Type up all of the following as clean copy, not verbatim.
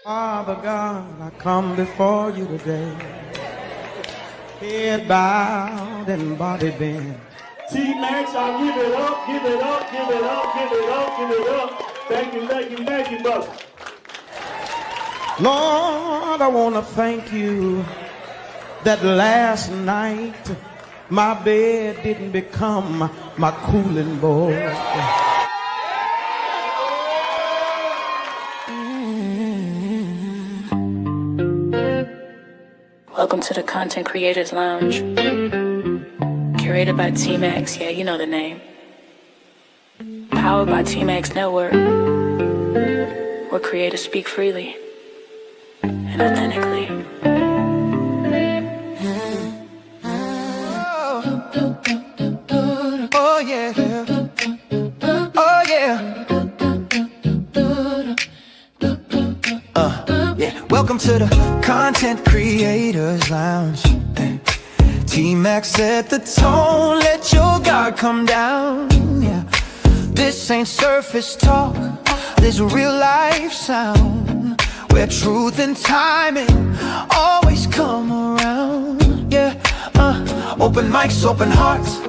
Father God, I come before you today, head bowed and body bent. T-Max, y'all give it up, give it up, give it up, give it up, give it up. Thank you, brother. Lord, I want to thank you that last night my bed didn't become my cooling board. Welcome to the Content Creators Lounge. Curated by T-Max, yeah, you know the name. Powered by T-Max Network, where creators speak freely and authentically. Oh yeah, oh yeah. Yeah. Welcome to the Content Creators Lounge. T-Max set the tone, let your guard come down. Yeah. This ain't surface talk, this real life sound, where truth and timing always come around. Yeah. Open mics, open hearts,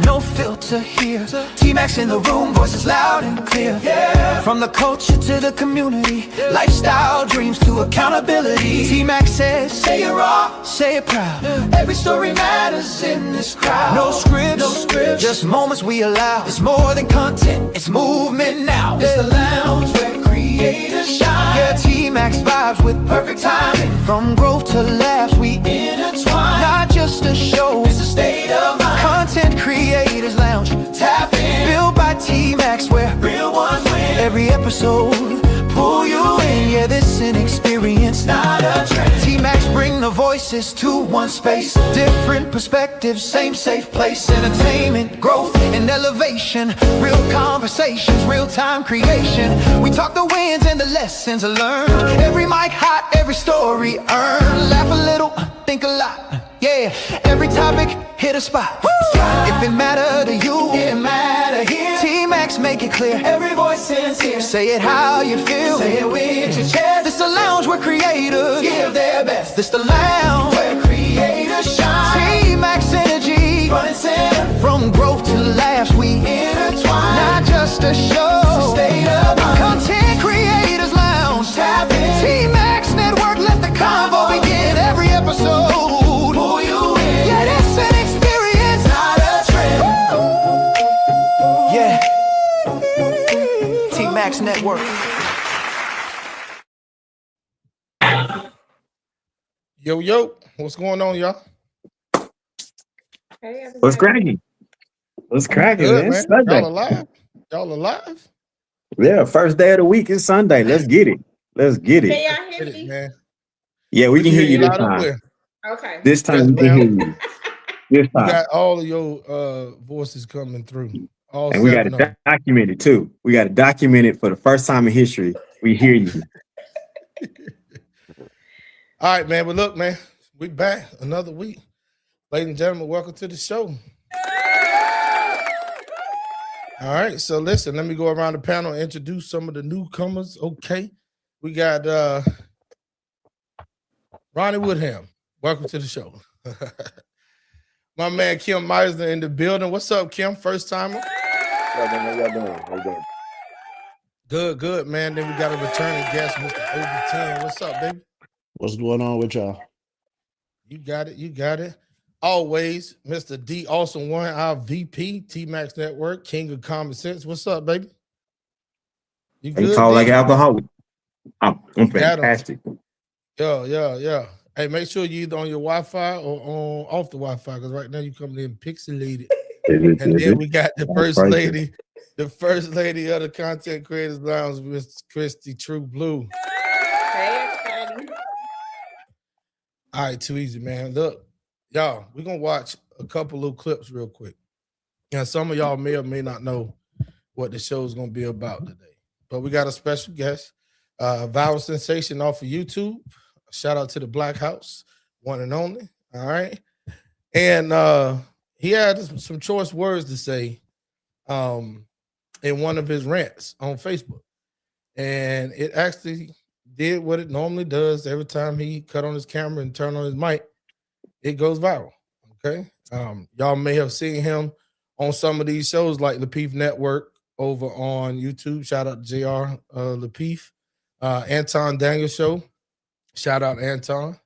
no filter here. T-Max in the room, voices loud and clear. Yeah. From the culture to the community, lifestyle, dreams to accountability. T-Max says, say it raw, say it proud. Every story matters in this crowd. No scripts, just moments we allow. It's more than content, it's movement now. It's the lounge where creators shine. Yeah, T-Max vibes with perfect timing. From growth to laughs, we intertwine. Not just a show, it's a state of mind. Content Creators Lounge, tap in. Built by T-Max, where real ones win. Every episode, pull you in. Yeah, this an experience, not a trend. T-Max bring the voices to one space. Different perspectives, same safe place. Entertainment, growth, and elevation. Real conversations, real-time creation. We talk the wins and the lessons learned. Every mic hot, every story earned. Laugh a little, think a lot. Yeah, every topic hit a spot. If it matter to you, it matter here. T-Max make it clear. Every voice is here. Say it how you feel. Say it with your chest. This the lounge where creators give their best. This the lounge where creators shine. T-Max energy, front and center. From growth to laughs, we intertwine. Not just a show, it's a state of mind. Content Creators Lounge, tap in. T-Max Network, let the convo begin. Every episode. T-Max Network. Yo, what's going on, y'all? Hey, everybody. What's cracking? What's cracking, Good, man? man. Sunday. Y'all alive? Yeah, first day of the week is Sunday. Let's get it. Let's get Can it. y'all hear Get it, me? man. Yeah, we can hear you this loud and time. clear. Okay. This time Yes, we can hear ma'am. you. This You time. got all of your voices coming through. All And we got seven to of them. document it too. We got to document it for the first time in history. We hear you. All right, man. But look, man, we back another week. Ladies and gentlemen, welcome to the show. All right, so listen, let me go around the panel and introduce some of the newcomers. Okay. We got Ronnie Woodham. Welcome to the show. My man Kim Meisner in the building. What's up, Kim? First timer? How y'all doing? How you doing? Good, man. Then we got a returning guest, Mr. Over 10. What's up, baby? What's going on with y'all? You got it. Always, Mr. D Awesome One, our VP, T-Max Network, King of Common Sense. What's up, baby? You And good? call like D? alcoholic. I'm Got 'em. fantastic. Yeah. Hey, make sure you either on your Wi-Fi or off the Wi-Fi, because right now you coming in pixelated. And then we got the first lady of the Content Creators Lounge, Miss Christy True Blue. Hey, everybody. All right, too easy, man. Look, y'all, we're gonna watch a couple little clips real quick. Now, some of y'all may or may not know what the show is gonna be about today, but we got a special guest, viral sensation off of YouTube. Shout out to the Black House, one and only. All right, and he had some choice words to say in one of his rants on Facebook, and it actually did what it normally does. Every time he cut on his camera and turn on his mic, it goes viral. Okay. Y'all may have seen him on some of these shows like Lapeef Network over on YouTube. Shout out to JR Lapeef. Anton Daniel Show. Shout out Anton.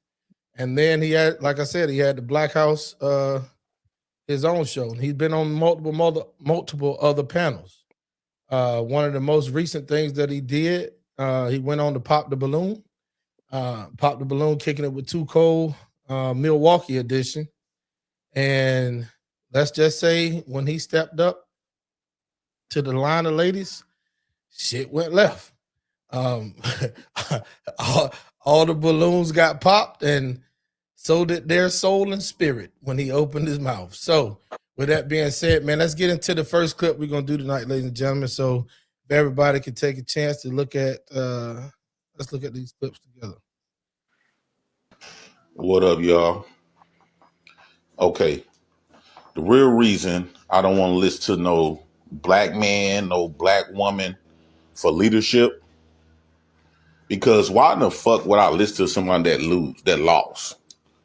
And then he had, like I said, he had the Black House, his own show. He's been on multiple other panels. One of the most recent things that he did, he went on to Pop the Balloon. Pop the Balloon, kicking it with Too Cold, Milwaukee edition. And let's just say when he stepped up to the line of ladies, shit went left. All the balloons got popped, and so did their soul and spirit when he opened his mouth. So with that being said, man, let's get into the first clip we're going to do tonight, ladies and gentlemen. So if everybody can take a chance to look at, let's look at these clips together. What up, y'all? Okay. The real reason I don't want to listen to no black man, no black woman for leadership, because why in the fuck would I listen to someone that lost,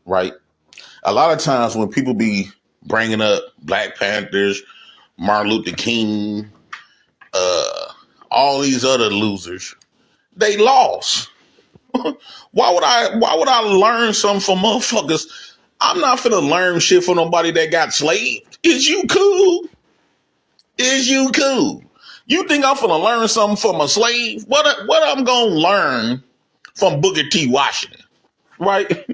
right? A lot of times when people be bringing up Black Panthers, Martin Luther King, all these other losers, they lost. Why would I learn something from motherfuckers? I'm not finna learn shit from nobody that got slaved. Is you cool? Is you cool? You think I'm finna learn something from a slave? What I'm gonna learn from Booker T. Washington, right?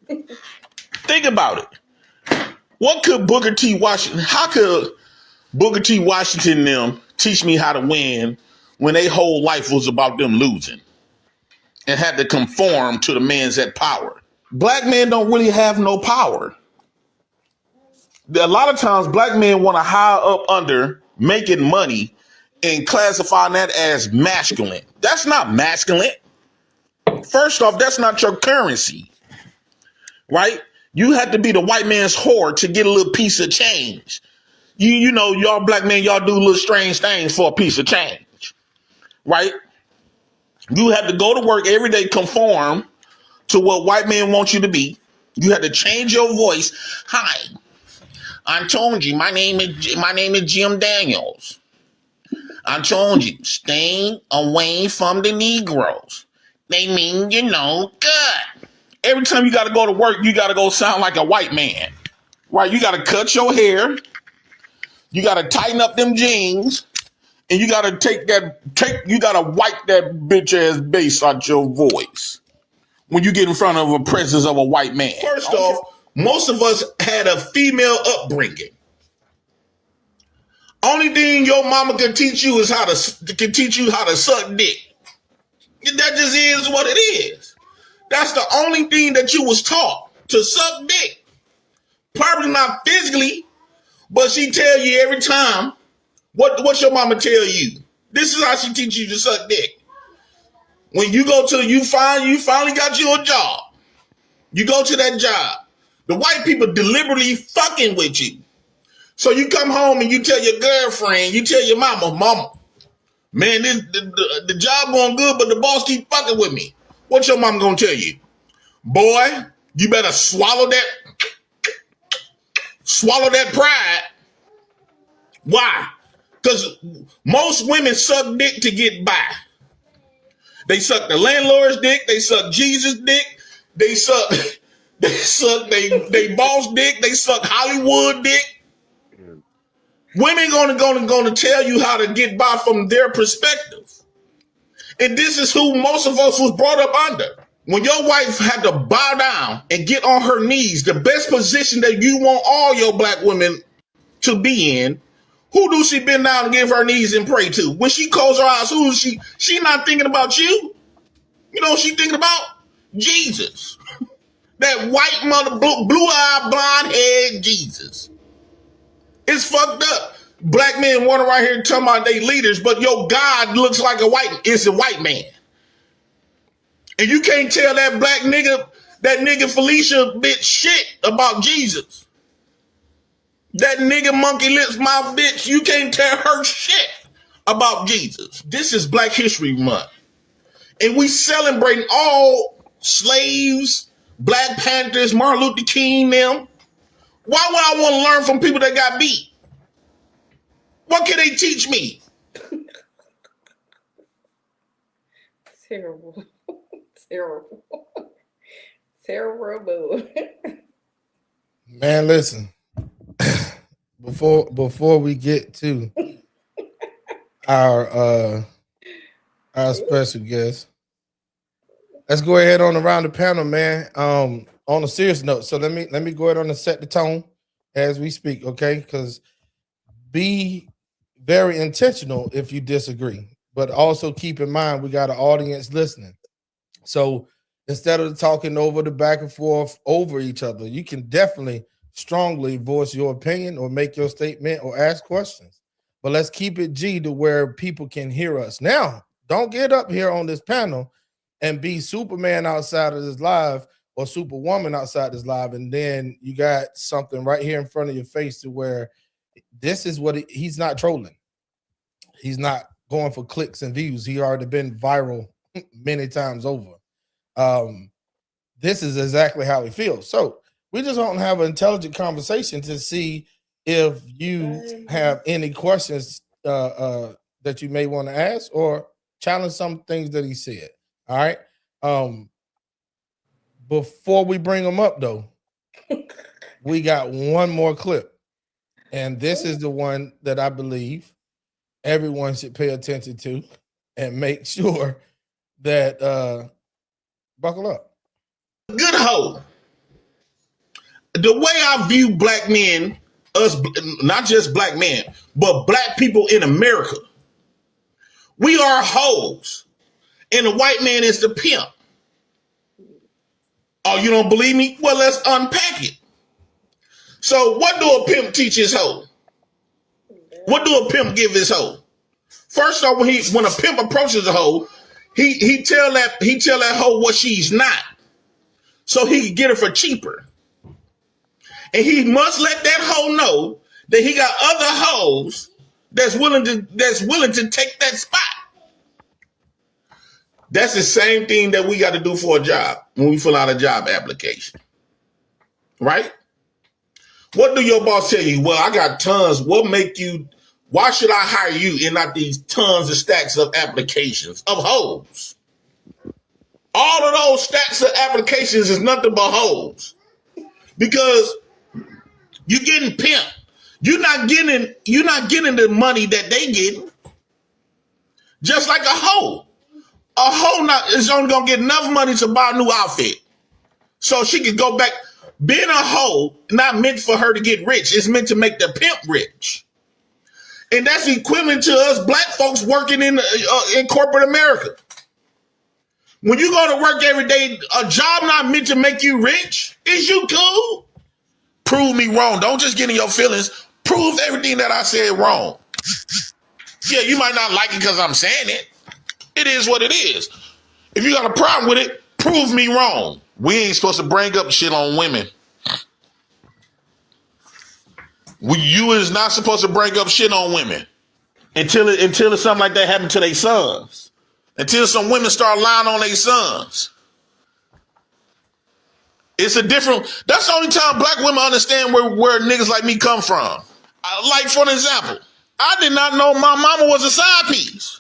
Think about it. What could Booker T. Washington, how could Booker T. Washington and them teach me how to win when their whole life was about them losing and had to conform to the man's at power? Black men don't really have no power. A lot of times black men want to hire up under making money and classifying that as masculine. That's not masculine. First off, that's not your currency, right? You have to be the white man's whore to get a little piece of change. You know, y'all black men, y'all do little strange things for a piece of change, right? You have to go to work every day, conform to what white men want you to be. You have to change your voice. Hi, I'm telling you, my name is Jim Daniels. I told you, stay away from the Negroes. They mean, you know, good. Every time you got to go to work, you got to go sound like a white man, right? You got to cut your hair. You got to tighten up them jeans. And you got to you got to wipe that bitch ass bass out your voice when you get in front of a presence of a white man. First off, most of us had a female upbringing. Only thing your mama can teach you is how to suck dick. That just is what it is. That's the only thing that you was taught, to suck dick. Probably not physically, but she tell you every time. What's your mama tell you? This is how she teach you to suck dick. When you go to you finally got you a job. You go to that job. The white people deliberately fucking with you. So you come home and you tell your girlfriend, you tell your mama, man, the job going good, but the boss keep fucking with me. What's your mama gonna tell you? Boy, you better swallow that pride. Why? Because most women suck dick to get by. They suck the landlord's dick, they suck Jesus' dick, they suck they boss dick, they suck Hollywood dick. Women gonna tell you how to get by from their perspective. And this is who most of us was brought up under. When your wife had to bow down and get on her knees, the best position that you want all your black women to be in, who do she bend down and give her knees and pray to? When she closes her eyes, who is she? She not thinking about you. You know what she thinking about? Jesus. That white mother, blue-eyed, blonde-haired Jesus. It's fucked up. Black men running around here talking about they leaders, but your God looks like a white man. And you can't tell that nigga Felicia bitch shit about Jesus. That nigga monkey lips mouth bitch, you can't tell her shit about Jesus. This is Black History Month. and we celebrating all slaves, Black Panthers, Martin Luther King, them. Why would I want to learn from people that got beat? What can they teach me? Terrible. Terrible. Terrible. Man, listen. Before we get to our special guest, let's go ahead on around the panel, man. On a serious note, so let me go ahead on and set the tone as we speak, okay? Because be very intentional if you disagree, but also keep in mind we got an audience listening. So instead of talking over the back and forth over each other, you can definitely strongly voice your opinion or make your statement or ask questions. But let's keep it G to where people can hear us. Now, don't get up here on this panel and be Superman outside of this live or Superwoman outside this live, and then you got something right here in front of your face to where this is what he's not trolling. He's not going for clicks and views. He already been viral many times over. This is exactly how he feels. So we just want to have an intelligent conversation to see if you have any questions that you may want to ask or challenge some things that he said. All right. Before we bring them up, though, we got one more clip. And this is the one that I believe everyone should pay attention to and make sure that buckle up. Good hoe. The way I view black men, us, not just black men, but black people in America, we are hoes. And the white man is the pimp. Oh, you don't believe me? Well, let's unpack it. So what do a pimp teach his hoe? What do a pimp give his hoe? First off, when a pimp approaches a hoe, he tell that hoe what she's not, so he can get her for cheaper. And he must let that hoe know that he got other hoes that's willing to take that spot. That's the same thing that we got to do for a job when we fill out a job application, right? What do your boss tell you? Well, I got tons. Why should I hire you and not these tons of stacks of applications of hoes? All of those stacks of applications is nothing but hoes, because you're getting pimped. You're not getting the money that they getting. Just like a hoe. A hoe is only gonna get enough money to buy a new outfit, so she can go back. Being a hoe not meant for her to get rich. It's meant to make the pimp rich, and that's equivalent to us black folks working in corporate America. When you go to work every day, a job not meant to make you rich. Is you cool? Prove me wrong. Don't just get in your feelings. Prove everything that I said wrong. Yeah, you might not like it because I'm saying it. It is what it is. If you got a problem with it, prove me wrong. We ain't supposed to bring up shit on women. You is not supposed to bring up shit on women until it's something like that happened to their sons. Until some women start lying on their sons. It's a different. That's the only time black women understand where niggas like me come from. Like, for an example, I did not know my mama was a side piece.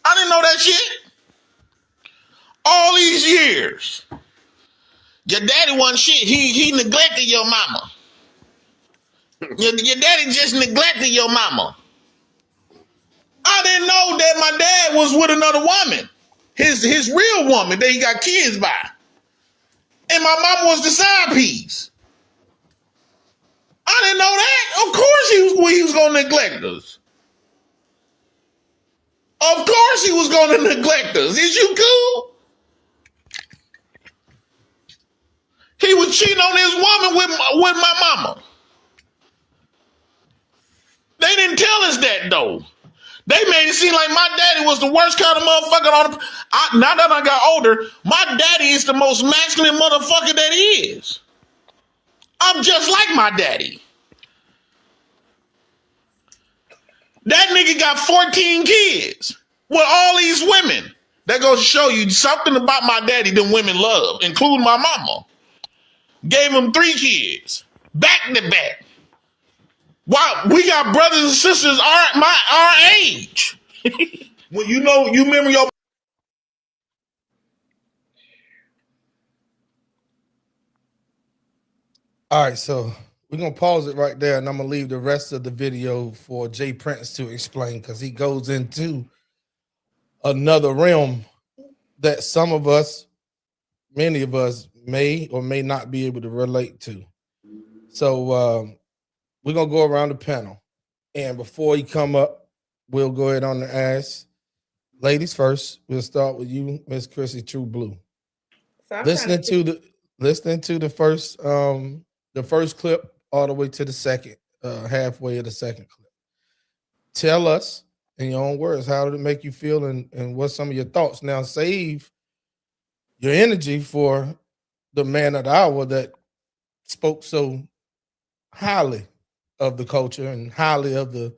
I didn't know that shit. All these years. Your daddy wasn't shit. He neglected your mama. Your daddy just neglected your mama. I didn't know that my dad was with another woman. His real woman that he got kids by. And my mama was the side piece. I didn't know that. Of course he was going to neglect us. Of course he was going to neglect us. Is you cool? He was cheating on his woman with my mama. They didn't tell us that, though. They made it seem like my daddy was the worst kind of motherfucker now that I got older, my daddy is the most masculine motherfucker that he is. I'm just like my daddy. That nigga got 14 kids. with all these women. That goes to show you something about my daddy them women love, including my mama. Gave him 3 kids, back to back. Wow, we got brothers and sisters our age. Well, you remember your. All right, so we're gonna pause it right there, and I'm gonna leave the rest of the video for Jay Prince to explain because he goes into another realm that some of us, many of us, may or may not be able to relate to. So we're gonna go around the panel, and before you come up, we'll go ahead on the ask. Ladies first. We'll start with you, Miss Chrissy True Blue. So I'm Listening to the first clip all the way to the second, halfway of the second clip. Tell us in your own words, how did it make you feel, and what's some of your thoughts? Now save your energy for the man of the hour that spoke so highly of the culture and highly of the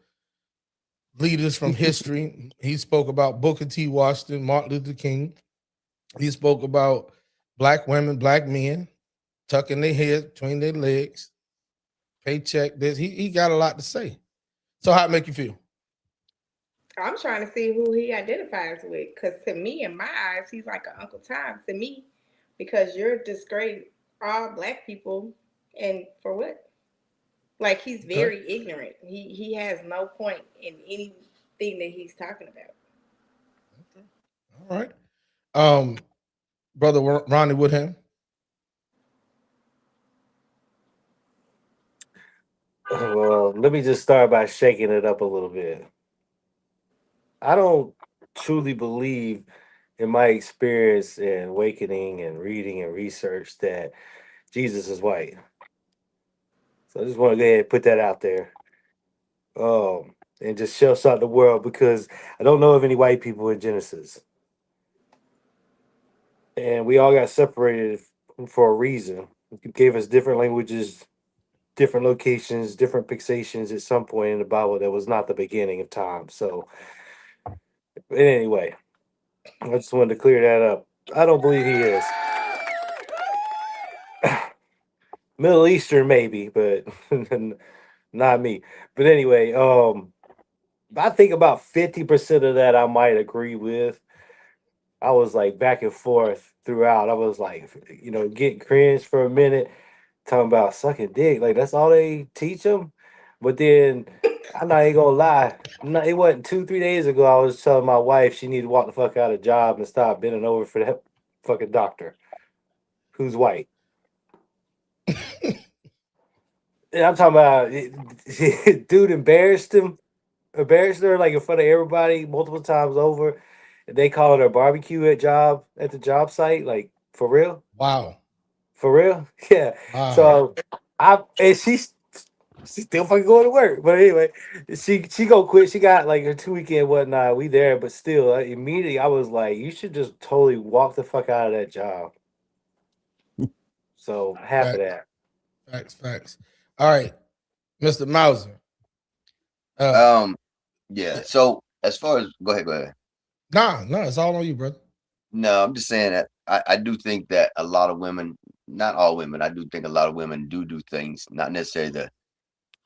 leaders from history. He spoke about Booker T. Washington, Martin Luther King. He spoke about black women, black men, tucking their head between their legs, paycheck this. He got a lot to say. So how'd it make you feel? I'm trying to see who he identifies with, because to me, in my eyes, he's like an Uncle Tom to me, because you're disgracing all black people, and for what? Like, he's very ignorant. He has no point in anything that he's talking about. Okay. All right. Brother Ronnie Woodham. Well, let me just start by shaking it up a little bit. I don't truly believe, in my experience and awakening and reading and research, that Jesus is white. So I just want to go ahead and put that out there. And just shell shock the world, because I don't know of any white people in Genesis. And we all got separated for a reason. He gave us different languages, different locations, different fixations at some point in the Bible that was not the beginning of time. So, but anyway, I just wanted to clear that up. I don't believe he is. Middle Eastern maybe, but not me. But anyway, I think about 50% of that I might agree with. I was like back and forth throughout. I was like, getting cringe for a minute, talking about sucking dick. Like, that's all they teach them. But then, I'm not even gonna lie. It wasn't 2-3 days ago I was telling my wife she needed to walk the fuck out of the job and stop bending over for that fucking doctor who's white. And I'm talking about, dude embarrassed her like in front of everybody multiple times over. They call it her barbecue at the job site, like, for real. Wow. For real? Yeah. Wow. So she's still fucking going to work. But anyway, she go quit. She got like her 2 weekend and whatnot. We there, but still, immediately I was like, you should just totally walk the fuck out of that job. So half of that. Facts. All right, Mr. Mauser. Yeah. So as far as go ahead. No, it's all on you, brother. No, I'm just saying that I do think that a lot of women, not all women, I do think a lot of women do things, not necessarily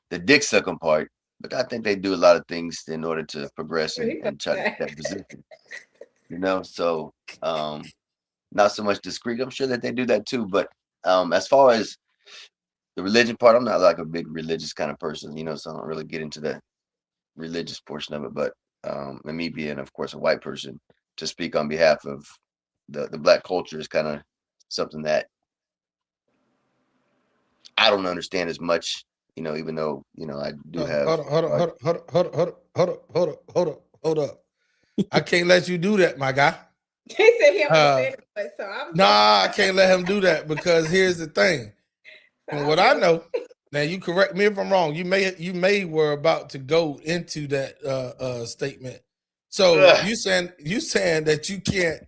the dick sucking part, but I think they do a lot of things in order to progress and try to get that position. So not so much discreet. I'm sure that they do that too, but as far as the religion part, I'm not like a big religious kind of person, so I don't really get into the religious portion of it. But and me being, of course, a white person, to speak on behalf of the black culture is kind of something that I don't understand as much, even though I do have. Hold up. I can't let you do that, my guy. He said he understands it, so I can't let him do that, because here's the thing. From what I know, now you correct me if I'm wrong. You may were about to go into that statement. So you saying that you can't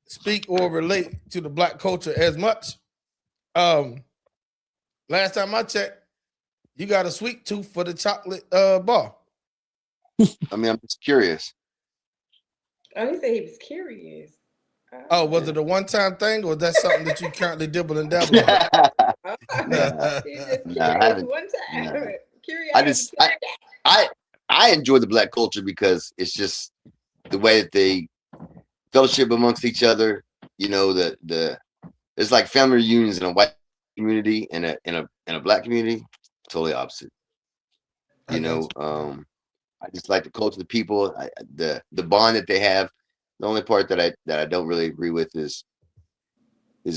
speak or relate to the black culture as much. Last time I checked, you got a sweet tooth for the chocolate bar. I mean, I'm just curious. Oh, he said he was curious. Oh, was it a one-time thing, or that's something that you currently dibble and dabble on? Nah, He's just nah, I curious haven't. one time. Nah. I Curiosity. just I enjoy the black culture because it's just the way that they fellowship amongst each other. You know, it's like family reunions in a white community and in a black community. Totally opposite. I You got know, you. I just like the culture, the people, the bond that they have. The only part that I don't really agree with is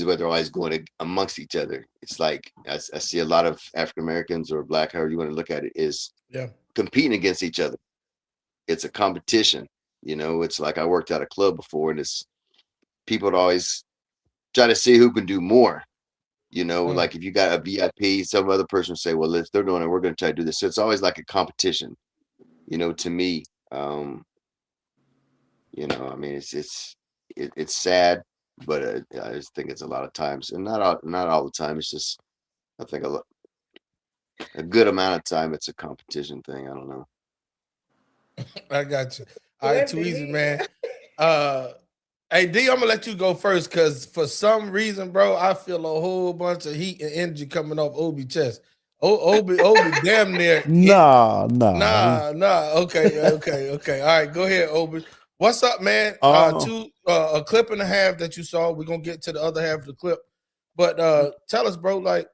where they're always going amongst each other. It's like I see a lot of African Americans or black, however you want to look at it, is Yeah. competing against each other. It's a competition. You know, it's like I worked at a club before, and it's people would always try to see who can do more. You know, Mm. like if you got a VIP, some other person would say, well, if they're doing it, we're going to try to do this. So it's always like a competition, you know, to me. You know, I mean, it's sad, but I just think it's a lot of times, and not all the time. It's just I think a good amount of time it's a competition thing. I don't know. I got you. All right, What too the easy, hell? man. Hey D, I'm gonna let you go first because for some reason, bro, I feel a whole bunch of heat and energy coming off Obi chest. Obi damn near Nah. Nah. Okay. All right, go ahead, Obi. What's up, man? Um, A clip and a half that you saw. We're gonna get to the other half of the clip. But tell us, bro, like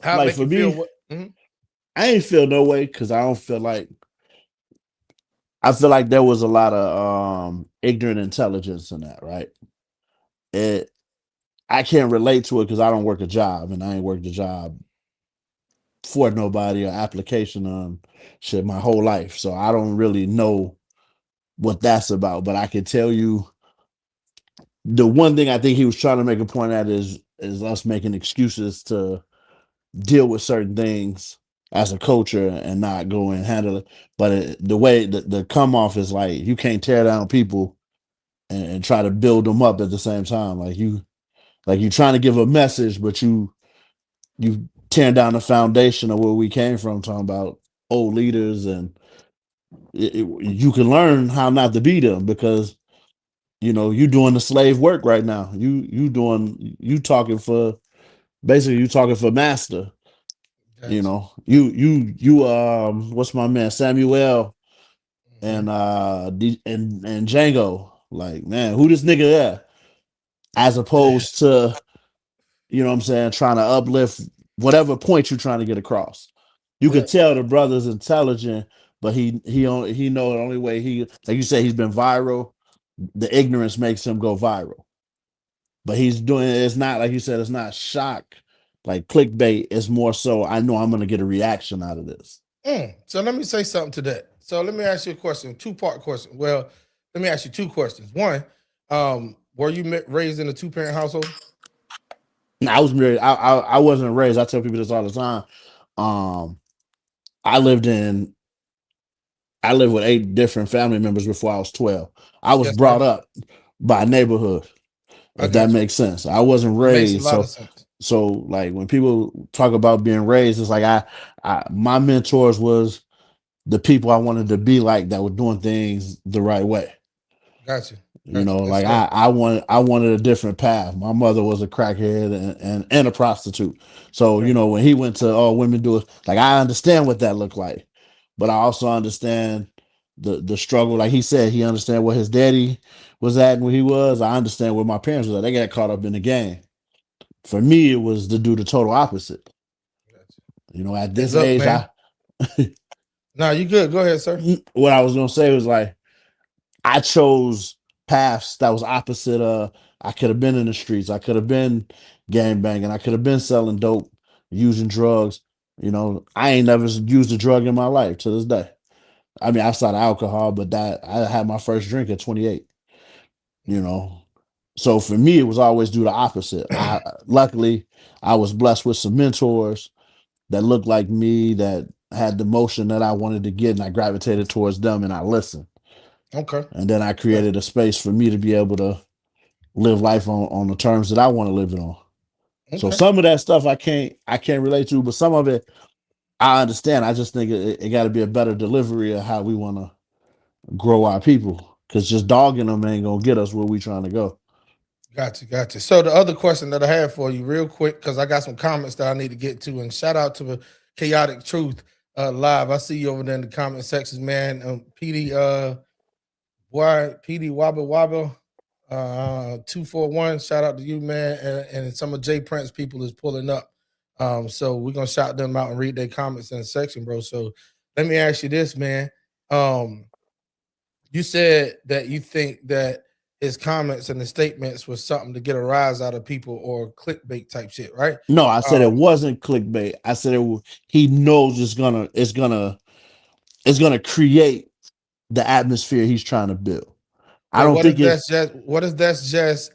how it like make for you feel. me, What mhm. I ain't feel no way because I don't feel like I feel like there was a lot of ignorant intelligence in that, right? It I can't relate to it because I don't work a job and I ain't worked a job for nobody or application on shit my whole life. So I don't really know what that's about. But I can tell you the one thing I think he was trying to make a point at is us making excuses to deal with certain things as a culture and not go and handle it. But the way the come off is like you can't tear down people and try to build them up at the same time. Like you trying to give a message, but you tearing down the foundation of where we came from, talking about old leaders, and you can learn how not to be them because you doing the slave work right now. You talking for basically you talking for master. Gotcha. What's my man Samuel Mhm. and Django, like, man, who this nigga at, as opposed to what I'm saying, trying to uplift whatever point you're trying to get across. You Yeah. could tell the brother's intelligent, but he know the only way like you said, he's been viral. The ignorance makes him go viral. But he's doing it's not like you said, it's not shock like clickbait. It's more so I know I'm gonna get a reaction out of this. So let me say something to that. So let me ask you a question, two-part question. Well, let me ask you two questions. One, were you raised in a two-parent household? I was married. I wasn't raised. I tell people this all the time. Um, I lived with 8 different family members before I was 12. I was Yes, sir. brought up by neighborhood, I if that got you. makes sense. I wasn't It makes a raised. lot of sense. So like when people talk about being raised, it's like my mentors was the people I wanted to be like that were doing things the right way. Got you. Yes, like sir. I wanted a different path. My mother was a crackhead and a prostitute. So, when he went to all women do it, like I understand what that looked like. But I also understand the struggle. Like he said, he understand where his daddy was at and where he was. I understand where my parents was at. They got caught up in the game. For me, it was to do the total opposite. At this Look, age, man. No, you good. Go ahead, sir. What I was gonna say was like I chose paths that was opposite. I could have been in the streets. I could have been gang banging. I could have been selling dope, using drugs. I ain't never used a drug in my life to this day. I mean, outside of alcohol, but that I had my first drink at 28. So for me, it was always do the opposite. Luckily, I was blessed with some mentors that looked like me, that had the motion that I wanted to get, and I gravitated towards them and I listened. Okay. And then I created a space for me to be able to live life on the terms that I want to live it on. So Okay. some of that stuff I can't relate to, but some of it I understand. I just think it got to be a better delivery of how we want to grow our people. because just dogging them ain't gonna get us where we trying to go. Gotcha. So the other question that I have for you, real quick, because I got some comments that I need to get to, and shout out to the Chaotic Truth live. I see you over there in the comment sections, man. PD Wobble Wobble 241. Shout out to you, man, and some of Jay Prince people is pulling up. So we're gonna shout them out and read their comments in the section, bro. So let me ask you this, man. You said that you think that his comments and the statements was something to get a rise out of people or clickbait type shit, right? No, I said it wasn't clickbait. I said he knows it's gonna create the atmosphere he's trying to build. I don't think that's just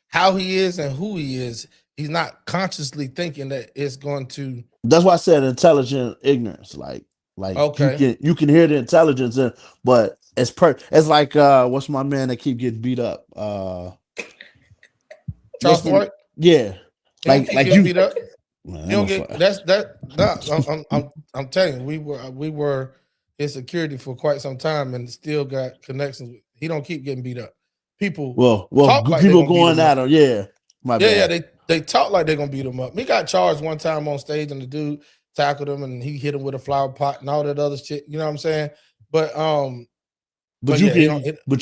how he is and who he is. He's not consciously thinking that it's going to. That's why I said intelligent ignorance. Like okay, you can hear the intelligence, but it's like what's my man that keep getting beat up? Charles Floyd. Yeah, like you beat up. Man, you don't get I'm telling you, we were his security for quite some time and still got connections. He don't keep getting beat up. People like people going at him. Yeah, they talk like they're gonna beat him up. He got charged one time on stage and the dude tackled him and he hit him with a flower pot and all that other shit. You know what I'm saying? But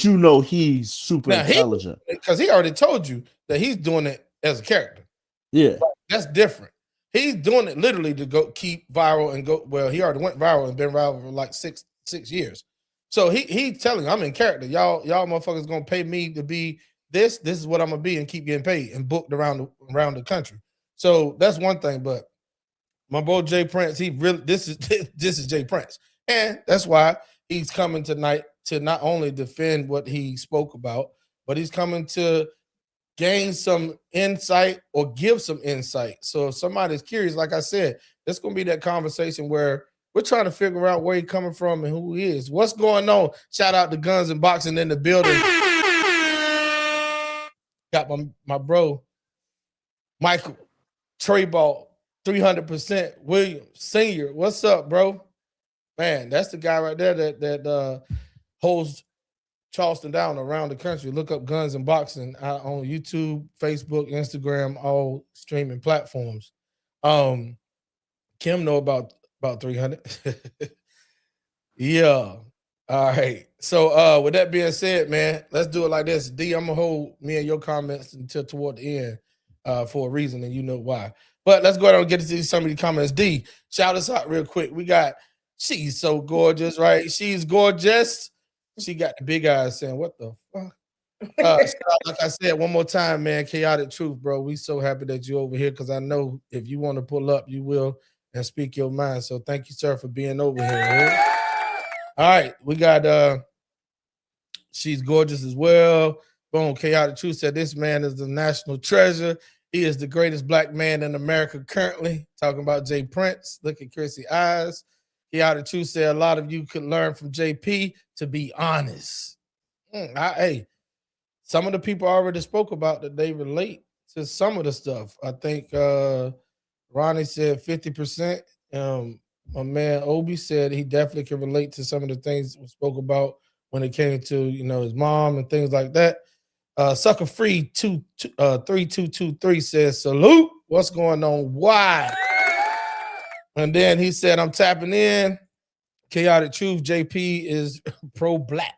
you know he's super intelligent because he already told you that he's doing it as a character. Yeah, that's different. He's doing it literally to go keep viral and go. Well, he already went viral and been viral for like six years. So he's telling I'm in character. Y'all motherfuckers gonna pay me to be this. This is what I'm gonna be and keep getting paid and booked around the country. So that's one thing. But my boy Jay Prince, this is Jay Prince, and that's why he's coming tonight to not only defend what he spoke about, but he's coming to gain some insight or give some insight. So if somebody's curious, like I said, it's going to be that conversation where we're trying to figure out where he's coming from and who he is. What's going on? Shout out to Guns and Boxing in the building. Got my bro, Michael Treyball, 300%. Williams Senior. What's up, bro? Man, that's the guy right there that holds Charleston down around the country. Look up Guns and Boxing on YouTube, Facebook, Instagram, all streaming platforms. Kim know about 300. Yeah. All right. So with that being said, man, let's do it like this. D, I'm gonna hold me and your comments until toward the end for a reason, and you know why. But let's go ahead and get to some of the comments. D, shout us out real quick. We got she's so gorgeous, right? She's gorgeous. She got the big eyes saying, what the fuck? Like I said, one more time, man, Chaotic Truth, bro. We so happy that you're over here because I know if you want to pull up, you will and speak your mind. So thank you, sir, for being over here. Right? All right, we got she's gorgeous as well. Boom, Chaotic Truth said this man is the national treasure. He is the greatest black man in America currently. Talking about Jay Prince. Look at Chrissy eyes. Chaotic Truth said a lot of you could learn from JP, to be honest. Hey, some of the people I already spoke about that they relate to some of the stuff. I think Ronnie said 50%. My man Obi said he definitely can relate to some of the things we spoke about when it came to his mom and things like that. Sucker Free 3223 says salute. What's going on? Why? And then he said, I'm tapping in. Chaotic Truth, JP is pro-black.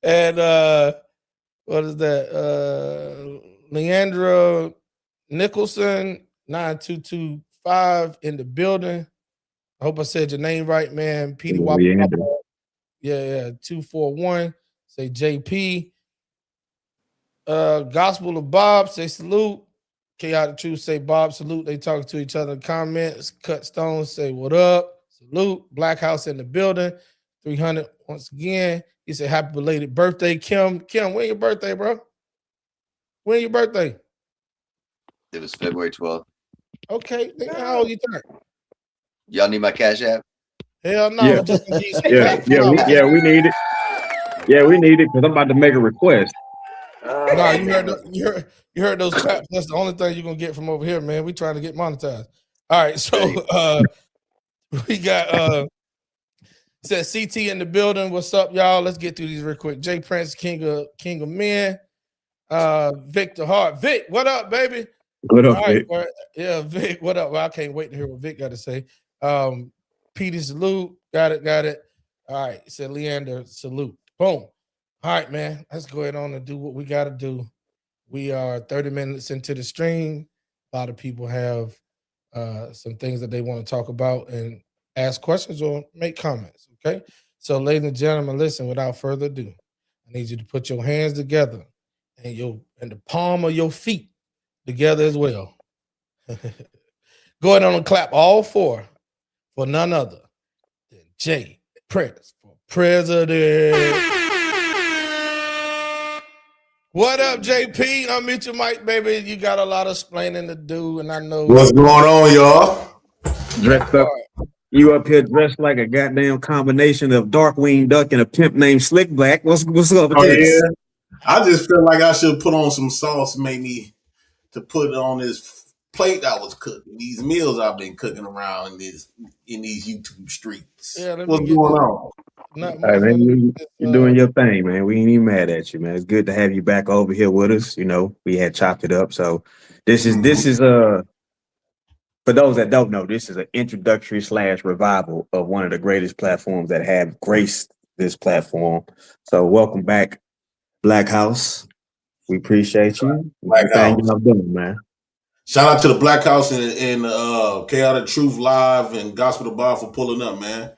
And what is that? Leandra Nicholson, 9225 in the building. I hope I said your name right, man. Petey Wapper. Yeah, 241. Say JP. Gospel of Bob, say salute. Chaotic Truth say Bob, salute. They talking to each other in comments. Cut Stones say what up? Salute. Black House in the building. 300 once again. He said happy belated birthday, Kim. Kim, when your birthday, bro? When your birthday? It was February 12th. Okay, how old you turn? Y'all need my cash app? Hell no. Yeah, we need it. Yeah, we need it because I'm about to make a request. No, you heard those claps. That's the only thing you're gonna get from over here, man. We trying to get monetized. All right, so we got Said CT in the building. What's up, y'all? Let's get through these real quick. Jay Prince, King of Men. Victor Hart. Vic, what up, baby? What up, All right, Vic? boy. Yeah, Vic, what up? Well, I can't wait to hear what Vic got to say. Petey, salute. Got it. All right, said Leander, salute. Boom. All right, man. Let's go ahead on and do what we got to do. We are 30 minutes into the stream. A lot of people have some things that they want to talk about and ask questions or make comments. Okay. So, ladies and gentlemen, listen, without further ado, I need you to put your hands together and the palm of your feet together as well. Go ahead and clap all four for none other than Jay Prince for president. What up, JP? Unmute your mic, baby. You got a lot of explaining to do, and I know what's going on, y'all. Dressed up. You up here dressed like a goddamn combination of Darkwing Duck and a pimp named Slick Black. What's up with this? Yeah. I just feel like I should put on some sauce, maybe, to put on this plate I was cooking. These meals I've been cooking around in these YouTube streets. Yeah, what's going on? Hey, man, you're doing your thing, man. We ain't even mad at you, man. It's good to have you back over here with us. You know, we had chopped it up. So this is for those that don't know, this is an introductory / revival of one of the greatest platforms that have graced this platform. So welcome back, Black House. We appreciate you. Black House. Y'all doing, man. Shout out to the Black House and Chaotic Truth Live and Gospel to Bar for pulling up, man.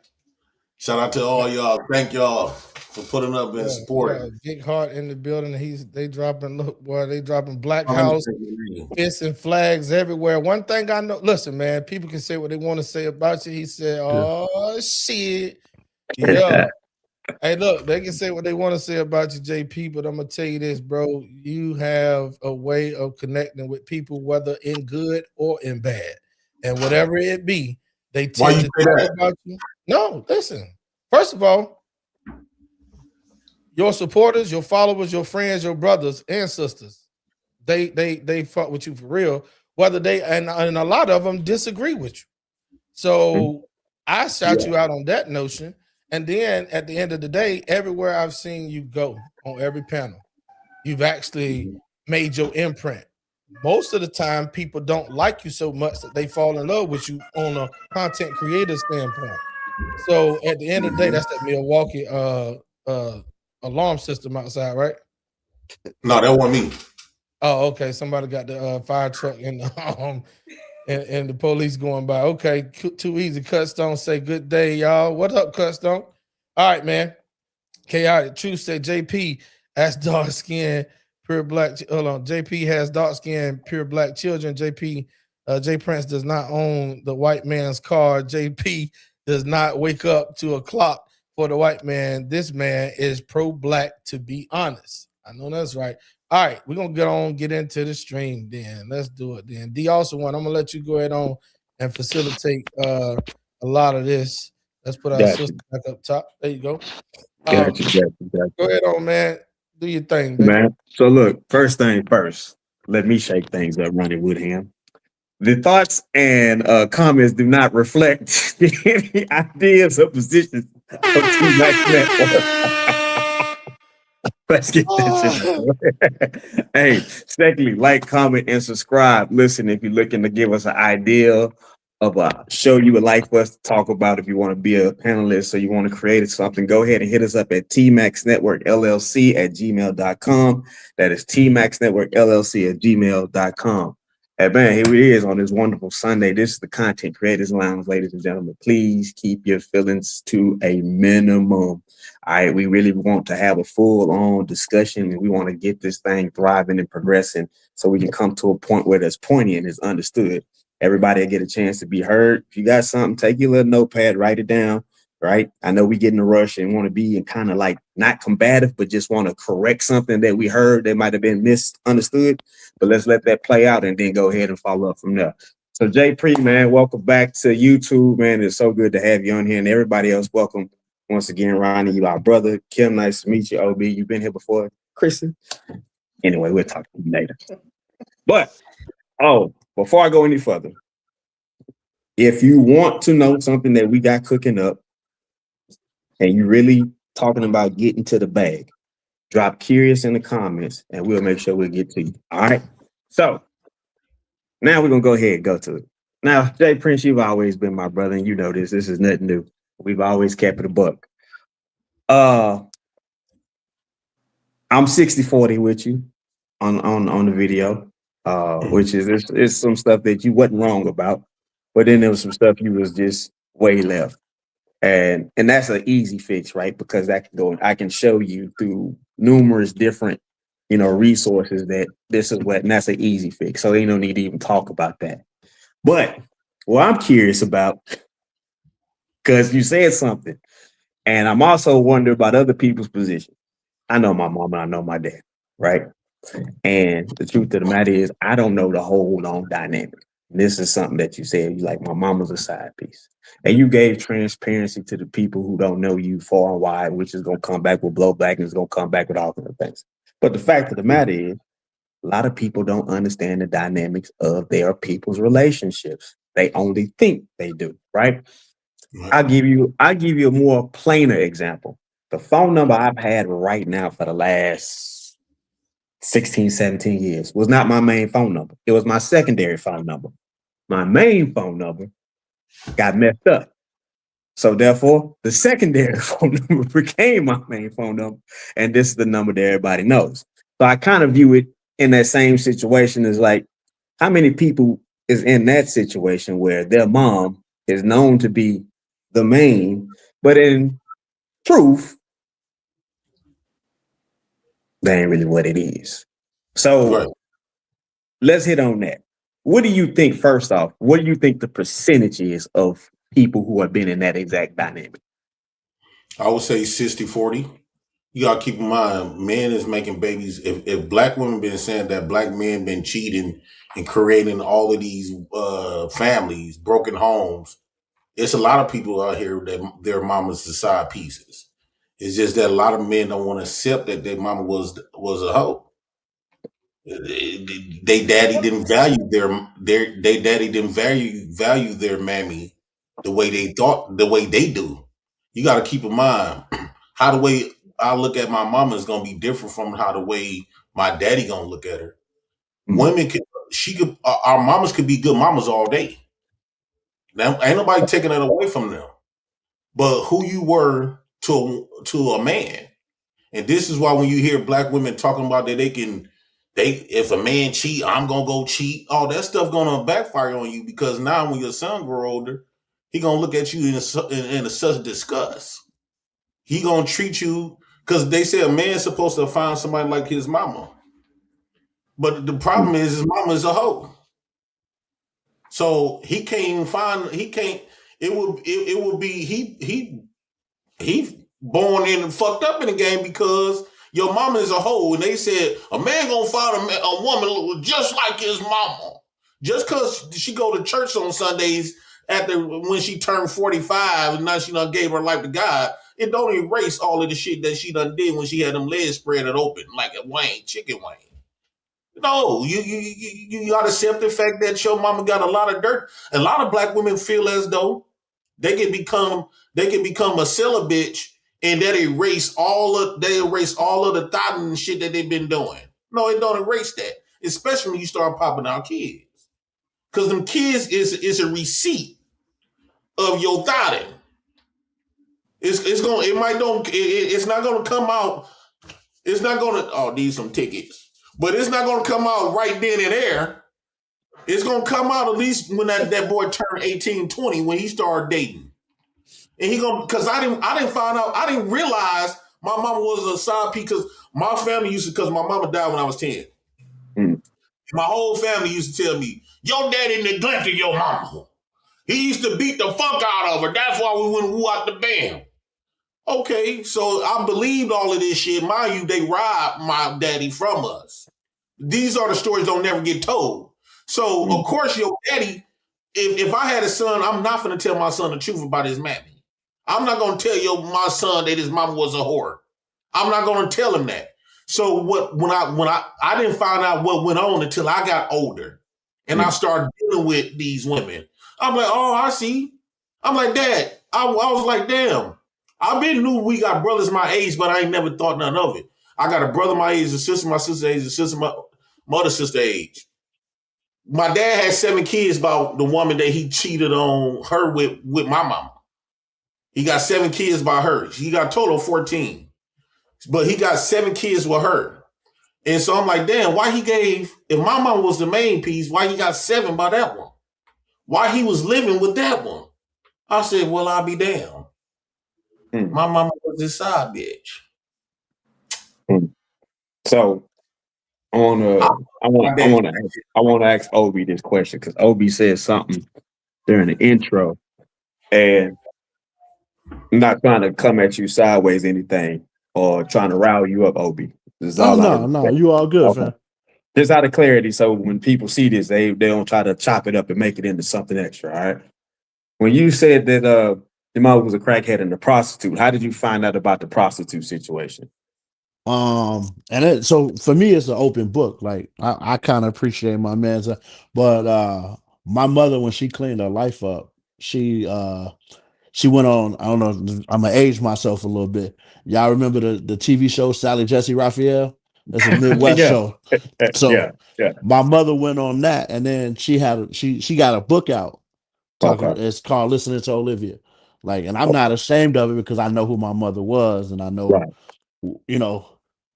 Shout out to all y'all. Thank y'all for putting up and supporting. Big Heart in the building. They dropping Black House, fists and flags everywhere. One thing I know, listen, man, people can say what they want to say about you. He said, "Oh shit, yeah." Hey, look, they can say what they want to say about you, JP, but I'm gonna tell you this, bro. You have a way of connecting with people, whether in good or in bad, and whatever it be, they tend to talk about you. No, listen. First of all, your supporters, your followers, your friends, your brothers and sisters, they fuck with you for real. Whether they and a lot of them disagree with you. So I shout you out on that notion. And then at the end of the day, everywhere I've seen you go on every panel, you've actually made your imprint. Most of the time, people don't like you so much that they fall in love with you on a content creator standpoint. So at the end of the day, that's that Milwaukee alarm system outside, right? No, that wasn't me. Oh, okay. Somebody got the fire truck and the police going by. Okay, too easy. Cutstone say good day, y'all. What up, Cutstone? All right, man. Chaotic Truth said JP has dark skin, pure black. Hold on. JP has dark skin, pure black children. Jay Prince does not own the white man's car. JP does not wake up to a clock for the white man. This man is pro-black, to be honest. I know that's right. All right, we're gonna get into the stream then. Let's do it then. D also one. I'm gonna let you go ahead on and facilitate a lot of this. Let's put our sister back up top. There you go. Gotcha. Go ahead on, man. Do your thing, baby. Man. So look, first thing first, let me shake things up running with him. The thoughts and comments do not reflect any ideas or positions of T-Max Network. Let's get this. Hey, secondly, like, comment, and subscribe. Listen, if you're looking to give us an idea of a show you would like for us to talk about, if you want to be a panelist or you want to create something, go ahead and hit us up at T-Max Network LLC at gmail.com. That is T-Max Network LLC at gmail.com. Hey, man, here it is on this wonderful Sunday. This is the Content Creators Lounge, ladies and gentlemen. Please keep your feelings to a minimum. All right, we really want to have a full-on discussion, and we want to get this thing thriving and progressing so we can come to a point where that's pointy and is understood. Everybody will get a chance to be heard. If you got something, take your little notepad, write it down, right? I know we get in a rush and want to be kind of like not combative, but just want to correct something that we heard that might have been misunderstood. But let's let that play out and then go ahead and follow up from there. So Jay Pre, man, welcome back to YouTube, man. It's so good to have you on here, and everybody else, welcome once again. Ronnie, you our brother. Kim, nice to meet you. OB, you've been here before. Kristen. Anyway, we'll talk to you later. But before I go any further, if you want to know something that we got cooking up, and you really talking about getting to the bag, drop curious in the comments and we'll make sure we get to you. All right. So now we're gonna go ahead and go to it. Now, Jay Prince, you've always been my brother, and you know this. This is nothing new. We've always kept it a buck. I'm 60-40 with you on the video, which is it's some stuff that you wasn't wrong about, but then there was some stuff you was just way left. And that's an easy fix, right? Because I can show you through numerous different, resources that this is what, and that's an easy fix. So they don't need to even talk about that. But what I'm curious about, because you said something, and I'm also wondering about other people's position. I know my mom and I know my dad, right? And the truth of the matter is, I don't know the whole long dynamic. And this is something that you said, you like, my mama's a side piece. And you gave transparency to the people who don't know you far and wide, which is going to come back with blowback and it's going to come back with all kinds of things. But the fact of the matter is, a lot of people don't understand the dynamics of their people's relationships. They only think they do, right? I'll give you a more plainer example. The phone number I've had right now for the last 16, 17 years was not my main phone number. It was my secondary phone number. My main phone number got messed up. So therefore, the secondary phone number became my main phone number. And this is the number that everybody knows. So I kind of view it in that same situation as like, how many people is in that situation where their mom is known to be the main, but in truth, that ain't really what it is. So let's hit on that. What do you think, first off, what do you think the percentage is of people who have been in that exact dynamic? I would say 60-40. You got to keep in mind, men is making babies. If black women been saying that black men been cheating and creating all of these families, broken homes, it's a lot of people out here that their mamas are side pieces. It's just that a lot of men don't want to accept that their mama was a hoe. They daddy didn't value they daddy didn't value their mammy the way they do. You got to keep in mind how the way I look at my mama is gonna be different from how the way my daddy gonna look at her. Women our mamas could be good mamas all day. Now ain't nobody taking it away from them. But who you were to a man. And this is why when you hear black women talking about that if a man cheat, I'm gonna go cheat. All that stuff gonna backfire on you because now when your son grow older, he gonna look at you in such disgust. He gonna treat you because they say a man's supposed to find somebody like his mama. But the problem is his mama is a hoe. So he born in and fucked up in the game because your mama is a hoe, and they said a man gonna find a woman just like his mama. Just because she go to church on Sundays when she turned 45 and now she done gave her life to God, it don't erase all of the shit that she done did when she had them legs spread open like a chicken wing. No, you gotta accept the fact that your mama got a lot of dirt. A lot of black women feel as though they can become a cellar bitch and that erase all of the thought and shit that they've been doing. No, it don't erase that. Especially when you start popping out kids. Because them kids is a receipt of your thoughting. It's not gonna come out. It's not gonna need some tickets. But it's not gonna come out right then and there. It's gonna come out at least when that boy turned 18, 20, when he started dating. And because I didn't realize my mama was a side piece because my family because my mama died when I was 10. My whole family used to tell me, your daddy neglected your mama. He used to beat the fuck out of her. That's why we went and woo out the band. Okay, so I believed all of this shit. Mind you, they robbed my daddy from us. These are the stories don't never get told. So, of course, your daddy, if I had a son, I'm not going to tell my son the truth about his mammy. I'm not going to tell my son that his mama was a whore. I'm not going to tell him that. So when I didn't find out what went on until I got older and I started dealing with these women. I'm like, oh, I see. I'm like, Dad, I was like, damn. I been knew we got brothers my age, but I ain't never thought none of it. I got a brother my age, a sister my sister age, a sister my mother sister age. My dad had 7 kids about the woman that he cheated on her with my mama. He got 7 kids by her. He got total 14. But he got 7 kids with her. And so I'm like, damn, why he gave, if my mama was the main piece, why he got 7 by that one? Why he was living with that one? I said, well, I'll be damned. My mama was his side bitch. So I want to ask Obi this question because Obi said something during the intro, and I'm not trying to come at you sideways, anything, or trying to rile you up, Obi. This is Oh all out no, of no, respect. you all good, Okay. fam. Just out of clarity, so when people see this, they don't try to chop it up and make it into something extra. All right. When you said that your mom was a crackhead and a prostitute, how did you find out about the prostitute situation? So for me, it's an open book. Like I kind of appreciate my man's, but my mother, when she cleaned her life up, she went on. I don't know. I'm gonna age myself a little bit. Y'all remember the TV show Sally Jesse Raphael? It's a Midwest Yeah. show. So Yeah. my mother went on that, and then she got a book out talking. Okay. It's called Listening to Olivia. Like, and I'm not ashamed of it because I know who my mother was, and I know, Right. you know,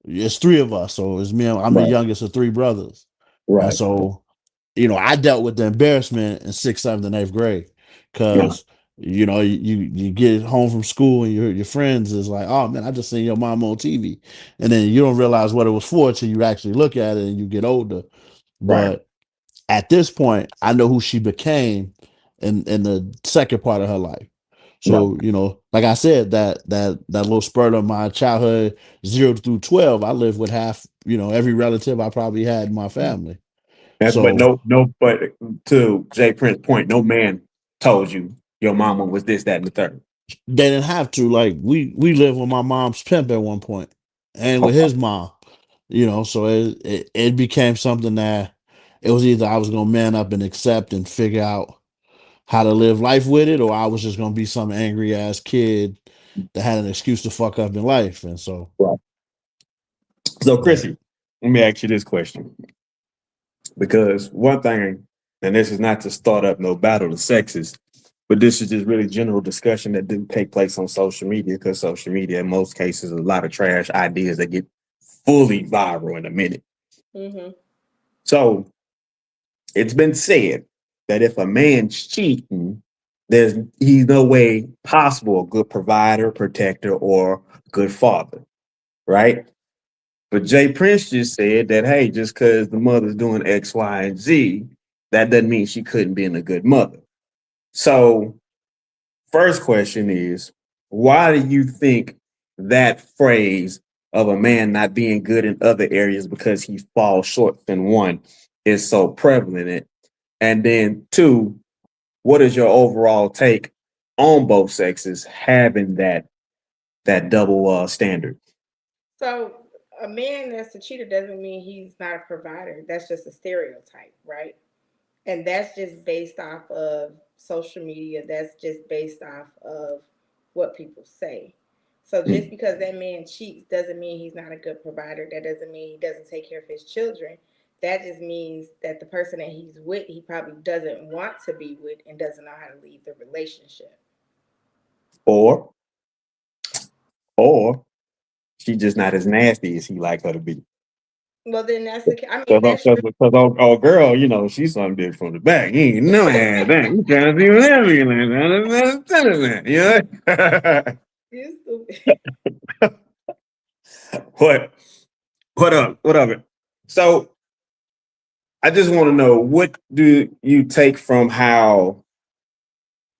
it's 3 of us, so it's me. I'm the Right. youngest of 3 brothers, and Right. so I dealt with the embarrassment in 6th, 7th, and 8th grade Yeah. because you get home from school and your friends is like, oh man, I just seen your mom on TV, and then you don't realize what it was for till you actually look at it and you get older. Right. But at this point, I know who she became in the second part of her life. Yeah. So, like I said, that little spurt of my childhood, 0 through 12, I lived with half, every relative I probably had in my family. But So but to Jay Prince's point, no man told you your mama was this, that, and the third. they didn't have to. Like we lived with my mom's pimp at one point, and with Okay. his mom. So it became something that it was either I was gonna man up and accept and figure out how to live life with it, or I was just gonna be some angry ass kid that had an excuse to fuck up in life. And so, Right. So, Chrissy, let me ask you this question. Because one thing, and this is not to start up no battle of sexes, but this is just really general discussion that didn't take place on social media, because social media, in most cases, a lot of trash ideas that get fully viral in a minute. Mm-hmm. So it's been said that if a man's cheating, he's no way possible a good provider, protector, or good father, right? But Jay Prince just said that, hey, just because the mother's doing X, Y, and Z, that doesn't mean she couldn't be a good mother. So, first question is, why do you think that phrase of a man not being good in other areas because he falls short in one is so prevalent? And then 2, what is your overall take on both sexes having that double standard? So a man that's a cheater doesn't mean he's not a provider. That's just a stereotype, right? And that's just based off of social media. That's just based off of what people say. So just because that man cheats doesn't mean he's not a good provider. That doesn't mean he doesn't take care of his children. That just means that the person that he's with, he probably doesn't want to be with and doesn't know how to leave the relationship. Or she's just not as nasty as he like her to be. Well, then that's the. I mean, that's Because oh girl, she's something different from the back. You ain't no ass that. You trying to see what you stupid. What up? So I just want to know, what do you take from how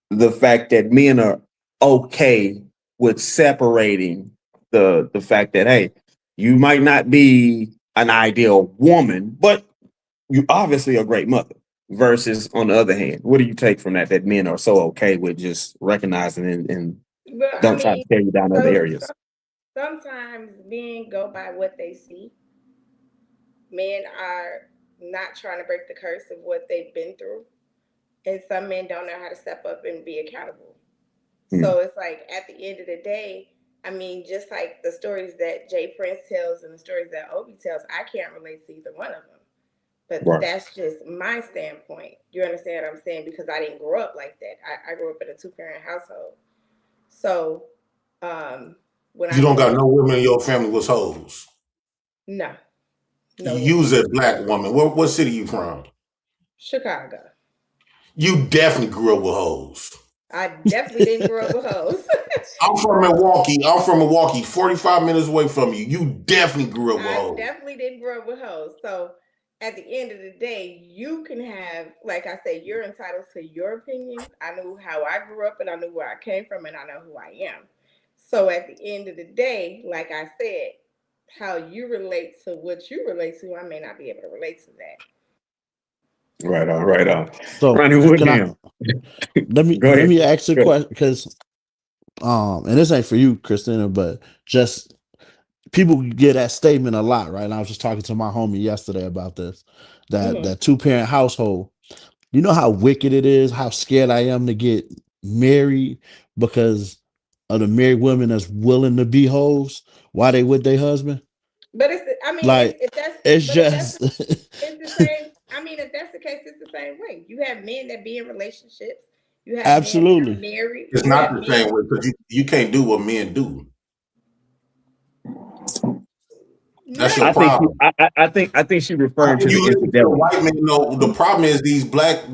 the fact that men are okay with separating the fact that, hey, you might not be an ideal woman, but you obviously a great mother, versus on the other hand, what do you take from that men are so okay with just recognizing and But I don't try to mean, tear you down other areas? sometimes men go by what they see. Men are not trying to break the curse of what they've been through. And some men don't know how to step up and be accountable. So it's like at the end of the day, I mean, just like the stories that Jay Prince tells and the stories that Obi tells, I can't relate to either one of them. But Right. that's just my standpoint. You understand what I'm saying? Because I didn't grow up like that. I grew up in a 2-parent household. So when You don't got no women in your family was hoes. No. You was a black woman. What city you from? Chicago. You definitely grew up with hoes. I definitely didn't grow up with hoes. I'm from Milwaukee, 45 minutes away from you. You definitely grew up with I hoes. definitely didn't grow up with hoes. So at the end of the day, you can have, like I said, you're entitled to your opinion. I knew how I grew up and I knew where I came from and I know who I am. So at the end of the day, like I said, how you relate to what you relate to, I may not be able to relate to that. Right on, right on. So Ronnie Woodham. let Go ahead. me ask you a Go question ahead. because and this ain't for you, Christina, but just people get that statement a lot, right? And I was just talking to my homie yesterday about this. That 2-parent household. You know how wicked it is, how scared I am to get married because of the married women that's willing to be hoes while they with their husband. But it's, I mean, Like if that's, it's but just it's the same. I mean, if that's the case, it's the same way. You have men that be in relationships. You have men that absolutely are married. It's You not have the same men. way because you can't do what men do. That's your I think problem. I think she referring to You the listen to the infidelity. white men. No, the problem is these black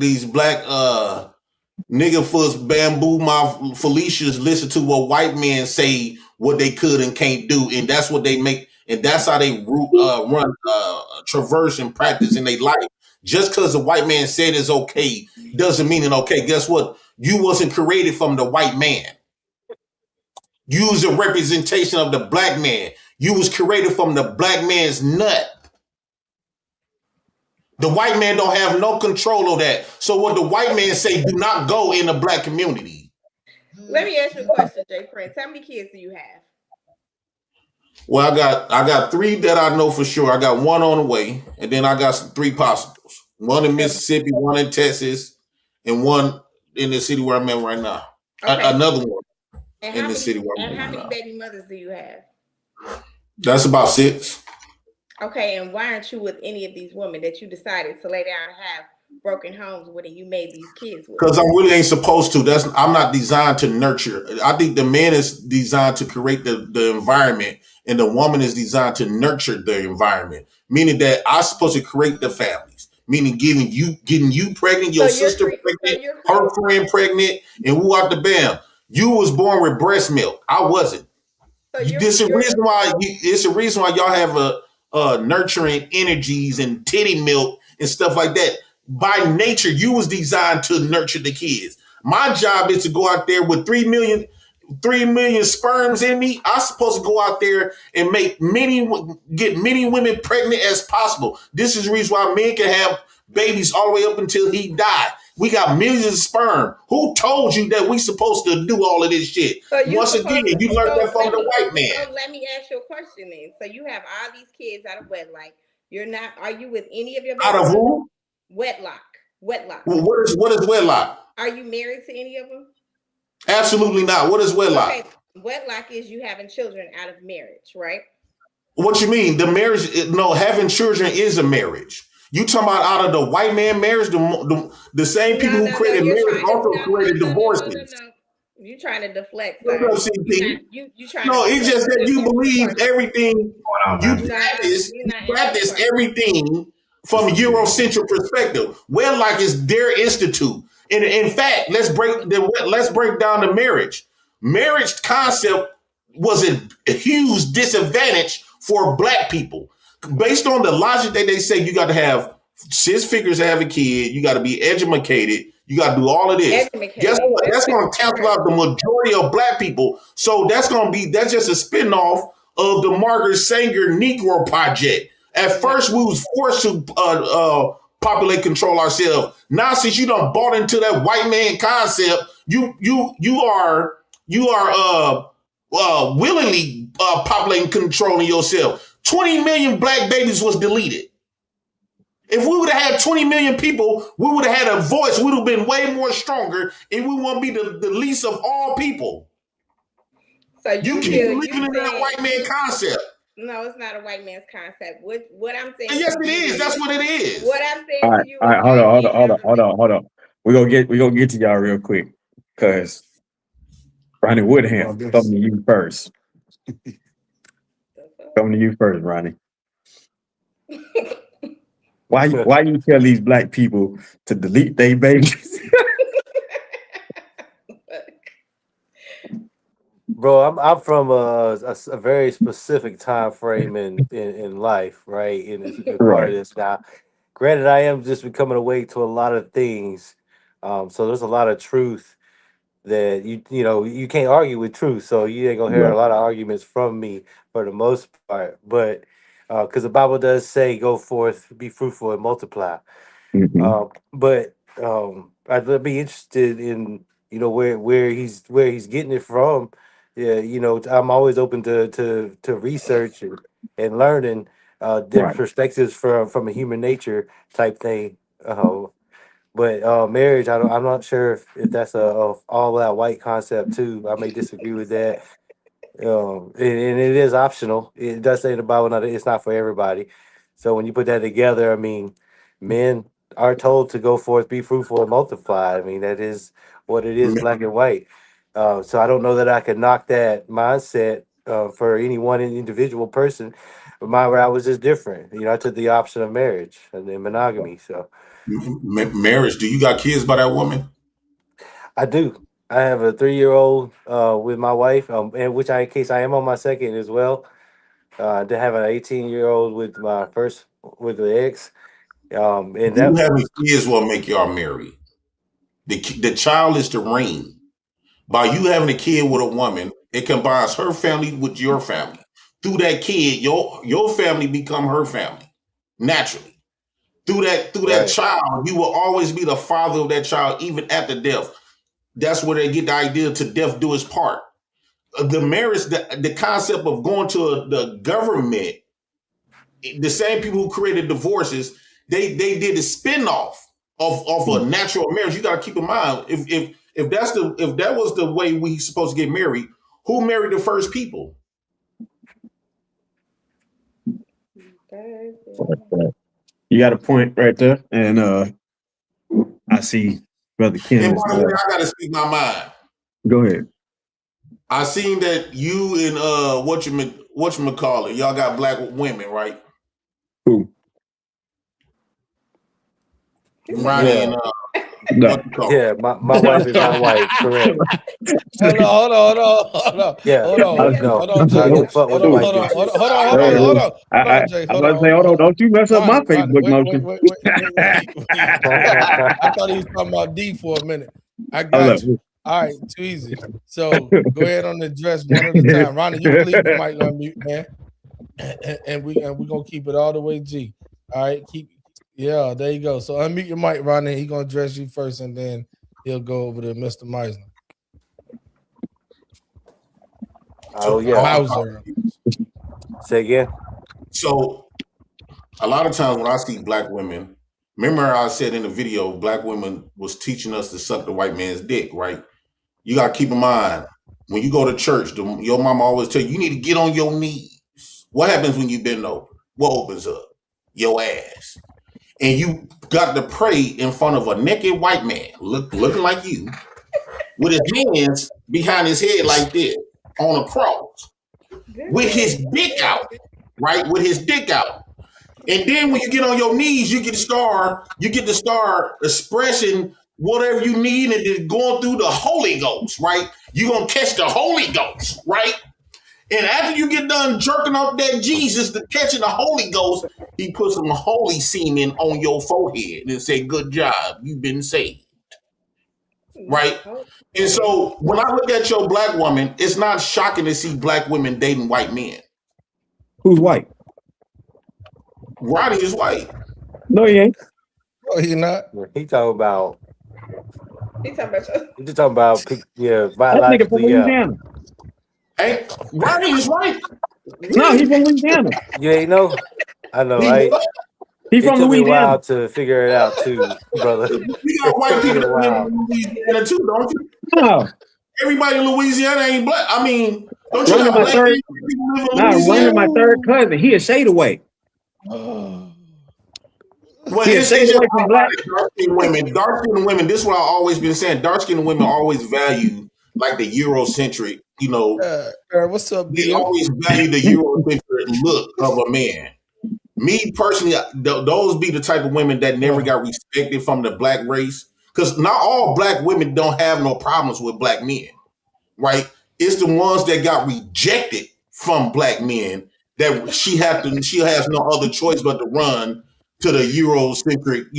nigga foot bamboo mouth Felicias listen to what white men say what they could and can't do, and that's what they make, and that's how they run traverse and practice in their life. Just because the white man said it's okay doesn't mean it's okay. Guess what? You wasn't created from the white man. You was a representation of the black man. You was created from the black man's nut. The white man don't have no control of that. So what the white man say do not go in the black community. Let me ask you a question, Jay Prince. How many kids do you have? Well, I got 3 that I know for sure. I got 1 on the way, and then I got 3 possibles. 1 in Mississippi, 1 in Texas, and 1 in the city where I'm at right now. Okay. Another one And in how the many, city where I'm and at how right many now. baby mothers do you have? That's about 6. Okay, and why aren't you with any of these women that you decided to lay down and have broken homes with and you made these kids with? Because I really ain't supposed to. I'm not designed to nurture. I think the man is designed to create the environment, and the woman is designed to nurture the environment. Meaning that I'm supposed to create the families. Meaning getting you pregnant, your sister pregnant, her friend pregnant, and who out the bam. You was born with breast milk. I wasn't. It's a reason why y'all have nurturing energies and titty milk and stuff like that. By nature, you was designed to nurture the kids. My job is to go out there with 3 million sperms in me. I'm supposed to go out there and get many women pregnant as possible. This is the reason why men can have babies all the way up until he died. We got millions of sperm. Who told you that we supposed to do all of this shit? Once again, you learned that from the white man. So let me ask you a question then. So you have all these kids out of wedlock. Are you with any of your baby Out of mothers? who? Wedlock. Well, what is wedlock? Are you married to any of them? Absolutely not. What is wedlock? Okay, wedlock is you having children out of marriage, right? What you mean? The marriage? No, having children is a marriage. You talking about out of the white man marriage? The same people who created marriage also created divorces. You're trying to deflect. No, CP. You trying No, to it's just that you believe everything. You practice everything from a Eurocentric perspective. Wedlock is their institute. And in fact, let's break down the marriage. Marriage concept was a huge disadvantage for black people. Based on the logic that they say you got to have 6 figures to have a kid, you got to be educated, you got to do all of this. Guess what? That's going to cancel out the majority of black people. So that's just a spinoff of the Margaret Sanger Negro Project. At first, we was forced to populate control ourselves. Now, since you done bought into that white man concept, you are willingly populating controlling yourself. 20 million black babies was deleted. If we would have had 20 million people, we would have had a voice. We would have been way more stronger, and we won't be the least of all people. So you keep believing in that white man concept. No, it's not a white man's concept. What I'm saying. Yes, it is. That's what it is. What I'm saying All right, to you. all right, hold on. We gonna get to y'all real quick, cause Ronnie Woodham, coming to you first. Coming to you first, Ronnie. Why you tell these black people to delete their babies? Bro, I'm from a very specific time frame in life, right? And it's a part of this now. Granted, I am just becoming awake to a lot of things, so there's a lot of truth that you can't argue with truth. So you ain't gonna hear a lot of arguments from me for the most part. But because the Bible does say, "Go forth, be fruitful, and multiply." But I'd be interested in where he's getting it from. Yeah, I'm always open to research and learning different perspectives from a human nature type thing. But marriage, I'm not sure if that's a all out white concept too. I may disagree with that. And it is optional. It does say in the Bible that it's not for everybody. So when you put that together, I mean, men are told to go forth, be fruitful, and multiply. I mean, that is what it is, black and white. So I don't know that I could knock that mindset for any one individual person. But my route was just different. I took the option of marriage and then monogamy. So marriage. Do you got kids by that woman? I do. I have a 3-year-old with my wife, in which in case I am on my second as well. To have an 18-year-old with my first with the ex. And you having kids will make y'all marry. The child is the ring. By you having a kid with a woman, it combines her family with your family. Through that kid, your family become her family naturally. Through that child, you will always be the father of that child, even after death. That's where they get the idea to death do its part. The marriage, the concept of going to the government, the same people who created divorces, they did a spinoff of a natural marriage. You got to keep in mind, if that was the way we supposed to get married, who married the first people? You got a point right there, and I see Brother Ken. And by the way, I got to speak my mind. Go ahead. I seen that you and whatchamacallit, y'all got black women, right? Who? Ronnie and no. Yeah, my wife is not white, correct. Hold on. Yeah. Hold on. Don't you mess up my Facebook motion. I thought he was talking about D for a minute. I got you. All right, too easy. So go ahead on the address one at a time. Ronnie, you can leave the mic on mute, man. And we're gonna keep it all the way G. All right, yeah, there you go. So unmute your mic, Ronnie. He's gonna address you first, and then he'll go over to Mr. Meisner. Oh yeah, Mauser. Say again. So a lot of times when I see black women, remember I said in the video, black women was teaching us to suck the white man's dick, right? You got to keep in mind, when you go to church, your mama always tell you need to get on your knees. What happens when you bend over? What opens up? Your ass. And you got to pray in front of a naked white man, looking like you, with his hands behind his head like this, on a cross, with his dick out, right? With his dick out. And then when you get on your knees, you get to start expressing whatever you need and then going through the Holy Ghost, right? You're going to catch the Holy Ghost, right? And after you get done jerking off that Jesus, catching the Holy Ghost, he puts some holy semen on your forehead and say, good job, you've been saved, right? And so when I look at your black woman, it's not shocking to see black women dating white men. Who's white? Roddy is white. No, he ain't. Oh, he not. He talking about. He's talking about. You talking about That nigga from Louisiana. Hey, Roddy is white. No, he's from Louisiana. You ain't know. I know, right? He's It from took me a Louisiana. while to figure it out too, brother. You got white Took me people a that live while. in Louisiana too, don't you? No, Everybody in Louisiana ain't black. I mean, don't you one of have my black third. people live in Nah, one of Louisiana? my third cousin. He a shade away. Well, He a it's shade just away from black. dark-skinned women. Dark-skinned women. This is what I've always been saying. Dark-skinned women always value like the Eurocentric. You know, What's up, they Bill? always value the Eurocentric look of a man. Me personally, those be the type of women that never got respected from the black race. Because not all black women don't have no problems with black men, right? It's the ones that got rejected from black men that she has no other choice but to run to the Eurocentric,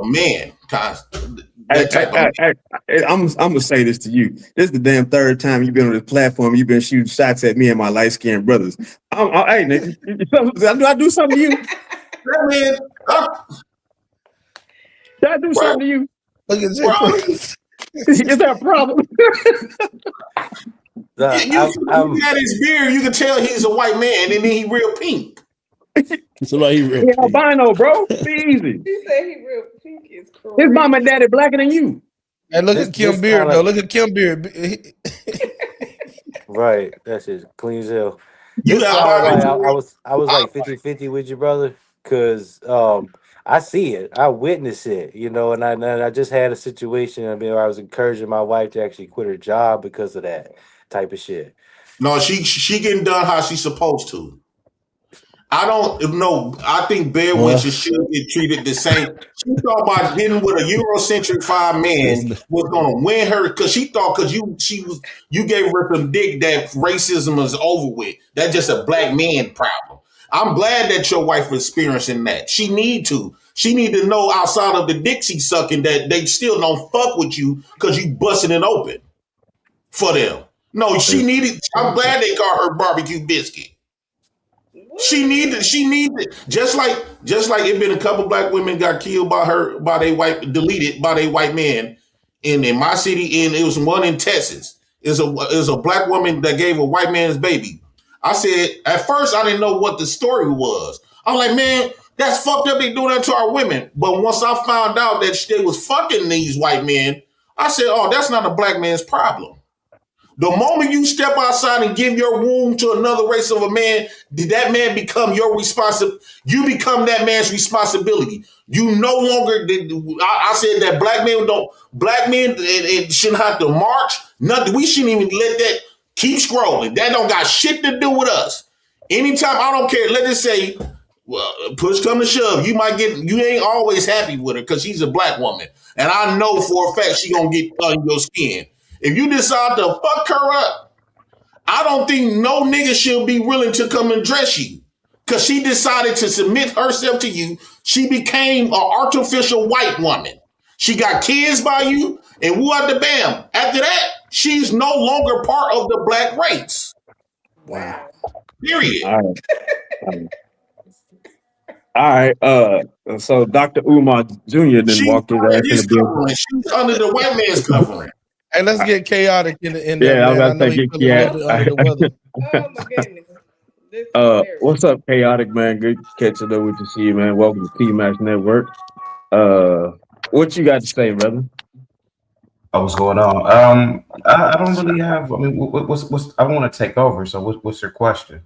man kind of, that type of man. I'm gonna say this to you. This is the damn third time you've been on this platform. You've been shooting shots at me and my light skinned brothers. Hey, nigga, do I do something to you? Man, Did I do something to you? Look at Jay. Is that a problem? You got his beard, you can tell he's a white man, and then he real pink. So like he real He albino, bro. Be easy. He said he real pink is crazy. His mom and daddy blacker than you. Hey, look at Kim Beard, though. Look at Kim Beard. Right, that's it. Clean as hell. You This got is why I was like 50-50 with you, brother, because I see it, I witness it, and I just had a situation where I was encouraging my wife to actually quit her job because of that type of shit. No, she getting done how she's supposed to. I don't know. I think bed witches should get treated the same. She thought about getting with a Eurocentric fine man was gonna win her because she thought you gave her some dick that racism is over with. That's just a black man problem. I'm glad that your wife is experiencing that. She need to. She need to know outside of the dick she sucking that they still don't fuck with you because you busting it open for them. No, she needed. I'm glad they call her barbecue biscuit. She needed just like it been a couple black women got killed deleted by their white man in my city, and it was one in Texas. It was a black woman that gave a white man's baby. I said at first I didn't know what the story was. I'm like, man, that's fucked up. They doing that to our women. But once I found out that they was fucking these white men, I said, oh, that's not a black man's problem. The moment you step outside and give your womb to another race of a man, did that man become your responsibility? You become that man's responsibility. You no longer. I said that black men shouldn't have to march. Nothing. We shouldn't even let that keep scrolling. That don't got shit to do with us. Anytime, I don't care. Let's just say, well, push come to shove, you ain't always happy with her because she's a black woman, and I know for a fact she gonna get under your skin. If you decide to fuck her up, I don't think no nigga should be willing to come and dress you. Because she decided to submit herself to you. She became an artificial white woman. She got kids by you, and what the bam. After that, she's no longer part of the black race. Wow. Period. All right. So Dr. Umar Jr. then walked his ass in the building. She's under the white man's covering. Hey, let's get chaotic in there. Yeah, I was man. about to say get chaotic. Oh my goodness. This is What's up, chaotic man? Good catching up with you. See you, man. Welcome to T-Max Network. What you got to say, brother? What's going on? I don't really have. I mean, what's I want to take over. So, what's your question?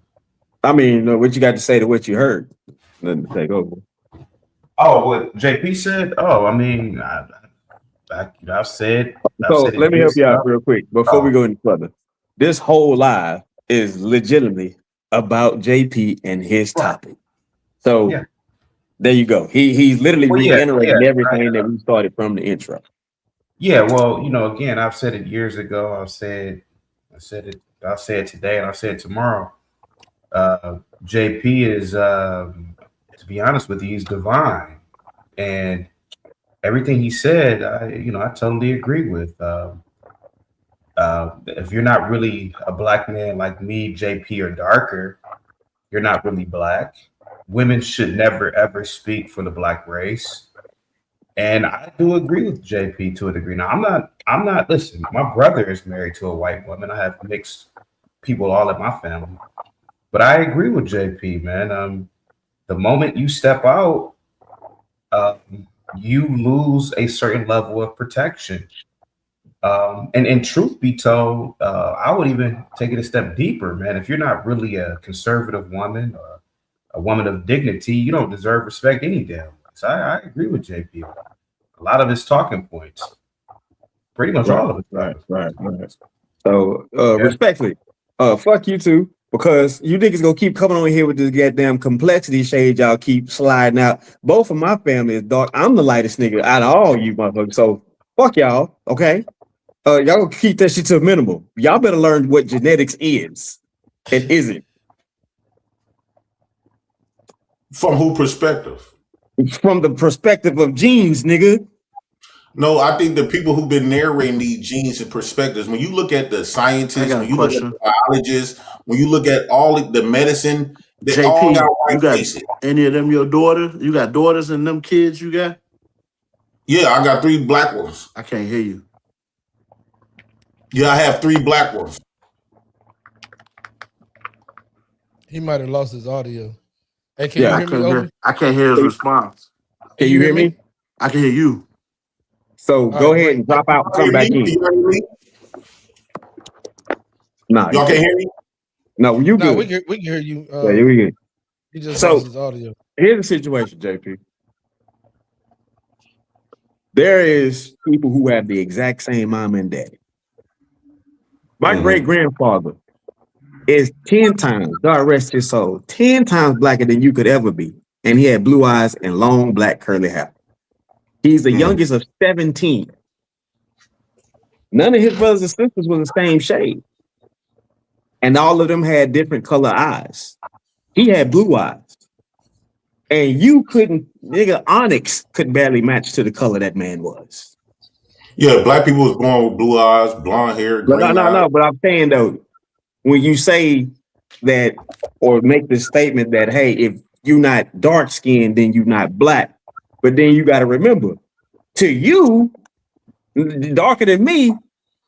I mean, what you got to say to what you heard? Then to take over. Oh, what JP said. Oh, I mean, I've said. So let me help you out real quick before we go any further. This whole live is legitimately about JP and his topic. So there you go. He's literally reiterating everything that we started from the intro. Yeah, well, again, I've said it years ago. I'll say it today, and I'll say it tomorrow. JP is, to be honest with you, he's divine, and everything he said, I totally agree with. If you're not really a black man like me, JP, or darker, you're not really black. Women should never ever speak for the black race. And I do agree with JP to a degree. Now, I'm not, listen, my brother is married to a white woman. I have mixed people all in my family. But I agree with JP, man. the moment you step out, you lose a certain level of protection. And truth be told, I would even take it a step deeper, man. If you're not really a conservative woman or a woman of dignity, you don't deserve respect any damn way. So I agree with JP. A lot of his talking points, pretty much all of it. Right. So, respectfully, fuck you too, because you niggas gonna keep coming on here with this goddamn complexity shade y'all keep sliding out. Both of my family is dark. I'm the lightest nigga out of all you motherfuckers. So, fuck y'all, okay? Y'all gonna keep that shit to a minimum. Y'all better learn what genetics is and isn't. From who perspective? From the perspective of genes, nigga. No, I think the people who've been narrating these genes and perspectives, when you look at the scientists, when you look at the biologists, when you look at all the medicine, they JP, all got white you got faces. any of them your daughter? You got daughters and them kids you got? Yeah, I got 3 black ones. I can't hear you. Yeah, I have 3 black ones. He might have lost his audio. Hey, can you hear me, Obi? I can't hear his response. Can you hear me? I can hear you. So go ahead and drop out and come back in. Nah, y'all can't hear me? No, you No, good. we can hear you. Yeah, we good. He just So lost his audio. here's the situation, JP. There is people who have the exact same mom and daddy. My great grandfather is 10 times, God rest his soul, 10 times blacker than you could ever be. And he had blue eyes and long black curly hair. He's the youngest of 17. None of his brothers and sisters were the same shade. And all of them had different color eyes. He had blue eyes. And you couldn't, nigga, Onyx could barely match to the color that man was. Yeah, black people was born with blue eyes, blonde hair, green eyes. No, but I'm saying though, when you say that or make the statement that, hey, if you're not dark skinned, then you're not black. But then you got to remember, to you, darker than me,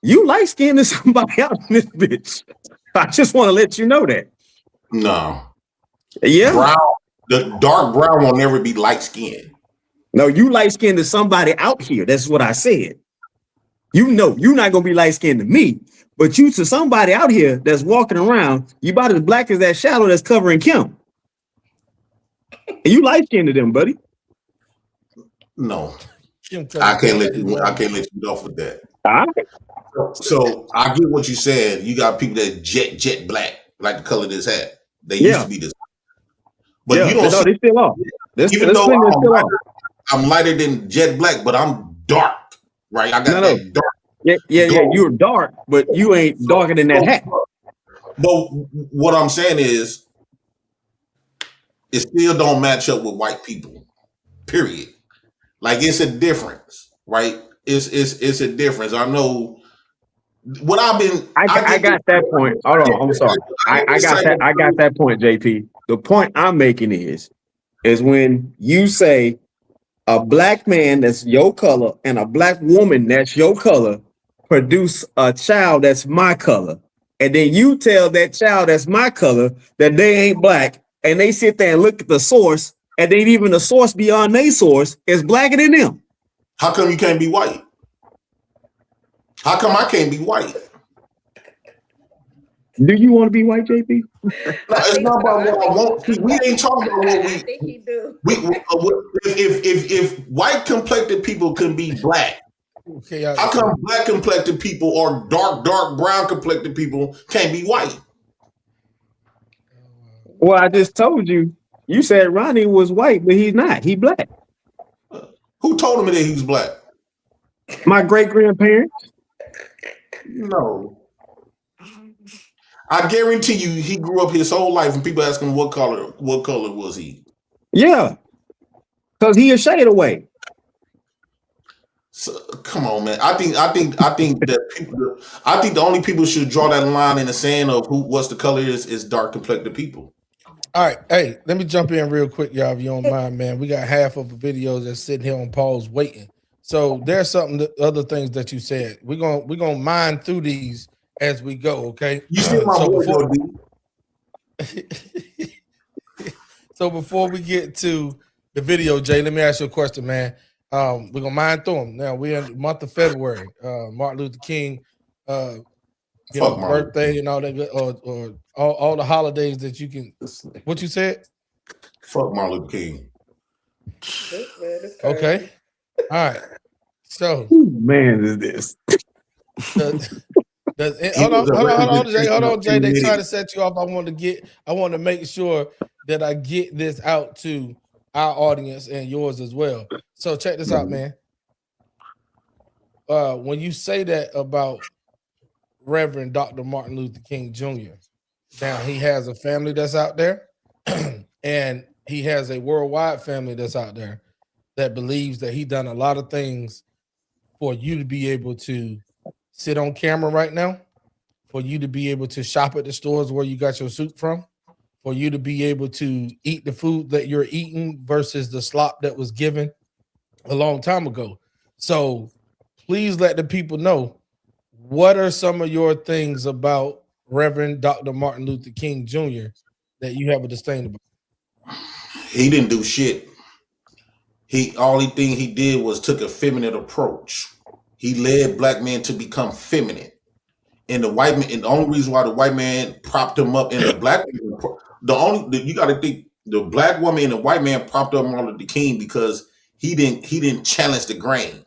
you light skinned to somebody else in this bitch. I just want to let you know that. No. Yeah. Brown, the dark brown will never be light skinned. No, you light skinned to somebody out here. That's what I said. You know, you're not going to be light skinned to me, but you to somebody out here that's walking around, you about as black as that shadow that's covering Kim. And you light skinned to them, buddy. No. I can't let you get off with that. All right. So I get what you said. You got people that jet black, like the color of this hat. They used to be this. But you don't see, they still are. Even though I'm lighter than jet black, but I'm dark, right? I got that dark. Yeah, you're dark, but you ain't darker than that hat. But what I'm saying is, it still don't match up with white people. Period. Like it's a difference, right? It's a difference. I know what I've been. I got that point. Hold on, I'm sorry. I got that point, JP. The point I'm making is when you say a black man that's your color and a black woman that's your color produce a child that's my color, and then you tell that child that's my color that they ain't black, and they sit there and look at the source, and then even the source beyond their source is blacker than them. How come you can't be white? How come I can't be white? Do you want to be white, JP? No, it's not about what I want. We ain't talking about what we. I think he do. If white complected people can be black, how come black complected people or dark brown complected people can't be white? Well, I just told you. You said Ronnie was white, but he's not. He black. Who told him that he was black? My great grandparents. No. I guarantee you, he grew up his whole life, and people ask him what color was he? Yeah, because he a shade away. So, come on, man. I think that people. I think the only people should draw that line in the sand of what's the color is dark complected people. All right, hey, let me jump in real quick, y'all, if you don't mind, man. We got half of the videos that's sitting here on pause waiting. So there's other things that you said. We're gonna mine through these as we go, okay? You still my boy, So before we get to the video, Jay, let me ask you a question, man. We're gonna mine through them. Now we're in the month of February. Martin Luther King, birthday and all that, or all the holidays that you can. What you said? Fuck Martin Luther King. Okay. All right. So, who man is this? Hold on, Jay. They try to set you off. I want to make sure that I get this out to our audience and yours as well. So check this out, man. When you say that about Reverend Dr. Martin Luther King Jr., now he has a family that's out there, and he has a worldwide family that's out there that believes that he done a lot of things for you to be able to sit on camera right now, for you to be able to shop at the stores where you got your soup from, for you to be able to eat the food that you're eating versus the slop that was given a long time ago. So please let the people know, what are some of your things about Reverend Dr. Martin Luther King Jr. that you have a disdain about? He didn't do shit. Only thing he did was took a feminine approach. He led black men to become feminine. And the only reason why the white man propped him up in the black, you got to think the black woman and the white man propped up Martin Luther King because he didn't challenge the grain.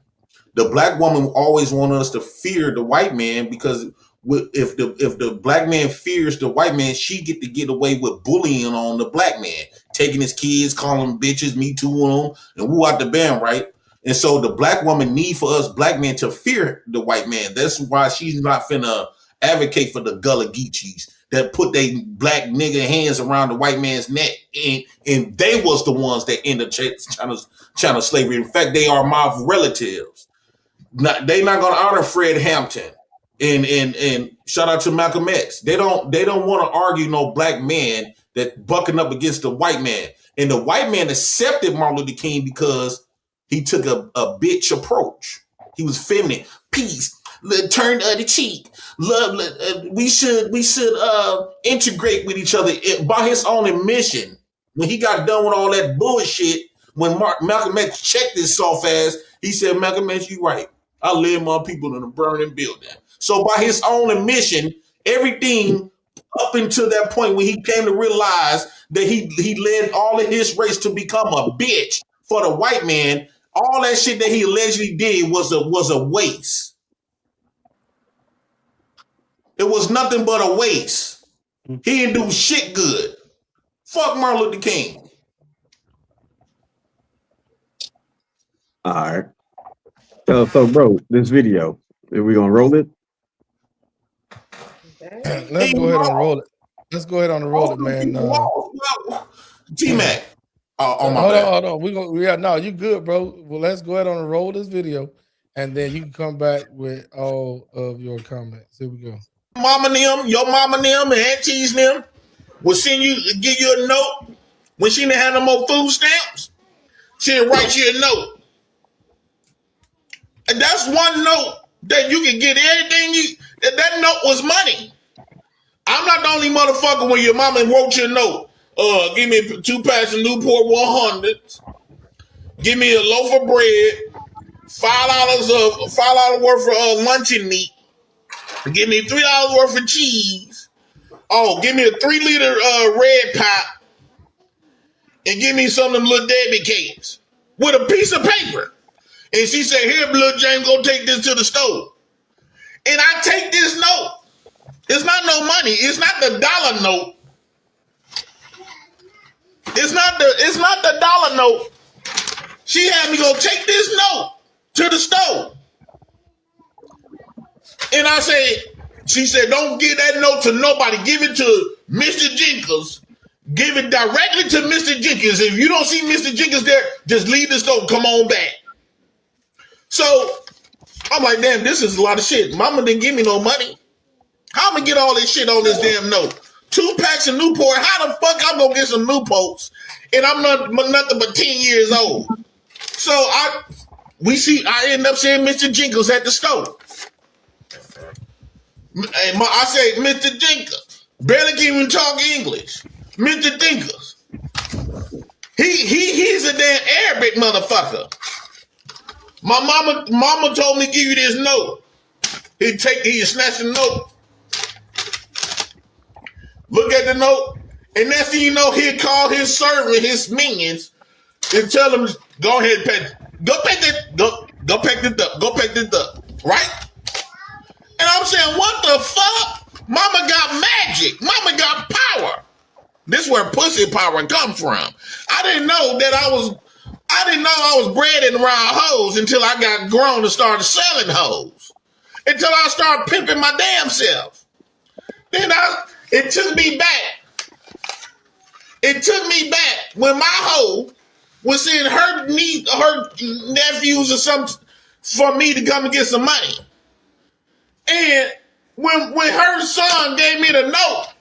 The black woman always wanted us to fear the white man because if the black man fears the white man, she get away with bullying on the black man, taking his kids, calling them bitches, me too them, and woo out the band, right? And so the black woman need for us black men to fear the white man. That's why she's not finna advocate for the Gullah Geechees that put they black nigga hands around the white man's neck, and they was the ones that ended China slavery. In fact, they are my relatives. They not gonna honor Fred Hampton. And shout out to Malcolm X. They don't want to argue no black man that bucking up against the white man. And the white man accepted Martin Luther King because he took a bitch approach. He was feminine. Peace. Turn the other cheek. Love. We should integrate with each other by his own admission. When he got done with all that bullshit, when Malcolm X checked his soft ass, he said, "Malcolm X, you right. I led my people in a burning building." So by his own admission, everything up until that point when he came to realize that he led all of his race to become a bitch for the white man, all that shit that he allegedly did was a waste. It was nothing but a waste. He didn't do shit good. Fuck Martin Luther King. All right. So bro, this video, are we gonna roll it? Let's go ahead and roll it. Let's go ahead on the roll it, man. T-Mac. Hold on. You good, bro. Well, let's go ahead on and roll this video, and then you can come back with all of your comments. Here we go. Your mama them, and aunties them will give you a note when she didn't have no more food stamps. She'll write you a note. And that's one note that you can get anything that note was money. I'm not the only motherfucker when your mama wrote you a note. Give me 2 packs of Newport 100s. Give me a loaf of bread. $5 worth of luncheon meat. Give me $3 worth of cheese. Oh, give me a 3-liter red pop. And give me some of them little Debbie cakes with a piece of paper. And she said, "Here, Blood James, go take this to the store." And I take this note. It's not no money. It's not the dollar note. It's not the dollar note. She had me go take this note to the store. And she said, "Don't give that note to nobody. Give it to Mr. Jenkins. Give it directly to Mr. Jenkins. If you don't see Mr. Jenkins there, just leave the store. Come on back." So I'm like, damn, this is a lot of shit. Mama didn't give me no money. How am I get all this shit on this damn note? 2 packs of Newport. How the fuck I'm gonna get some Newports? And I'm nothing but 10 years old. So I end up seeing Mr. Jenkins at the store. And I say, "Mr. Jenkins, barely can even talk English. Mr. Jenkins, He's a damn Arabic motherfucker. My mama told me to give you this note. He'd snatch the note. Look at the note. And next thing you know, he'd call his servant, his minions, and tell them, go ahead, go pack this up. Right? And I'm saying, what the fuck? Mama got magic. Mama got power. This is where pussy power comes from. I didn't know I was bred around hoes until I got grown and started selling hoes. Until I started pimping my damn self. Then it took me back. It took me back when my hoe was sending her nephews or something for me to come and get some money. And when her son gave me the note,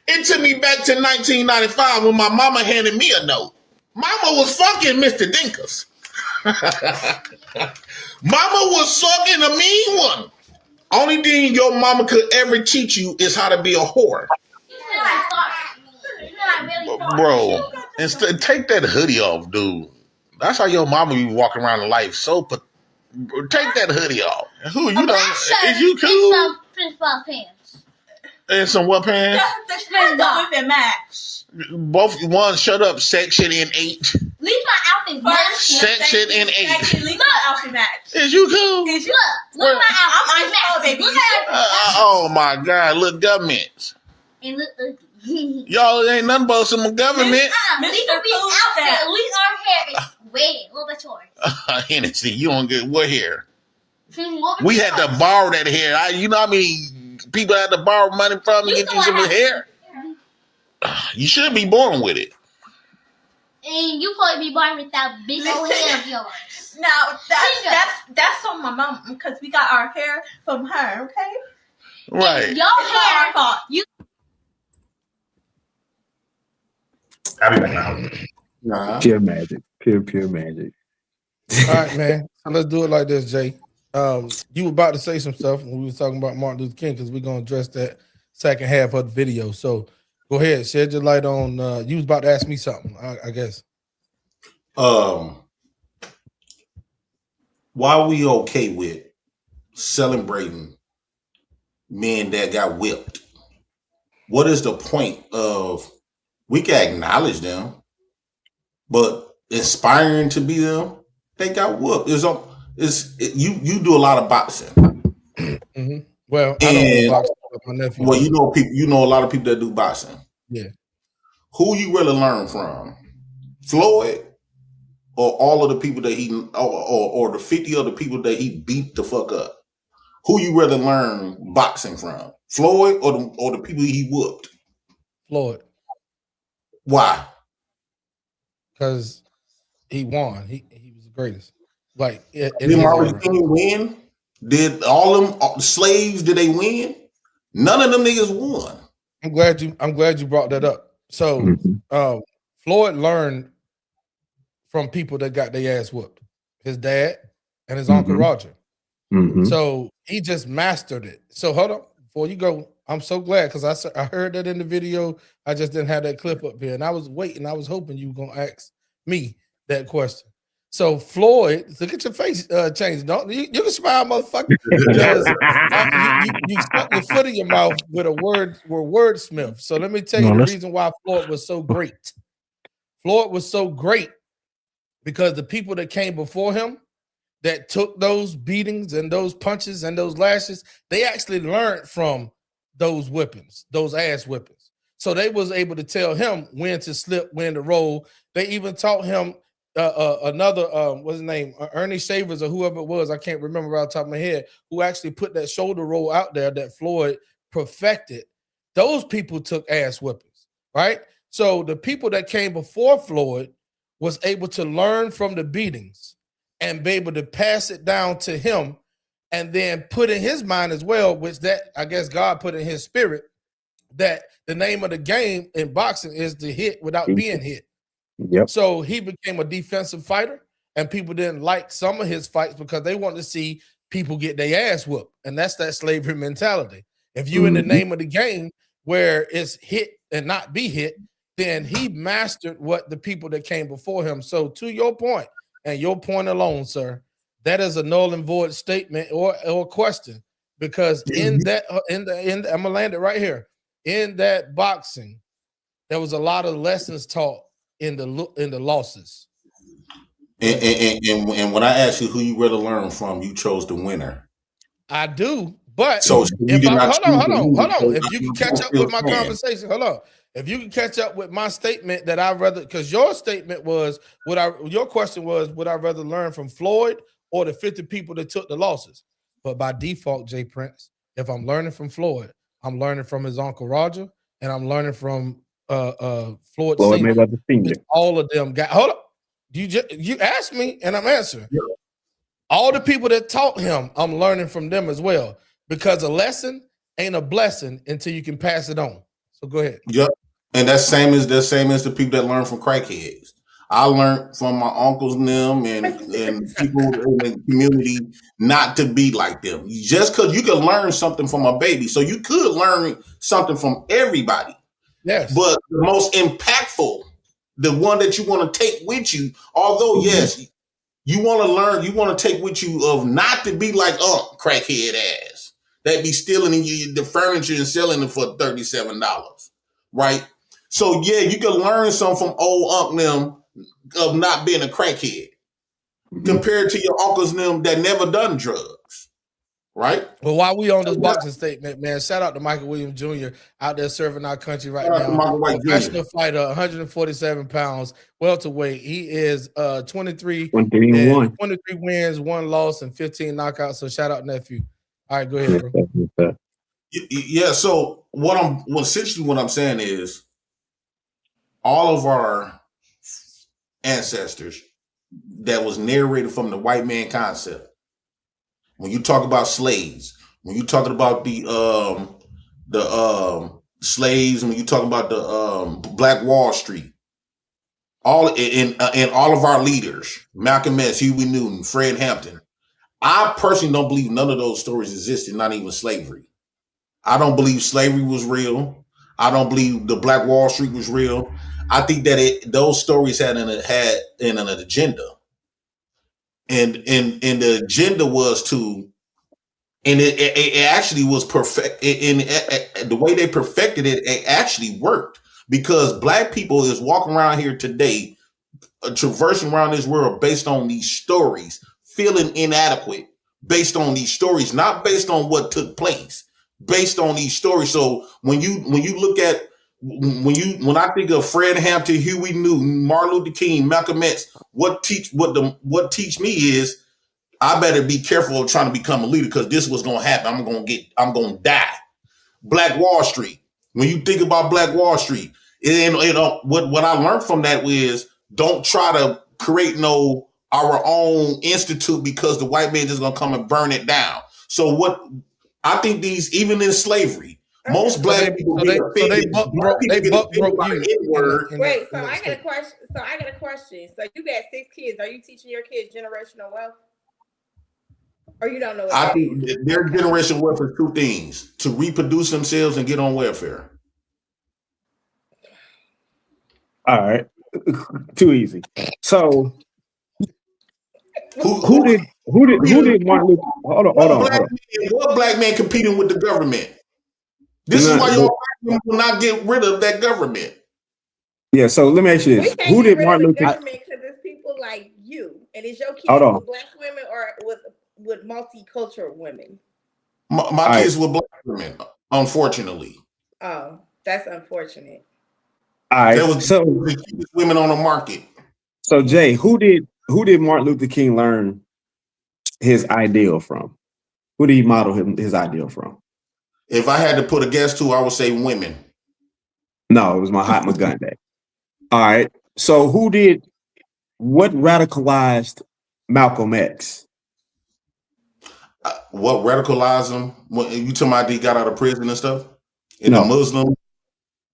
it took me back to 1995 when my mama handed me a note. Mama was fucking Mr. Dinkers. Mama was fucking a mean one. Only thing your mama could ever teach you is how to be a whore. Bro, instead, take that hoodie off, dude. That's how your mama be walking around in life. Take that hoodie off. Who you know? Is you cool? Some SpongeBob pants. And some what pants? The SpongeBob with match. Both one. Shut up. Section in 8. Leave my outfit match. Section in 8. Leave my outfit match. Is you cool? Look my outfit match. Baby. Look at Oh my God! Look, governments. and look. Y'all ain't nothing but some government. Leave our outfit. At least our hair is wet. What about yours? Hennessy, you don't get what hair? What We had to borrow that hair. You know how many people had to borrow money from me to get you some hair? You should be born with it. And you probably be born with that big old hair of yours. No, that's on my mom because we got our hair from her. Okay. Right. Your hair. Our fault. You. I'll be back now. Pure magic. Pure magic. All right, man. So let's do it like this, Jay. You were about to say some stuff when we were talking about Martin Luther King because we're gonna address that second half of the video. So go ahead, shed your light on. You was about to ask me something, I guess. Why we okay with celebrating men that got whipped? What is the point of? We can acknowledge them, but inspiring to be them, they got whooped. You do a lot of boxing. Mm-hmm. Well, I don't do boxing, but my nephew. Well, you know people. You know a lot of people that do boxing. Yeah. Who you really learn from, Floyd, or all of the people that he, or the 50 other people that he beat the fuck up? Who you rather learn boxing from, Floyd or the people he whooped? Floyd. Why? Because he won. He was the greatest. Like, did Martin King win? Did all them slaves? Did they win? None of them niggas won. I'm glad you brought that up. So, Floyd learned from people that got their ass whooped. His dad and his uncle Roger. So he just mastered it. So hold on before you go. I'm so glad because I heard that in the video. I just didn't have that clip up here, and I was waiting. I was hoping you were gonna ask me that question. So Floyd, look at your face change. Don't you can smile, motherfucker. Because you stuck your foot in your mouth with a wordsmith. So let me tell you the reason why Floyd was so great. Floyd was so great because the people that came before him that took those beatings and those punches and those lashes, they actually learned from those whippings, those ass whippings. So they was able to tell him when to slip, when to roll. They even taught him another, what's his name? Ernie Shavers or whoever it was, I can't remember right off the top of my head, who actually put that shoulder roll out there that Floyd perfected. Those people took ass whippings, right? So the people that came before Floyd was able to learn from the beatings and be able to pass it down to him and then put in his mind as well, which that I guess God put in his spirit, that the name of the game in boxing is to hit without being hit. Yep. So he became a defensive fighter, and people didn't like some of his fights because they wanted to see people get their ass whooped. And that's that slavery mentality. If you in the name of the game where it's hit and not be hit, then he mastered what the people that came before him. So to your point, and your point alone, sir, that is a null and void statement or question, because in that I'm gonna land it right here. In that boxing, there was a lot of lessons taught in the losses. And when I asked you who you rather learn from, you chose the winner. I do, but So if did I, not hold choose on. the loser, If you can catch up with my conversation, hold on. If you can catch up with my statement that I rather, because your statement was, your question was, would I rather learn from Floyd or the 50 people that took the losses? But by default, Jay Prince, if I'm learning from Floyd, I'm learning from his uncle Roger, and I'm learning from Floyd Senior. Mayweather Senior. All of them got. Hold up, you asked me, and I'm answering. Yeah. All the people that taught him, I'm learning from them as well, because a lesson ain't a blessing until you can pass it on. So go ahead. Yep. And that's same as the people that learn from crackheads. I learned from my uncles and them and people in the community not to be like them. Just because you can learn something from a baby. So you could learn something from everybody. Yes. But the most impactful, the one that you want to take with you, although yes, you want to learn, you want to take with you of not to be like crackhead ass. That be stealing the furniture and selling it for $37. Right? So yeah, you can learn something from old Unc them of not being a crackhead compared to your uncles and them that never done drugs. Right? Well, while we on this boxing statement, man, shout out to Michael Williams Jr. out there serving our country right now. Professional fighter, 147 pounds, welterweight. He is 23 wins, 1 loss, and 15 knockouts. So shout out, nephew. All right, go ahead, bro. Yeah. So what I'm saying is, all of our ancestors that was narrated from the white man concept. When you talk about slaves, when you talking about the slaves, when you talk about the Black Wall Street, all of our leaders, Malcolm X, Huey Newton, Fred Hampton, I personally don't believe none of those stories existed, not even slavery. I don't believe slavery was real. I don't believe the Black Wall Street was real. I think that those stories had an agenda. And the agenda was to, and it actually was perfect. And the way they perfected it, it actually worked, because Black people is walking around here today, traversing around this world based on these stories, feeling inadequate based on these stories, not based on what took place, based on these stories. So when you look at, when I think of Fred Hampton, Huey Newton, Martin Luther King, Malcolm X, what teach me is I better be careful of trying to become a leader, because this was gonna happen. I'm gonna die. Black Wall Street. When you think about Black Wall Street, what I learned from that is, don't try to create our own institute, because the white man is gonna come and burn it down. So what I think even in slavery, most Black people get offended. Wait, so I got a question. So you got 6 kids. Are you teaching your kids generational wealth? Or you don't know what I think their generational wealth is 2 things: to reproduce themselves and get on welfare. All right. Too easy. So who did Martin Luther? Hold on. What Black man competing with the government? This is why your Black will not get rid of that government. Yeah, so let me ask you this: who did Martin Luther? Because it's people like you, and is your kids with Black women or with multicultural women? My kids with Black women, unfortunately. Oh, that's unfortunate. All right, there was women on the market. So Jay, who did Martin Luther King learn his ideal from? Who did he model his ideal from? If I had to put a guess to, I would say women. No, it was Mahatma Gandhi. All right. So what radicalized Malcolm X? What radicalized him? When you talking about he got out of prison and stuff? A Muslim?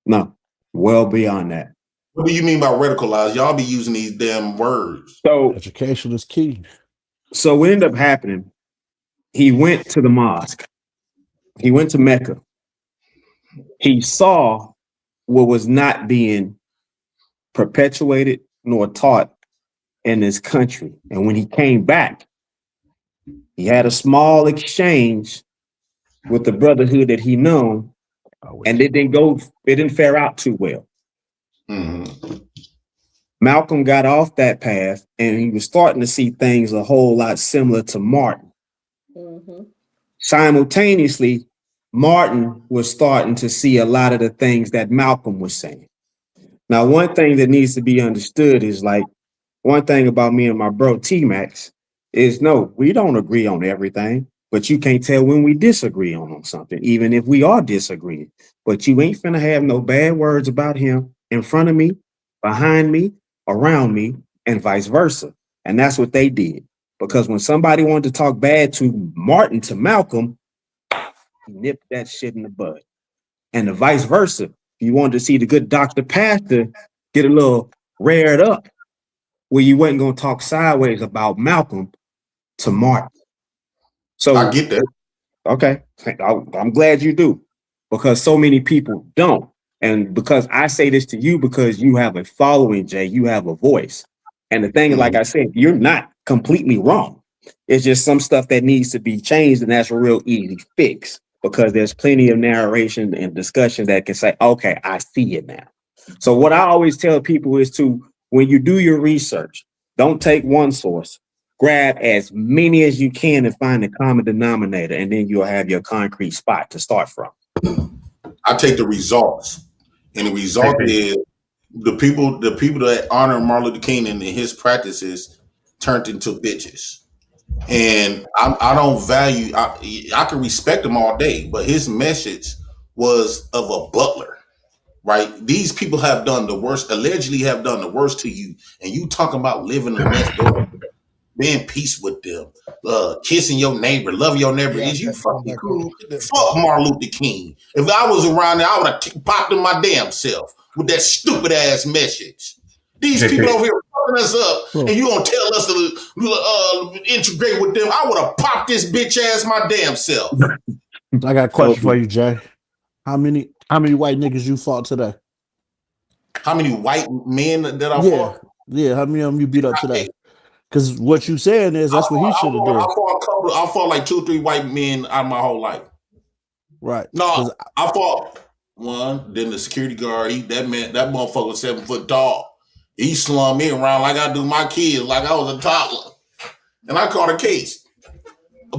No. Well beyond that. What do you mean by radicalized? Y'all be using these damn words. So education is key. So what ended up happening, he went to the mosque. He went to Mecca. He saw what was not being perpetuated nor taught in this country. And when he came back, he had a small exchange with the brotherhood that he known, and it didn't fare out too well. Mm-hmm. Malcolm got off that path, and he was starting to see things a whole lot similar to Martin. Mm-hmm. Simultaneously, Martin was starting to see a lot of the things that Malcolm was saying. Now, one thing that needs to be understood is like, one thing about me and my bro T-Max is no, we don't agree on everything, but you can't tell when we disagree on something, even if we are disagreeing. But you ain't finna have no bad words about him in front of me, behind me, around me, and vice versa. And that's what they did. Because when somebody wanted to talk bad to Martin, to Malcolm, he nipped that shit in the bud. And the vice versa. If you wanted to see the good Dr. Pastor get a little reared up, where you wasn't going to talk sideways about Malcolm to Martin. So I get that. Okay. I'm glad you do, because so many people don't. And because I say this to you, because you have a following, Jay, you have a voice. And the thing, like I said, you're not completely wrong. It's just some stuff that needs to be changed, and that's a real easy fix, because there's plenty of narration and discussion that can say, okay, I see it now. So what I always tell people is to, when you do your research, don't take one source, grab as many as you can and find the common denominator, and then you'll have your concrete spot to start from. I take the results, and the result is the people that honor Martin Luther King and his practices turned into bitches. And I don't value. I can respect him all day, but his message was of a butler, right? These people have done the worst, allegedly have done the worst to you, and you talking about living the next door, being peace with them, kissing your neighbor, loving your neighbor. Is you fucking cool? Fuck Martin Luther King. If I was around there, I would have popped in my damn self with that stupid ass message. These people over here fucking us up, and you gonna tell us to integrate with them? I would have popped this bitch ass my damn self. I got a question for you, Jay. How many white niggas you fought today? How many white men that I fought? Yeah, how many of them you beat up today? Because what you saying is that's what he should have done. I fought like 2 or 3 white men out of my whole life. Right. No, I fought one. Then the security guard, that motherfucker was 7 foot tall. He slung me around like I do my kids, like I was a toddler. And I caught a case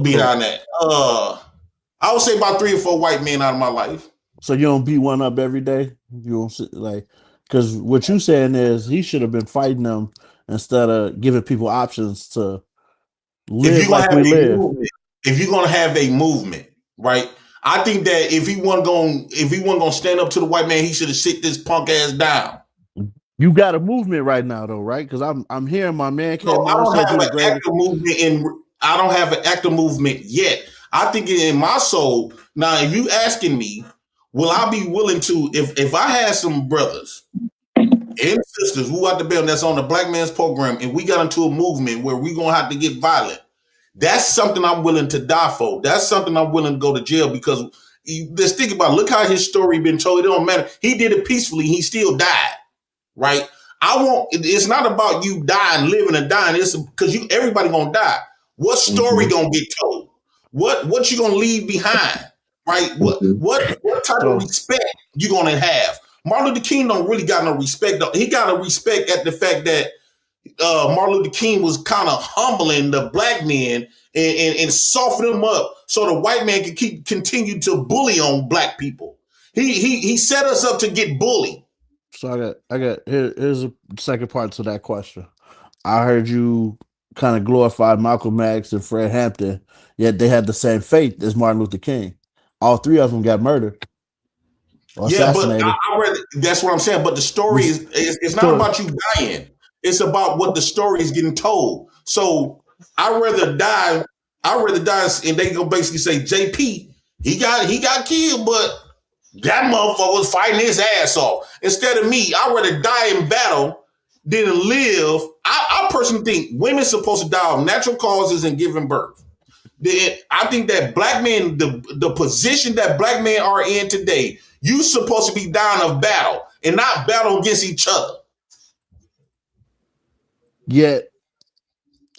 behind that. I would say about 3 or 4 white men out of my life. So you don't beat one up every day? You don't like, because what you saying is he should have been fighting them instead of giving people options to live like we live. If you're gonna have a movement, right? I think that if he wasn't gonna stand up to the white man, he should have sit this punk ass down. You got a movement right now, though, right? Because I'm hearing my man. I don't have an active movement I don't have an active movement yet. I think in my soul. Now, if you asking me, will I be willing to, if I had some brothers and sisters who out the belt that's on the Black Man's Program, and we got into a movement where we're gonna have to get violent, that's something I'm willing to die for. That's something I'm willing to go to jail, because let's think about it. Look how his story been told. It don't matter. He did it peacefully. He still died. Right? It's not about you dying, living and dying. It's because everybody gonna die. What story gonna get told? What you gonna leave behind? Right? What type of respect you gonna have? Martin Luther King don't really got no respect. He got a respect at the fact that Martin Luther King was kind of humbling the black men and soften them up so the white man can continue to bully on black people. He set us up to get bullied. So here's a second part to that question. I heard you kind of glorified Malcolm X and Fred Hampton, yet they had the same fate as Martin Luther King. All 3 of them got murdered or assassinated. But that's what I'm saying. But the story it's not about you dying. It's about what the story is getting told. So I'd rather die, and they go basically say, JP, he got killed, but that motherfucker was fighting his ass off. Instead of me, I'd rather die in battle than live. I personally think women's supposed to die of natural causes and giving birth. I think that black men, the position that black men are in today, you supposed to be dying of battle and not battle against each other. Yet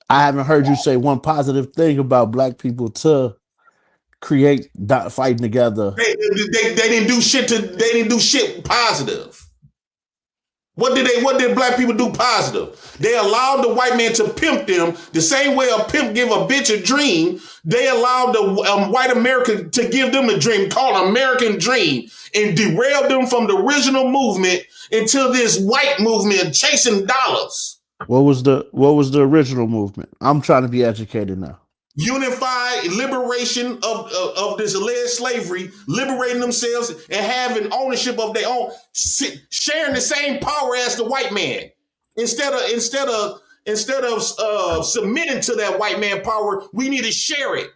I haven't heard you say one positive thing about black people to create fighting together. They didn't do shit they didn't do shit positive. What did black people do positive? They allowed the white man to pimp them the same way a pimp give a bitch a dream. They allowed the white America to give them a dream called American Dream and derailed them from the original movement into this white movement chasing dollars. What was the original movement? I'm trying to be educated now. Unified liberation of this alleged slavery, liberating themselves and having ownership of their own, sharing the same power as the white man. Instead of submitting to that white man power, we need to share it.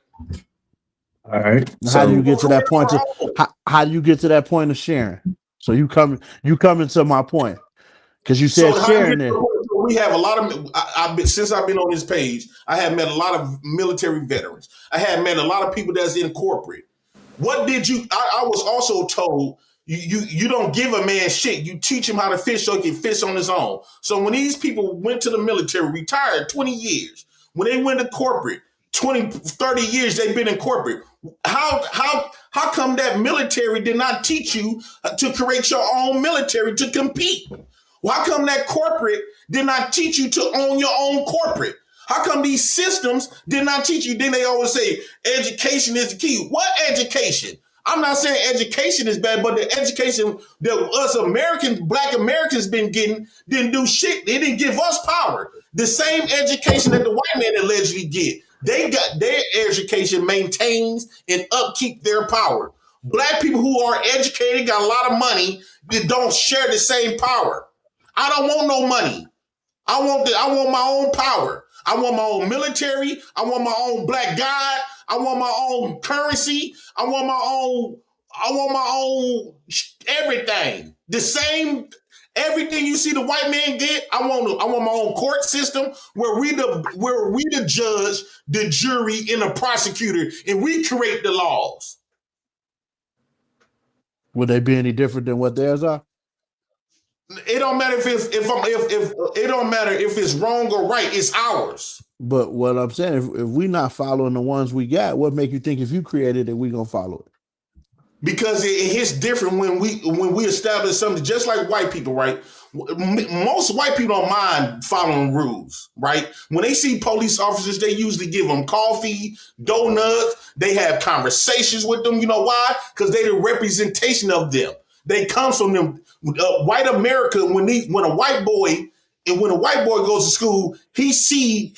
All right. How do you get to that point? How do you get to that point of sharing? So you come to my point because you said sharing it. We have a lot of, since I've been on this page, I have met a lot of military veterans. I have met a lot of people that's in corporate. What did you, I was also told, you don't give a man shit. You teach him how to fish so he can fish on his own. So when these people went to the military, retired 20 years, when they went to corporate, 20, 30 years they've been in corporate. How come that military did not teach you to create your own military to compete? How come that corporate did not teach you to own your own corporate? How come these systems did not teach you? Then they always say education is the key. What education? I'm not saying education is bad, but the education that us Americans, black Americans been getting didn't do shit. They didn't give us power. The same education that the white man allegedly get. They got their education maintains and upkeep their power. Black people who are educated, got a lot of money, that don't share the same power. I don't want no money. I want my own power. I want my own military. I want my own black god. I want my own currency. I want my own everything. The same, everything you see the white man get, I want my own court system where we the judge, the jury, and the prosecutor, and we create the laws. Would they be any different than what theirs are? It don't matter if it don't matter if it's wrong or right. It's ours. But what I'm saying, if we're not following the ones we got, what make you think if you created it, we gonna follow it? Because it hits different when we establish something. Just like white people, right? Most white people don't mind following rules, right? When they see police officers, they usually give them coffee, donuts. They have conversations with them. You know why? Because they're the representation of them. They come from them. White America, when a white boy goes to school, he see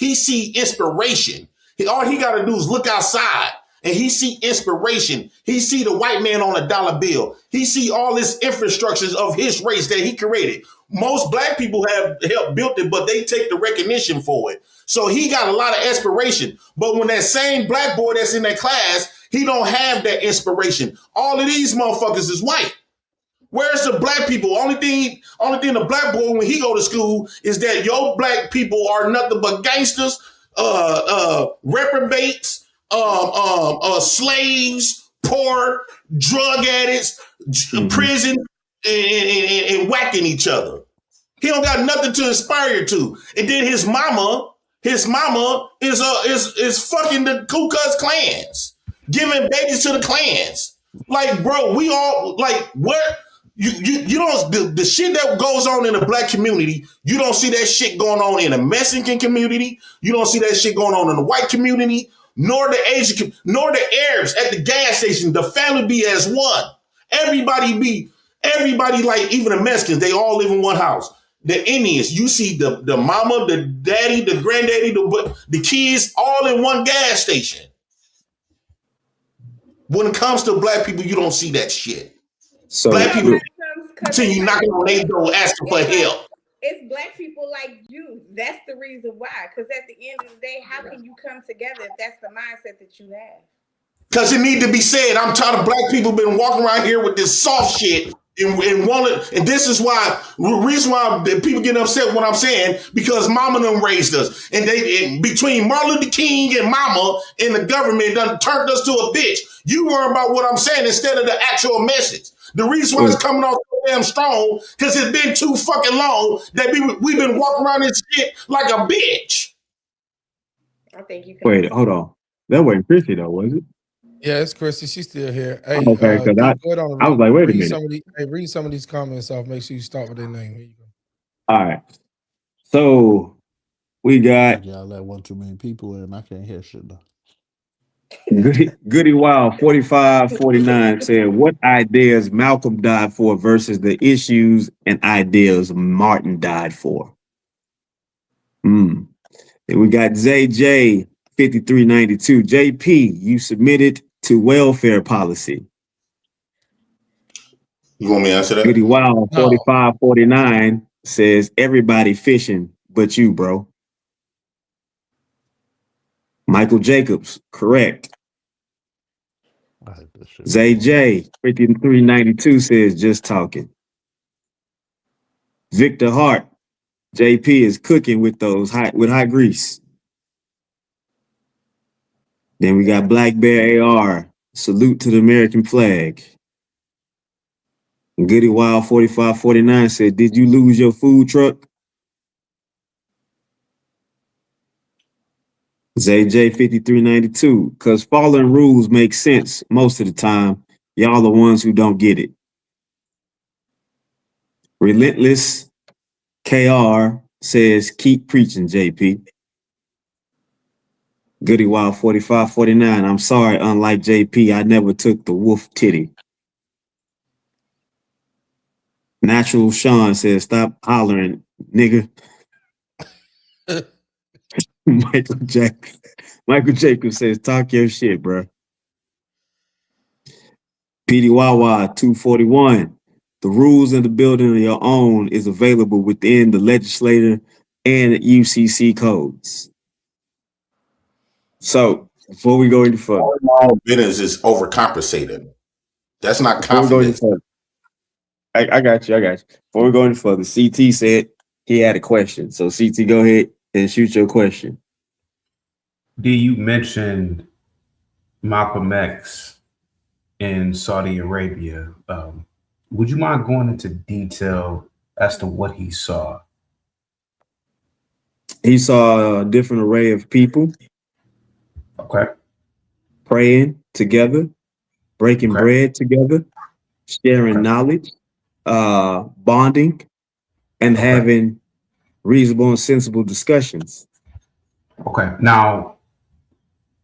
inspiration. All he got to do is look outside and he see inspiration. He see the white man on a dollar bill. He see all this infrastructures of his race that he created. Most black people have helped build it, but they take the recognition for it. So he got a lot of inspiration. But when that same black boy that's in that class, he don't have that inspiration. All of these motherfuckers is white. Where's the black people? Only thing the black boy when he go to school is that your black people are nothing but gangsters, reprobates, slaves, poor, drug addicts, prison, and whacking each other. He don't got nothing to inspire to. And then his mama is fucking the Ku Klux Klans, giving babies to the Klans. Like, bro, we all like what. You don't the shit that goes on in the black community, you don't see that shit going on in the Mexican community, you don't see that shit going on in the white community, nor the Asian, nor the Arabs at the gas station. The family be as one. Everybody like even the Mexicans, they all live in one house. The Indians, you see the mama, the daddy, the granddaddy, the kids all in one gas station. When it comes to black people, you don't see that shit. So black people continue knocking on their door asking for help. It's black people like you. That's the reason why. Because at the end of the day, how can you come together if that's the mindset that you have? Because it need to be said. I'm tired of black people been walking around here with this soft shit and this is why the reason why people get upset with what I'm saying, because mama done raised us. And between Martin Luther King and mama and the government done turned us to a bitch. You worry about what I'm saying instead of the actual message. The reason why it's coming off so damn strong because it's been too fucking long that we've been walking around this shit like a bitch. I think you. Wait, hold on. That wasn't Chrissy though, was it? Yeah, it's Chrissy. She's still here. Hey, Okay, because go ahead on, I was like, wait a minute. Read some of these comments off. Make sure you start with their name. Here you go. All right. So we got y'all let one too many people in. I can't hear shit though. Goody Wild 4549 said, what ideas Malcolm died for versus the issues and ideas Martin died for? Then we got JJ 5392. JP, you submitted to welfare policy. You want me to answer that? Goody Wild 4549 says everybody fishing but you, bro. Michael Jacobs, correct. Zay J 5392 says just talking. Victor Hart, JP is cooking with those hot grease. Then we got Black Bear AR, salute to the American flag. Goody Wild 4549 said, did you lose your food truck? ZJ 5392, because following rules make sense most of the time. Y'all the ones who don't get it. Relentless KR says, keep preaching, JP. Goody Wild 4549, I'm sorry, unlike JP, I never took the wolf titty. Natural Sean says, stop hollering, nigga. Michael Jacobs says, talk your shit, bro. PD Wawa 241. The rules in the building of your own is available within the legislator and UCC codes. So before we go any further, all business is overcompensated. That's not confidence. I got you. Before we go any further, CT said he had a question. So CT, go ahead and shoot your question. You mentioned Malcolm X in Saudi Arabia. Would you mind going into detail as to what he saw? He saw a different array of people. Okay. Praying together, breaking bread together, sharing knowledge, bonding, and having reasonable and sensible discussions. Okay. Now,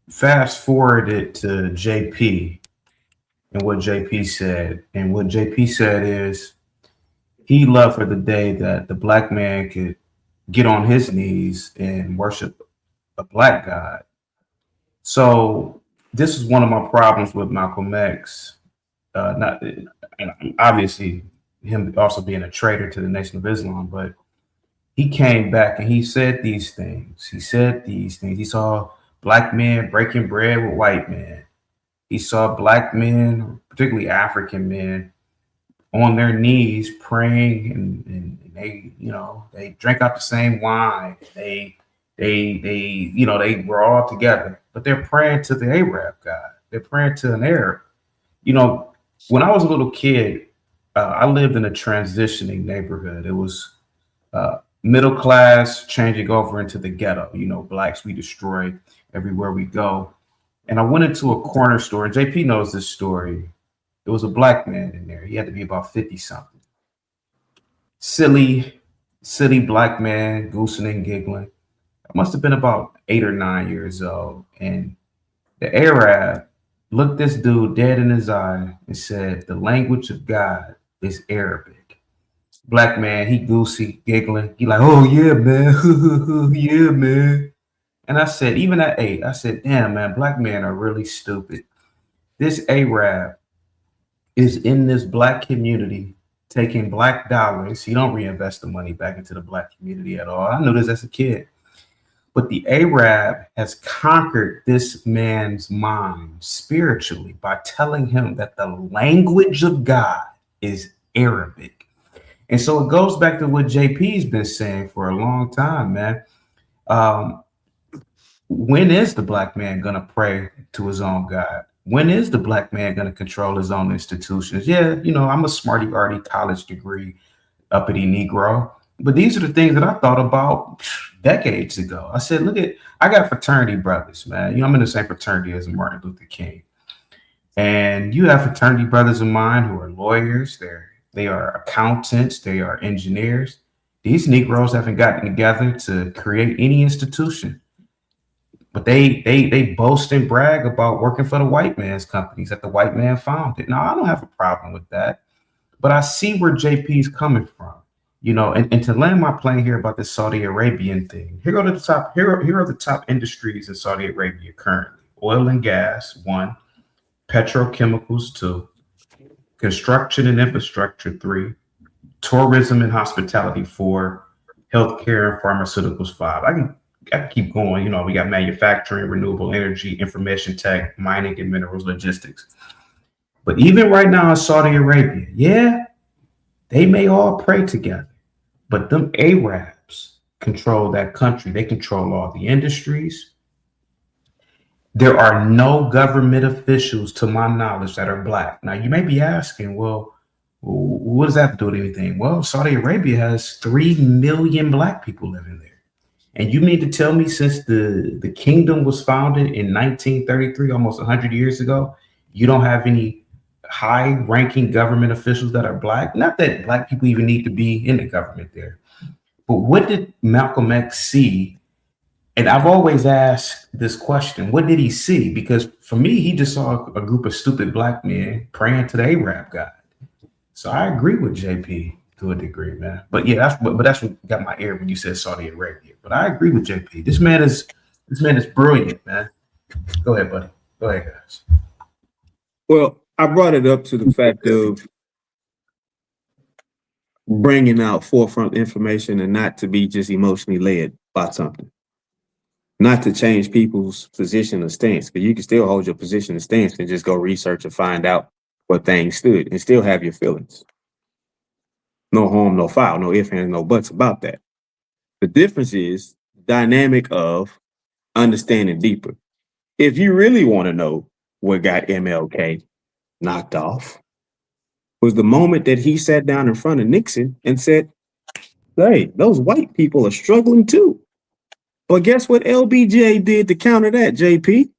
fast forward it to JP and what JP said. And what JP said is he loved for the day that the black man could get on his knees and worship a black God. So this is one of my problems with Malcolm X. And obviously him also being a traitor to the Nation of Islam, but he came back and he said these things. He saw black men breaking bread with white men. He saw black men, particularly African men, on their knees praying, and they, they drank out the same wine. They were all together, but they're praying to the Arab God. They're praying to an Arab. When I was a little kid, I lived in a transitioning neighborhood. It was middle class changing over into the ghetto. Blacks we destroy everywhere we go. And I went into a corner store, and JP knows this story. There was a black man in there. He had to be about 50 something. Silly black man, goosing and giggling. I must have been about 8 or 9 years old. And the Arab looked this dude dead in his eye and said, the language of God is Arabic. Black man, he goosey, giggling. He like, oh yeah, man. Yeah, man. And I said, even at 8, I said, damn, man, black men are really stupid. This Arab is in this black community taking black dollars. He don't reinvest the money back into the black community at all. I knew this as a kid. But the Arab has conquered this man's mind spiritually by telling him that the language of God is Arabic. And so it goes back to what JP's been saying for a long time, man. When is the black man going to pray to his own God? when is the black man going to control his own institutions? Yeah, you know, I'm a smarty arty college degree, uppity Negro. But these are the things that I thought about decades ago. I said, I got fraternity brothers, man. You know, I'm in the same fraternity as Martin Luther King. And you have fraternity brothers of mine who are lawyers, they are accountants, they are engineers. These Negroes haven't gotten together to create any institution. But they boast and brag about working for the white man's companies that the white man founded. Now, I don't have a problem with that, but I see where JP's coming from. You know, and to land my plane here about this Saudi Arabian thing, here are the top industries in Saudi Arabia currently. Oil and gas, 1, petrochemicals, 2, construction and infrastructure, 3, tourism and hospitality, 4, healthcare and pharmaceuticals, 5. I can keep going. You know, we got manufacturing, renewable energy, information tech, mining and minerals, logistics. But even right now in Saudi Arabia, yeah, they may all pray together, but them Arabs control that country. They control all the industries. There are no government officials, to my knowledge, that are black. Now, you may be asking, well, what does that have to do with anything? Well, Saudi Arabia has 3 million black people living there. And you mean to tell me since the kingdom was founded in 1933, almost 100 years ago, you don't have any high-ranking government officials that are black? Not that black people even need to be in the government there. But what did Malcolm X see? And I've always asked this question, what did he see? Because for me, he just saw a group of stupid black men praying to the Arab God. So I agree with JP to a degree, man. But yeah, that's what got my ear when you said Saudi Arabia. But I agree with JP. This man is brilliant, man. Go ahead, buddy. Go ahead, guys. Well, I brought it up to the fact of bringing out forefront information and not to be just emotionally led by something. Not to change people's position or stance, because you can still hold your position and stance and just go research and find out what things stood and still have your feelings. No harm, no foul, no ifs, ands, no buts about that. The difference is the dynamic of understanding deeper. If you really want to know what got MLK knocked off, was the moment that he sat down in front of Nixon and said, hey, those white people are struggling too. But guess what LBJ did to counter that, JP?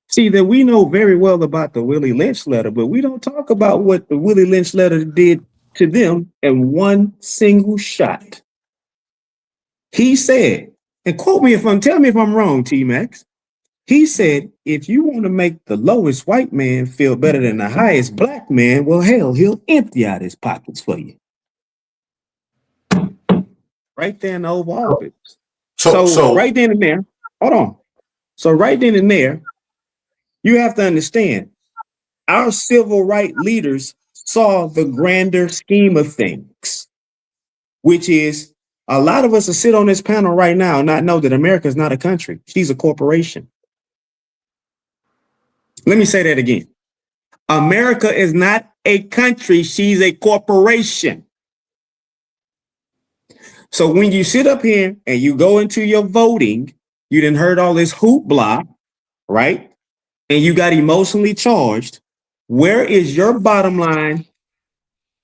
See, that we know very well about the Willie Lynch letter, but we don't talk about what the Willie Lynch letter did to them in one single shot. He said, and tell me if I'm wrong, T-Max. He said, if you want to make the lowest white man feel better than the highest black man, well, hell, he'll empty out his pockets for you. Right there in the Oval Office. So right then and there, hold on. So right then and there, you have to understand, our civil rights leaders saw the grander scheme of things, which is a lot of us will sit on this panel right now and not know that America is not a country. She's a corporation. Let me say that again. America is not a country. She's a corporation. So when you sit up here and you go into your voting, you done heard all this hoopla, right? And you got emotionally charged. Where is your bottom line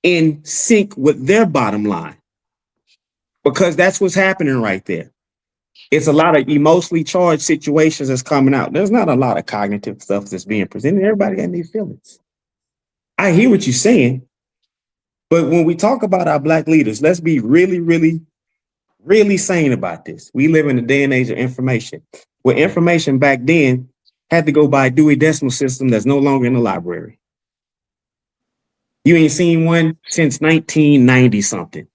in sync with their bottom line? Because that's what's happening right there. It's a lot of emotionally charged situations that's coming out. There's not a lot of cognitive stuff that's being presented. Everybody got their feelings. I hear what you're saying. But when we talk about our black leaders, let's be really, really, really sane about this. We live in a day and age of information, where information back then had to go by a Dewey Decimal System that's no longer in the library. You ain't seen one since 1990 something.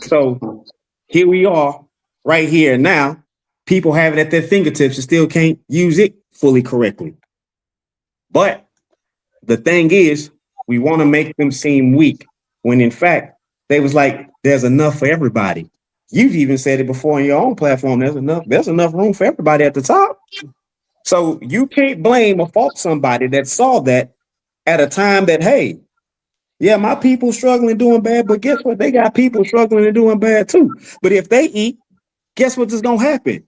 So here we are right here now. People have it at their fingertips and still can't use it fully correctly. But the thing is, we want to make them seem weak when in fact, they was like, there's enough for everybody. You've even said it before on your own platform. There's enough room for everybody at the top. So you can't blame or fault somebody that saw that at a time that, hey, yeah, my people struggling doing bad, but guess what? They got people struggling and doing bad too. But if they eat, guess what's going to happen?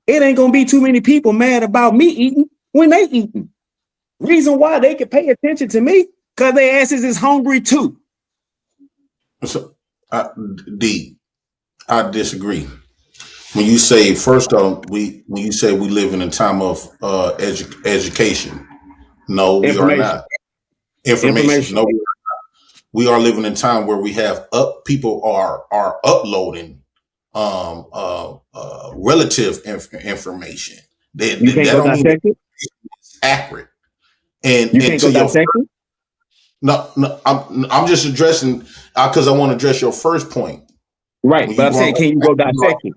It ain't going to be too many people mad about me eating when they eating. Reason why they can pay attention to me, because their asses is hungry too. So, I disagree. When you say, first off, when you say we live in a time of education, no, we are not. Information. No, we are living in a time where we have people are uploading relative information. You can't go dissect it? It's accurate. And you can't go dissect it? No, I'm just addressing because I want to address your first point. Right, but I'm saying, can you go dissect it?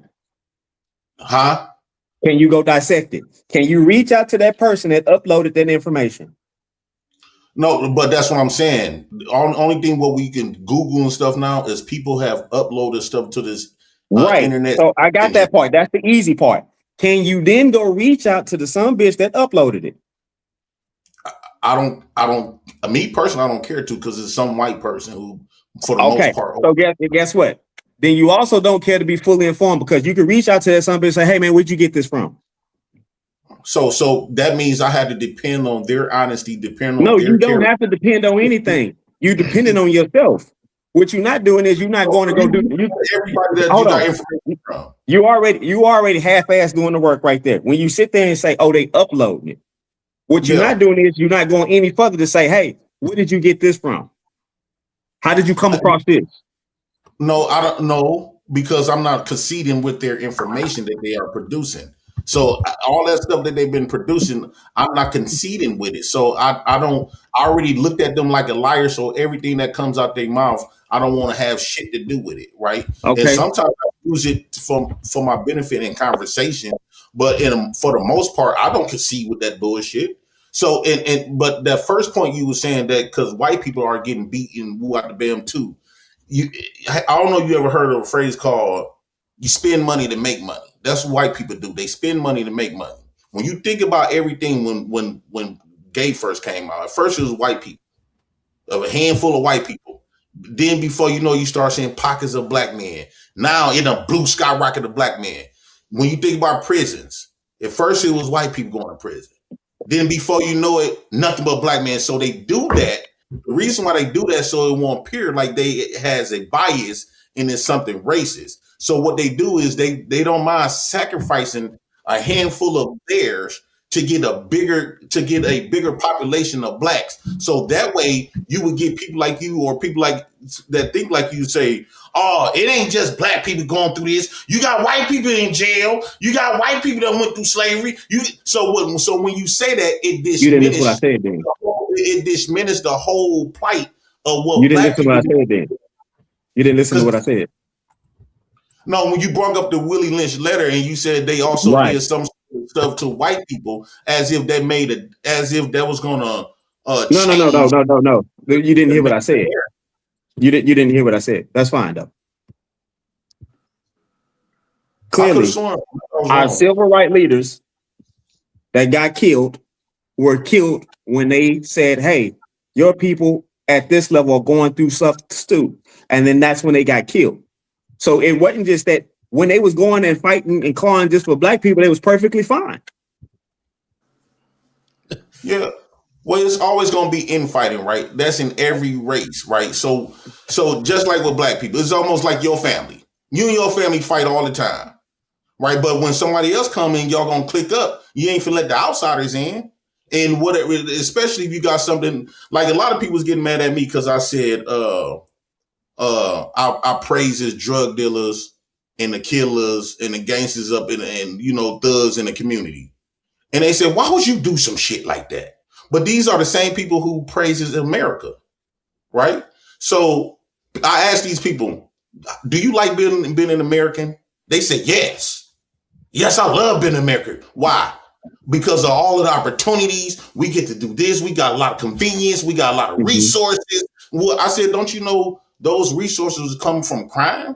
Huh? Can you go dissect it? Can you reach out to that person that uploaded that information? No, but that's what I'm saying. The only thing what we can Google and stuff now is people have uploaded stuff to this internet. So I got that part. That's the easy part. Can you then go reach out to the some bitch that uploaded it? I don't. Me personally, I don't care to because it's some white person who, for the most part. So guess what? Then you also don't care to be fully informed because you can reach out to that some bitch and say, "Hey man, where'd you get this from?" So that means I had to depend on their honesty, depend on No, their you don't have to depend on anything. You depending on yourself. What you're not doing is you're not going to go do everybody that you got information from. You already half-ass doing the work right there. When you sit there and say, "Oh, they uploading it," what you're not doing is you're not going any further to say, "Hey, where did you get this from? How did you come across this?" No, I don't know because I'm not conceding with their information that they are producing. So all that stuff that they've been producing, I'm not conceding with it. So I already looked at them like a liar. So everything that comes out their mouth, I don't want to have shit to do with it, right? Okay. And sometimes I use it for my benefit in conversation, but for the most part, I don't concede with that bullshit. So but that first point you were saying that because white people are getting beaten woo out the bam too. I don't know if you ever heard of a phrase called "you spend money to make money." That's what white people do. They spend money to make money. When you think about everything, when gay first came out, at first it was white people, of a handful of white people. Then before you know, you start seeing pockets of black men. Now in a blue skyrocket of black men. When you think about prisons, at first it was white people going to prison. Then before you know it, nothing but black men. So they do that. The reason why they do that so it won't appear like it has a bias and it's something racist. So what they do is they don't mind sacrificing a handful of theirs to get a bigger population of blacks. So that way you would get people like you or people like that think like you say, "Oh, it ain't just black people going through this. You got white people in jail. You got white people that went through slavery." So when you say that, it diminishes. You didn't listen to what I said, then. It diminishes the whole plight of what you didn't black listen to what I said, then. You didn't listen to what I said. No, when you brought up the Willie Lynch letter and you said they also did some stuff to white people as if they made as if that was gonna No. You didn't hear what I said. You didn't hear what I said. That's fine though. Clearly, our civil rights leaders that got killed were killed when they said, "Hey, your people at this level are going through stuff too," and then that's when they got killed. So it wasn't just that when they was going and fighting and clawing just for black people, it was perfectly fine. Yeah. Well, it's always going to be infighting, right? That's in every race, right? So just like with black people, it's almost like your family. You and your family fight all the time, right? But when somebody else come in, y'all going to click up. You ain't finna let the outsiders in. And whatever, especially if you got something like a lot of people's getting mad at me because I said, I praise his drug dealers and the killers and the gangsters up and thugs in the community. And they said, why would you do some shit like that? But these are the same people who praises America, right? So I asked these people, do you like being an American? They said, yes. Yes, I love being American. Why? Because of all of the opportunities, we get to do this. We got a lot of convenience. We got a lot of resources. Well, I said, don't you know those resources come from crime?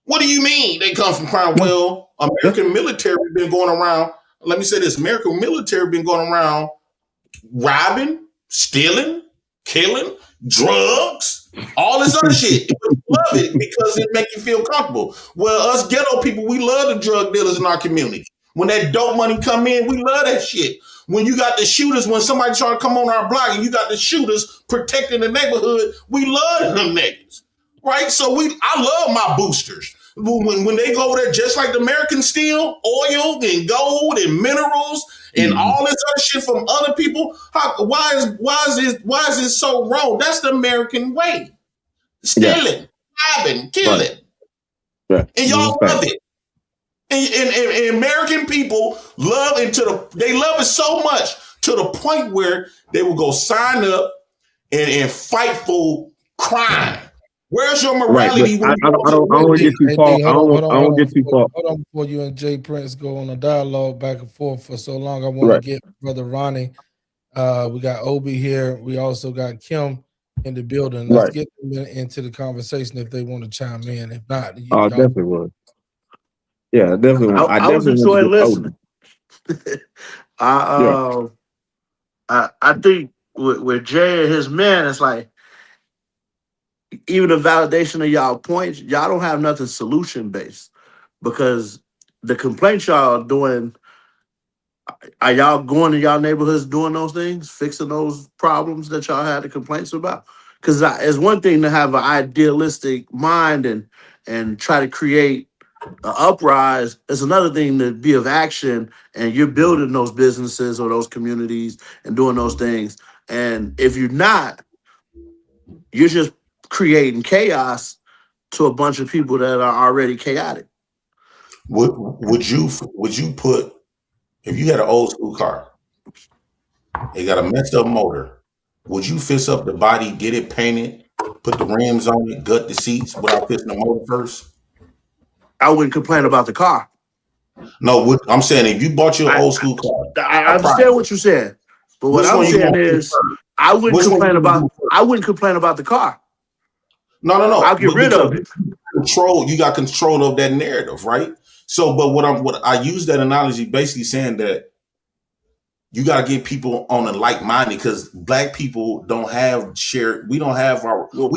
What do you mean they come from crime? Well, American military been going around. Let me say this. American military been going around robbing, stealing, killing, drugs, all this other shit. You love it because it makes you feel comfortable. Well, us ghetto people, we love the drug dealers in our community. When that dope money come in, we love that shit. When you got the shooters, when somebody try to come on our block and you got the shooters protecting the neighborhood, we love them niggas, right? So I love my boosters. When they go over there, just like the American steel, oil and gold and minerals and all this other shit from other people, why is it so wrong? That's the American way. Stealing, robbing, killing. Right. And y'all love it. And American people love they love it so much to the point where they will go sign up and fight for crime. Where's your morality? Right, I don't get too far. I don't get too far. Hold on, before you and Jay Prince go on a dialogue back and forth for so long, I want to get Brother Ronnie. We got Obi here. We also got Kim in the building. Let's get them into the conversation if they want to chime in. If not, I definitely would. Yeah, definitely. I was enjoying listening. I think with Jay and his men, it's like even the validation of y'all points, y'all don't have nothing solution based because the complaints y'all are doing. Are y'all going to y'all neighborhoods doing those things, fixing those problems that y'all had the complaints about? Because it's one thing to have an idealistic mind and try to create an uprise. It's another thing to be of action and you're building those businesses or those communities and doing those things. And if you're not, you're just creating chaos to a bunch of people that are already chaotic. Would you put, if you had an old school car, it got a messed up motor, would you fix up the body, get it painted, put the rims on it, gut the seats without fixing the motor first? I wouldn't complain about the car. No, I'm saying if you bought your old school car. I understand what you're saying. But what I'm saying is I wouldn't complain about the car. No. I'll get rid of it. You got control of that narrative, right? So, but what I use that analogy basically saying that you got to get people on a like-minded because Black people don't have we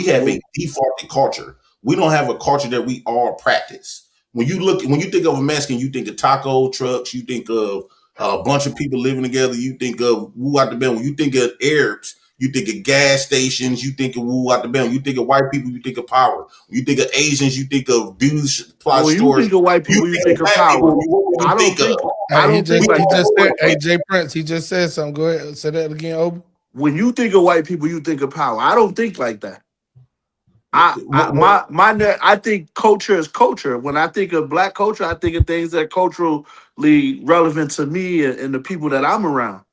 have a defaulted culture. We don't have a culture that we all practice. When you think of a Mexican, you think of taco trucks, you think of a bunch of people living together, you think of woo out the bend. When you think of Arabs, you think of gas stations, you think of woo out the bend. When you think of white people, you think of power. When you think of Asians, you think of beauty supply stores. You think of white people, you think of power. Jay Prince, he just said something. Go ahead, say that again, Obi. When you think of white people, you think of power. I don't think like that. I think culture is culture. When I think of Black culture, I think of things that are culturally relevant to me and the people that I'm around.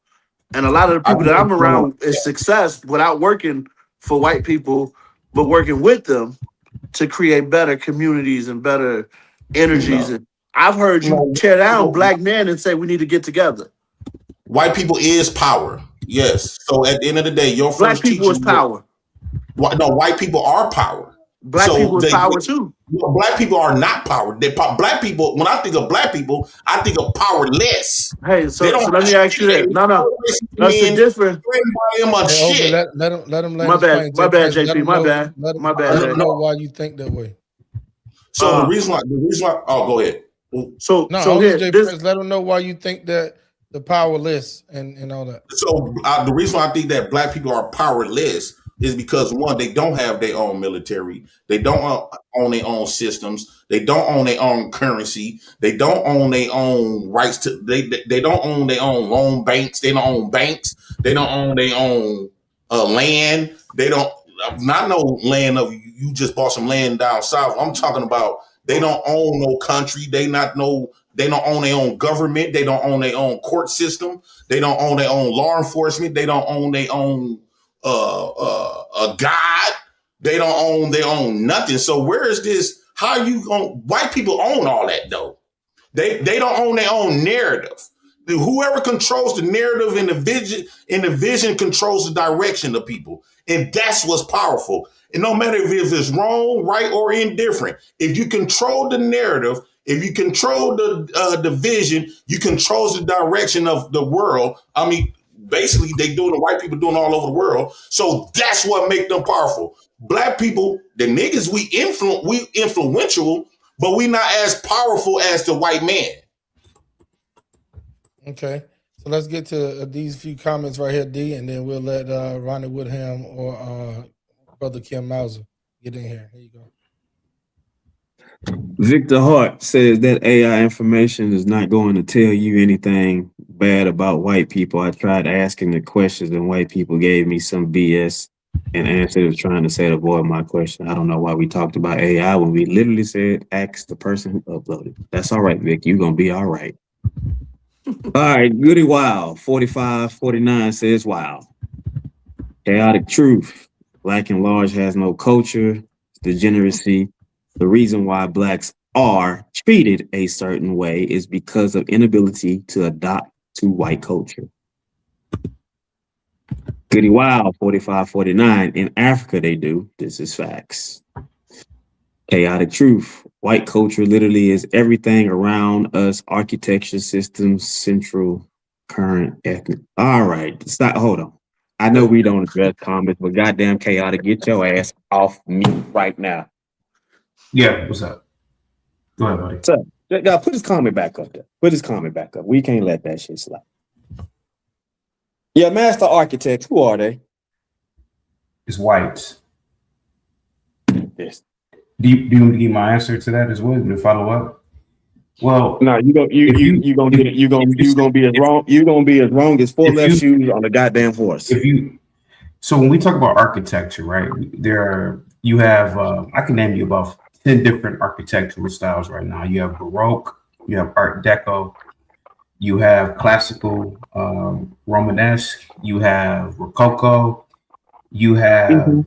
And a lot of the people that I'm around is success without working for white people, but working with them to create better communities and better energies. And I've heard you tear down Black men and say we need to get together. White people is power. Yes. So at the end of the day, your Black people is power. No, white people are power. Black people is power too. Black people are not power. Black people, when I think of Black people, I think of powerless. Hey, so let me ask you that. No. That's the difference. Let him My bad, JP. My bad. I don't know why you think that way. So the reason why, oh, go ahead. Let them know why you think that the powerless and all that. So the reason why I think that Black people are powerless is because one, they don't have their own military, they don't own their own systems, they don't own their own currency, they don't own their own rights to they don't own their own loan banks, they don't own banks, they don't own their own land, they don't not no land of you just bought some land down south. I'm talking about they don't own no country, they don't own their own government, they don't own their own court system, they don't own their own law enforcement, they don't own their own a God, they don't own their own nothing. So where is this? How are you going? White people own all that though. They don't own their own narrative. Whoever controls the narrative and the vision controls the direction of people, and that's what's powerful. And no matter if it's wrong, right, or indifferent, if you control the narrative, if you control the vision, you control the direction of the world. I mean. Basically, the white people doing all over the world. So that's what make them powerful. Black people, the niggas, we influential, but we not as powerful as the white man. Okay. So let's get to these few comments right here, D, and then we'll let Ronnie Woodham or Brother Kim Mauser get in here. Here you go. Victor Hart says that AI information is not going to tell you anything bad about white people. I tried asking the questions and white people gave me some BS and answer was trying to say to avoid my question. I don't know why we talked about AI when we literally said ask the person who uploaded. That's all right, Vic. You're going to be all right. All right, Goody Wow, 4549 says, wow. Chaotic truth. Black and large has no culture, degeneracy. The reason why blacks are treated a certain way is because of inability to adopt to white culture. Goody Wow, 4549. In Africa, they do. This is facts. Chaotic truth. White culture literally is everything around us, architecture, systems, central, current, ethnic. All right, stop. Hold on. I know we don't address comments, but goddamn chaotic, get your ass off me right now. Yeah, what's up? Go ahead, buddy. So, God, put his comment back up there. Put his comment back up. We can't let that shit slide. Yeah, master architects, who are they? It's whites. Yes. Do you want to give my answer to that as well? To follow up? Well, no, you're gonna be as wrong. You're gonna be as wrong as four left shoes on the goddamn horse. So when we talk about architecture, right? You have I can name you about 10 different architectural styles right now. You have Baroque, you have Art Deco, you have classical Romanesque, you have Rococo, you have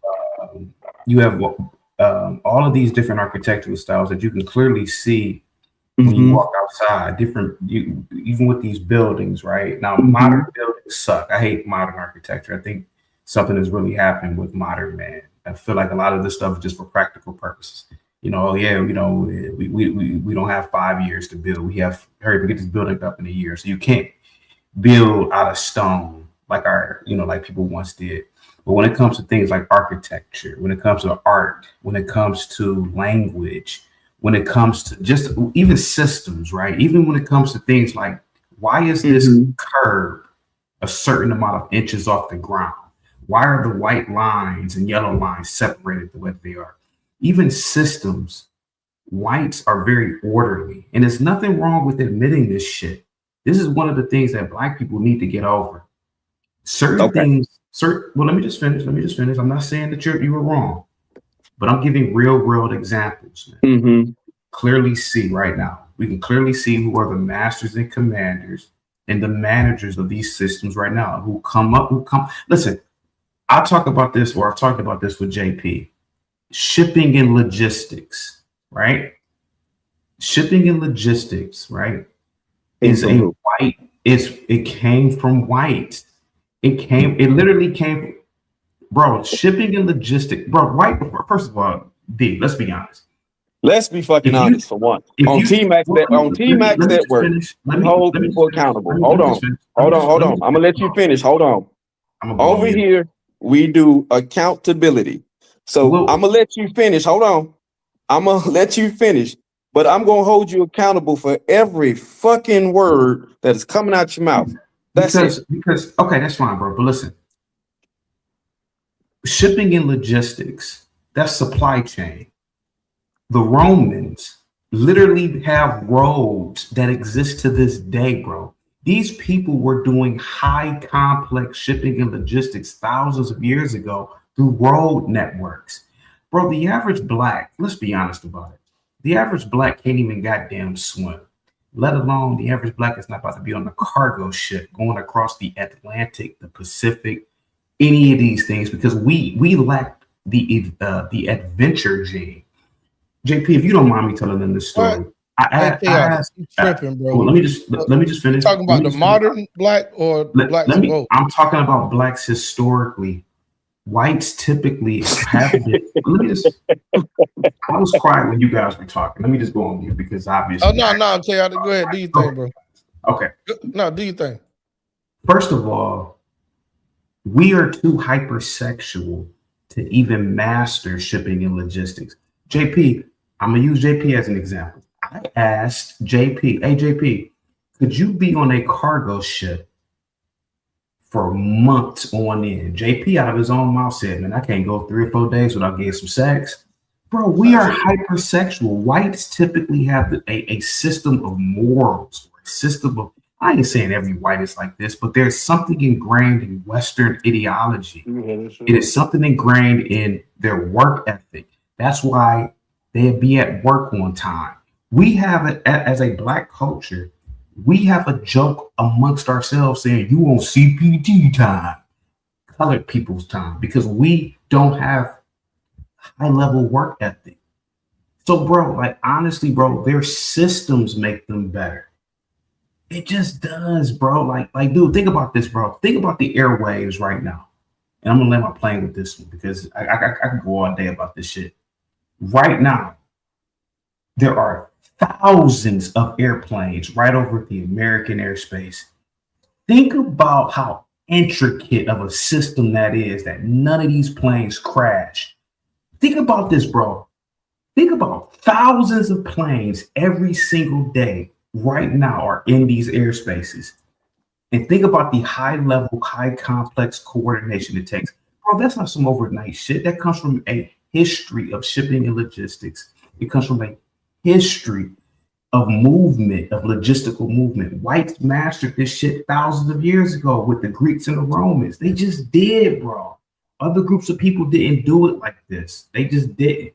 all of these different architectural styles that you can clearly see when you walk outside. Even with these buildings, right? Now, modern buildings suck. I hate modern architecture. I think something has really happened with modern man. I feel like a lot of this stuff is just for practical purposes. We don't have 5 years to build. We get this building up in a year. So you can't build out of stone like like people once did. But when it comes to things like architecture, when it comes to art, when it comes to language, when it comes to just even systems, right? Even when it comes to things like, why is this curb a certain amount of inches off the ground? Why are the white lines and yellow lines separated the way they are? Even systems, whites are very orderly. And there's nothing wrong with admitting this shit. This is one of the things that black people need to get over. Certain things, well, let me just finish. I'm not saying that you were wrong, but I'm giving real world examples. Clearly see right now. We can clearly see who are the masters and commanders and the managers of these systems right now who come. Listen, I've talked about this with JP. Shipping and logistics, right? Shipping and logistics, right? It came from white. It literally came, bro. Shipping and logistics, bro. White. First of all, D. Let's be honest. Let's be fucking honest for once. On T-Max Network, hold people accountable. Hold on. I'm gonna let you finish. Hold on. Over here, we do accountability. So I'm gonna let you finish. Hold on. I'm gonna let you finish, but I'm gonna hold you accountable for every fucking word that is coming out your mouth. Because okay, that's fine, bro. But listen, shipping and logistics, that's supply chain. The Romans literally have roads that exist to this day, bro. These people were doing high complex shipping and logistics thousands of years ago through road networks. Bro, the average black, let's be honest about it. The average black can't even goddamn swim, let alone the average black is not about to be on a cargo ship going across the Atlantic, the Pacific, any of these things, because we lack the adventure gene. JP, if you don't mind me telling them this story, I asked, tripping, bro. Well, let me just finish. Talking about the modern black or blacks? I'm talking about blacks historically. Whites typically have it. I was quiet when you guys were talking. Let me just go on mute because obviously. Oh no, chaotic. Go ahead. Do you think, bro? Okay. No, do you think? First of all, we are too hypersexual to even master shipping and logistics. JP, I'm gonna use JP as an example. I asked JP, hey JP, Could you be on a cargo ship for months on end? JP out of his own mouth said, man, I can't go 3 or 4 days without getting some sex. Bro, we are hypersexual. Whites typically have a system of morals, a system of, I ain't saying every white is like this, but there's something ingrained in Western ideology. It is something ingrained in their work ethic. That's why they'll be at work on time. We have it as a Black culture. We have a joke amongst ourselves saying, you on CPT time, colored people's time, because we don't have high level work ethic. So, bro, like, honestly, bro, their systems make them better. It just does, bro. Like, dude, think about this, bro. Think about the airwaves right now. And I'm gonna land my plane with this one because I could go all day about this shit. Right now, there are thousands of airplanes right over the American airspace. Think about how intricate of a system that is, that none of these planes crash. Think about this, bro. Think about thousands of planes every single day right now are in these airspaces. And think about the high level, high complex coordination it takes. Bro, that's not some overnight shit. That comes from a history of shipping and logistics. It comes from a history of movement, of logistical movement. Whites mastered this shit thousands of years ago with the Greeks and the Romans. They just did, bro. Other groups of people didn't do it like this. They just didn't.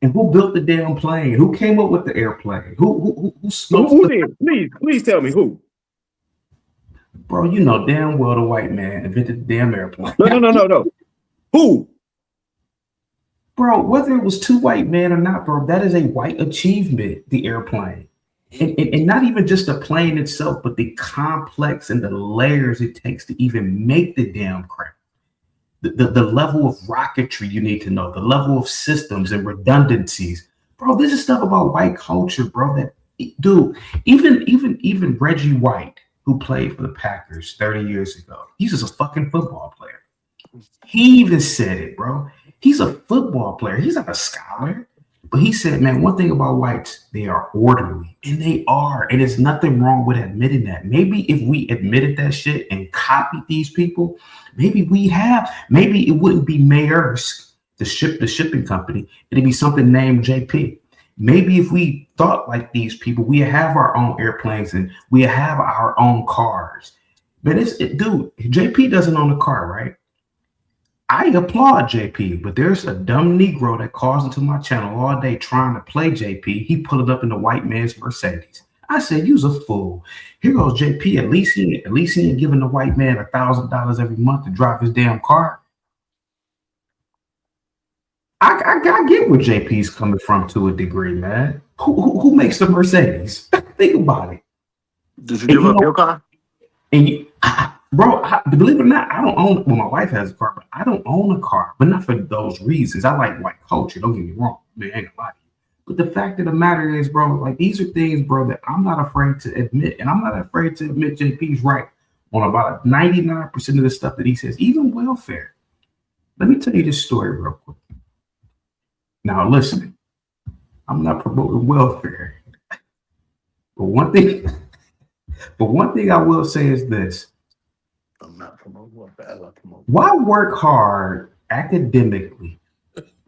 And who built the damn plane? Who came up with the airplane? Who did? Please tell me who. Bro, you know damn well the white man invented the damn airplane. No. Who? Bro, whether it was two white men or not, bro, that is a white achievement, the airplane. And not even just the plane itself, but the complex and the layers it takes to even make the damn craft. The level of rocketry you need to know, the level of systems and redundancies. Bro, this is stuff about white culture, bro, that, dude, even Reggie White, who played for the Packers 30 years ago, he's just a fucking football player. He even said it, bro. He's a football player. He's not a scholar. But he said, man, one thing about whites, they are orderly. And they are. And there's nothing wrong with admitting that. Maybe if we admitted that shit and copied these people, maybe it wouldn't be Maersk, the shipping company. It'd be something named JP. Maybe if we thought like these people, we have our own airplanes and we have our own cars. But dude, JP doesn't own a car, right? I applaud JP, but there's a dumb Negro that calls into my channel all day trying to play JP. He pulled it up in the white man's Mercedes. I said, you's a fool. Here goes JP. At least he ain't giving the white man $1,000 every month to drive his damn car. I get where JP's coming from to a degree, man. Who makes the Mercedes? Think about it. Did you give up your car? And bro, believe it or not, I don't own. Well, my wife has a car, but I don't own a car. But not for those reasons. I like white culture. Don't get me wrong. Man, I ain't gonna lie to you. But the fact of the matter is, bro, like these are things, bro, that I'm not afraid to admit, and I'm not afraid to admit JP's right on about 99% of the stuff that he says, even welfare. Let me tell you this story real quick. Now, listen, I'm not promoting welfare, but one thing I will say is this. I'm not promoting welfare. I love promoting. Why work hard academically?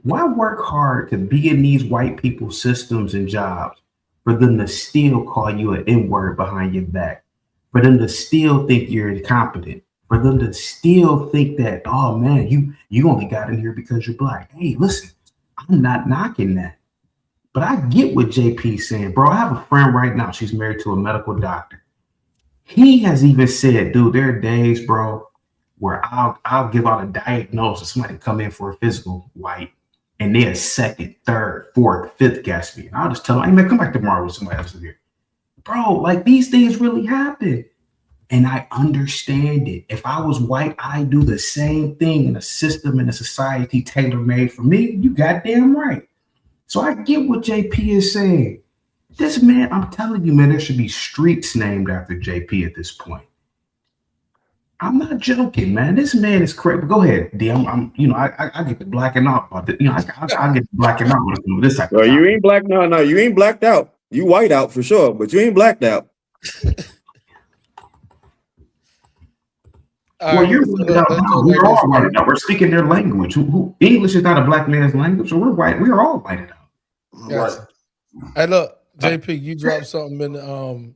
Why work hard to be in these white people's systems and jobs for them to still call you an N-word behind your back? For them to still think you're incompetent? For them to still think that, oh man, you only got in here because you're black. Hey, listen, I'm not knocking that. But I get what JP's saying, bro. I have a friend right now. She's married to a medical doctor. He has even said, dude, there are days, bro, where I'll give out a diagnosis. Somebody come in for a physical, white, and they're second, third, fourth, fifth guess me. And I'll just tell them, hey man, come back tomorrow with somebody else here. Bro, like these things really happen. And I understand it. If I was white, I'd do the same thing in a system in a society tailor-made for me. You goddamn right. So I get what JP is saying. This man, I'm telling you, man, there should be streets named after JP at this point. I'm not joking, man. This man is crazy. Go ahead, D. I get the blacking out about it. I get the blacking out with this type of You ain't black. No, you ain't blacked out. You white out for sure, but you ain't blacked out. All Well, right, you're so whited out let's now. do it We're like this, all man. whited out. We're speaking their language. English is not a black man's language, so we're white. We're all whited out. Right. Gotcha. Hey, look, JP, you dropped something in the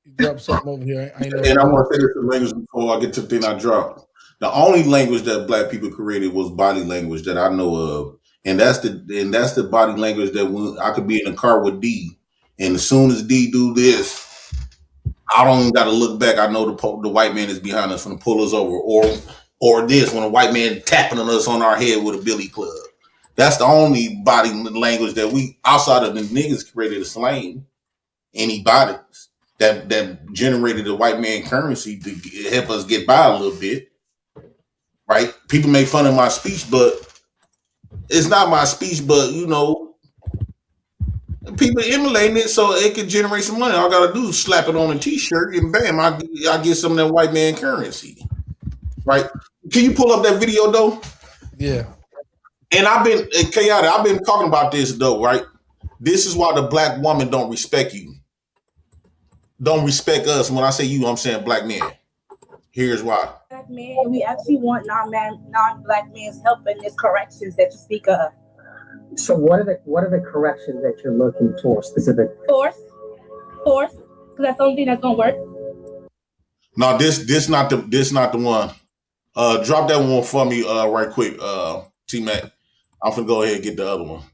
you dropped something over here. I ain't never And I heard want of. to say this in language before I get to the thing I dropped. The only language that black people created was body language that I know of, and that's the body language that when I could be in a car with D, and as soon as D do this, I don't even got to look back. I know the white man is behind us and pull us over, or this when a white man tapping on us on our head with a billy club. That's the only body language that we outside of the niggas created a slang. Anybody that generated the white man currency to help us get by a little bit, right? People make fun of my speech, but it's not my speech. But people emulating it so it can generate some money. All I gotta do is slap it on a T-shirt, and bam, I get some of that white man currency, right? Can you pull up that video though? Yeah. And I've been chaotic. I've been talking about this though, right? This is why the black woman don't respect you. Don't respect us. When I say you, I'm saying black men. Here's why. Black men, we actually want non-black men's help in these corrections that you speak of. So what are the corrections that you're looking for specific? Force, because that's the only thing that's gonna work. No, this not the one. Drop that one for me right quick, T-Mac. I'm finna go ahead and get the other one.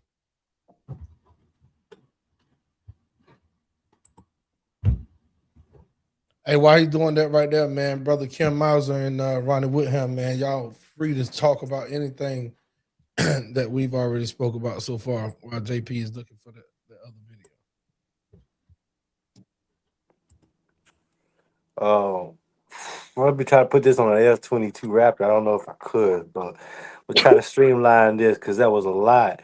Hey, while he's doing that right there, man, brother Kim Mauser and Ronnie Woodham, man, y'all free to talk about anything that we've already spoke about so far while JP is looking for the other video. I'm gonna be trying to put this on an F-22 Raptor. I don't know if I could, but we'll try to streamline this because that was a lot.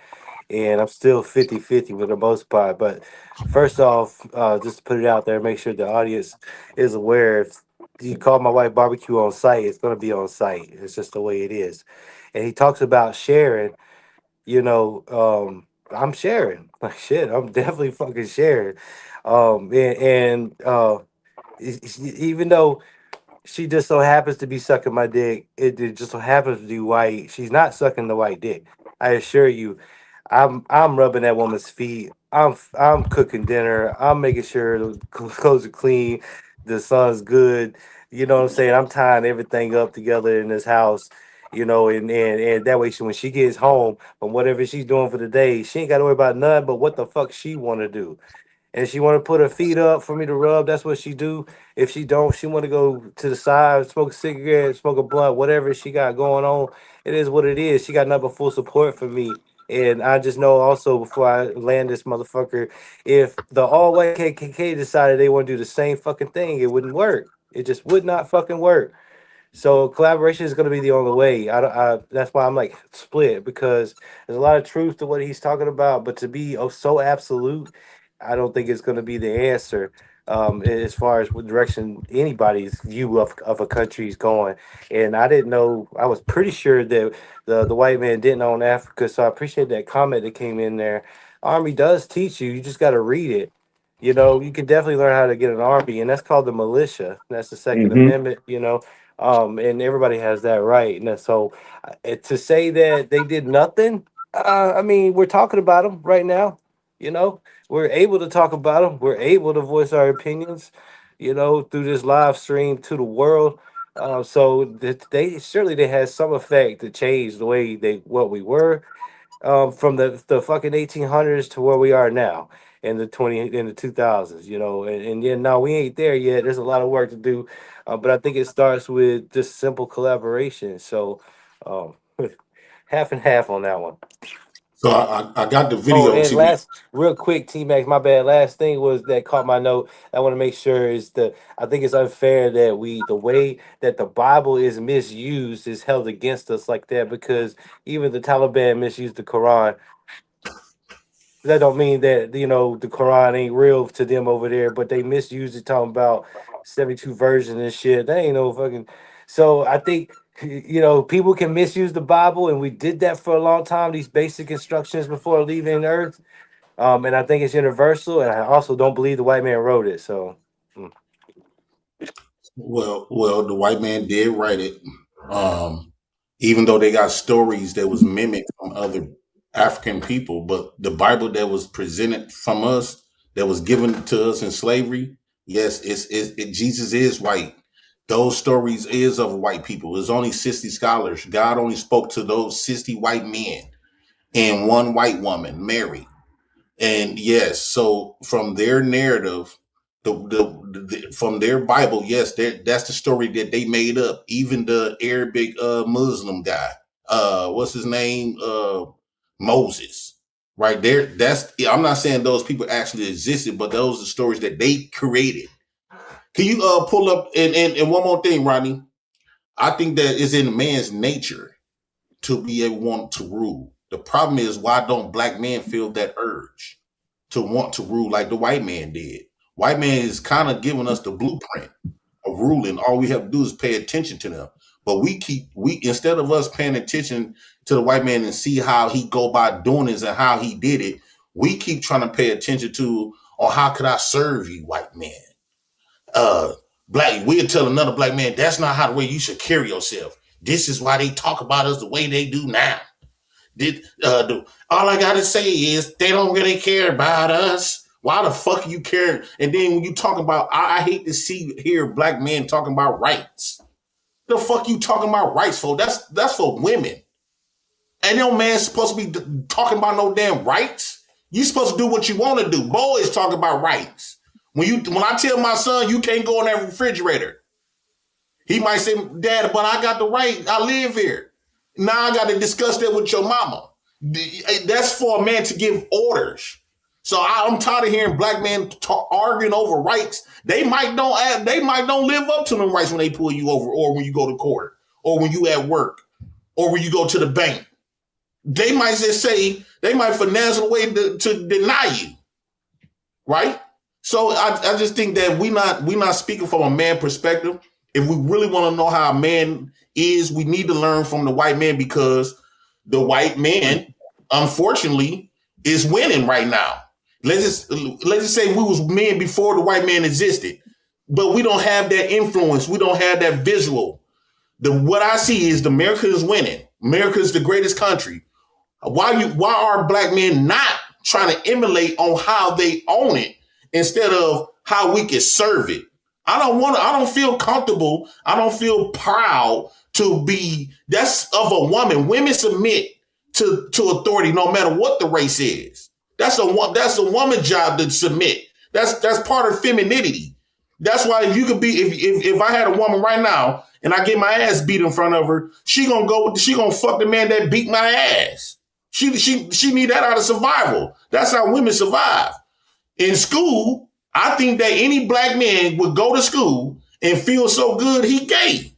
And I'm still 50-50 for the most part. But first off, just to put it out there, make sure the audience is aware. If you call my wife barbecue on site, it's going to be on site. It's just the way it is. And he talks about sharing, I'm sharing. Like, shit, I'm definitely fucking sharing. Even though she just so happens to be sucking my dick, it just so happens to be white, she's not sucking the white dick. I assure you. I'm rubbing that woman's feet. I'm cooking dinner. I'm making sure the clothes are clean, the son's good. You know what I'm saying? I'm tying everything up together in this house. And that way, when she gets home from whatever she's doing for the day, she ain't got to worry about nothing but what the fuck she want to do. And she want to put her feet up for me to rub. That's what she do. If she don't, she want to go to the side, smoke a cigarette, smoke a blunt, whatever she got going on. It is what it is. She got nothing but full support for me. And I just know also before I land this motherfucker, if the all white KKK decided they want to do the same fucking thing, it wouldn't work. It just would not fucking work. So collaboration is going to be the only way. That's why I'm like split, because there's a lot of truth to what he's talking about, but to be so absolute, I don't think it's going to be the answer. As far as what direction anybody's view of a country is going. And I didn't know, I was pretty sure that the white man didn't own Africa. So I appreciate that comment that came in there. Army does teach you, you just got to read it. You can definitely learn how to get an army, and that's called the militia. That's the 2nd Amendment, and everybody has that right. And so to say that they did nothing, I mean, we're talking about them right now. We're able to talk about them. We're able to voice our opinions, through this live stream to the world. So they had some effect to change the way what we were, from the fucking 1800s to where we are now in the 2000s. And then now we ain't there yet. There's a lot of work to do, but I think it starts with just simple collaboration. So half and half on that one. So I got the video. And last, real quick, T-Max, my bad. Last thing was that caught my note. I want to make sure I think it's unfair that the way that the Bible is misused is held against us like that, because even the Taliban misused the Quran. That don't mean that, the Quran ain't real to them over there, but they misused it, talking about 72 versions and shit. They ain't no fucking. So I think, people can misuse the Bible, and we did that for a long time, these basic instructions before leaving Earth. And I think it's universal, and I also don't believe the white man wrote it. So Well, the white man did write it. Even though they got stories that was mimicked from other African people, but the Bible that was presented from us, that was given to us in slavery, yes, Jesus is white. Those stories is of white people. There's only 60 scholars. God only spoke to those 60 white men and one white woman, Mary. And yes, so from their narrative, from their Bible, yes, that's the story that they made up. Even the Arabic Muslim guy, what's his name, Moses, right there. I'm not saying those people actually existed, but those are stories that they created. Can you pull up and one more thing, Rodney? I think that it's in man's nature to be able to want to rule. The problem is, why don't black men feel that urge to want to rule like the white man did? White man is kind of giving us the blueprint of ruling. All we have to do is pay attention to them. But we instead of us paying attention to the white man and see how he go by doing this and how he did it, we keep trying to pay attention to, or how could I serve you, white man? We'll tell another black man, that's not how the way you should carry yourself. This is why they talk about us the way they do now. All I gotta say is they don't really care about us. Why the fuck are you caring? And then when you talk about, I hate to hear black men talking about rights. The fuck you talking about rights for? That's for women. And no man's supposed to be talking about no damn rights. You supposed to do what you want to do. Boys talk about rights. When I tell my son you can't go in that refrigerator, he might say, Dad, but I got the right. I live here. Now I got to discuss that with your mama. That's for a man to give orders. So I'm tired of hearing black men arguing over rights. They might don't live up to them rights when they pull you over, or when you go to court, or when you at work, or when you go to the bank. They might just say, they might finagle a way to deny you, right? So I just think that we not speaking from a man perspective. If we really want to know how a man is, we need to learn from the white man, because the white man, unfortunately, is winning right now. Let's just say we was men before the white man existed, but we don't have that influence. We don't have that visual. What I see is America is winning. America is the greatest country. Why are black men not trying to emulate on how they own it instead of how we can serve it? I don't feel comfortable. I don't feel proud to be, that's of a woman. Women submit to authority no matter what the race is. That's a woman's job to submit. That's part of femininity. That's why if you could be, if I had a woman right now and I get my ass beat in front of her, she gonna fuck the man that beat my ass. She need that out of survival. That's how women survive. In school, I think that any black man would go to school and feel so good he gay.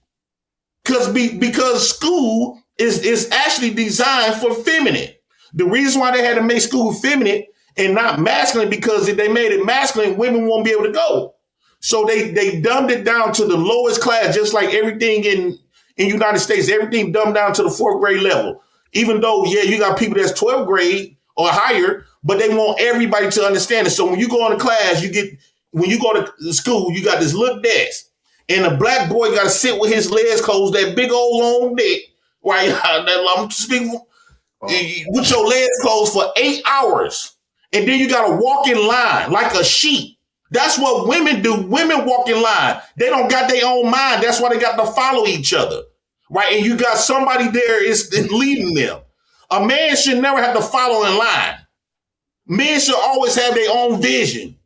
Because school is actually designed for feminine. The reason why they had to make school feminine and not masculine, because if they made it masculine, women won't be able to go. So they dumbed it down to the lowest class, just like everything in United States, everything dumbed down to the 4th grade level. Even though, yeah, you got people that's 12th grade or higher, but they want everybody to understand it. So when you go into class, when you go to school, you got this little desk, and a black boy got to sit with his legs closed, that big old long dick, right? I'm speaking with your legs closed for 8 hours, and then you got to walk in line like a sheep. That's what women do. Women walk in line. They don't got their own mind. That's why they got to follow each other, right? And you got somebody there is leading them. A man should never have to follow in line. Men should always have their own vision,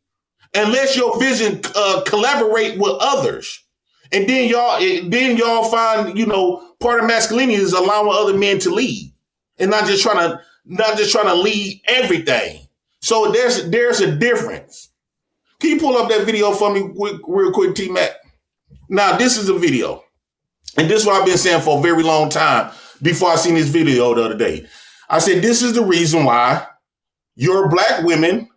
unless your vision collaborate with others. And then y'all find, part of masculinity is allowing other men to lead and not just trying to lead everything. So there's a difference. Can you pull up that video for me real quick, T-Mac? Now, this is a video. And this is what I've been saying for a very long time before I seen this video the other day. I said, this is the reason why your black women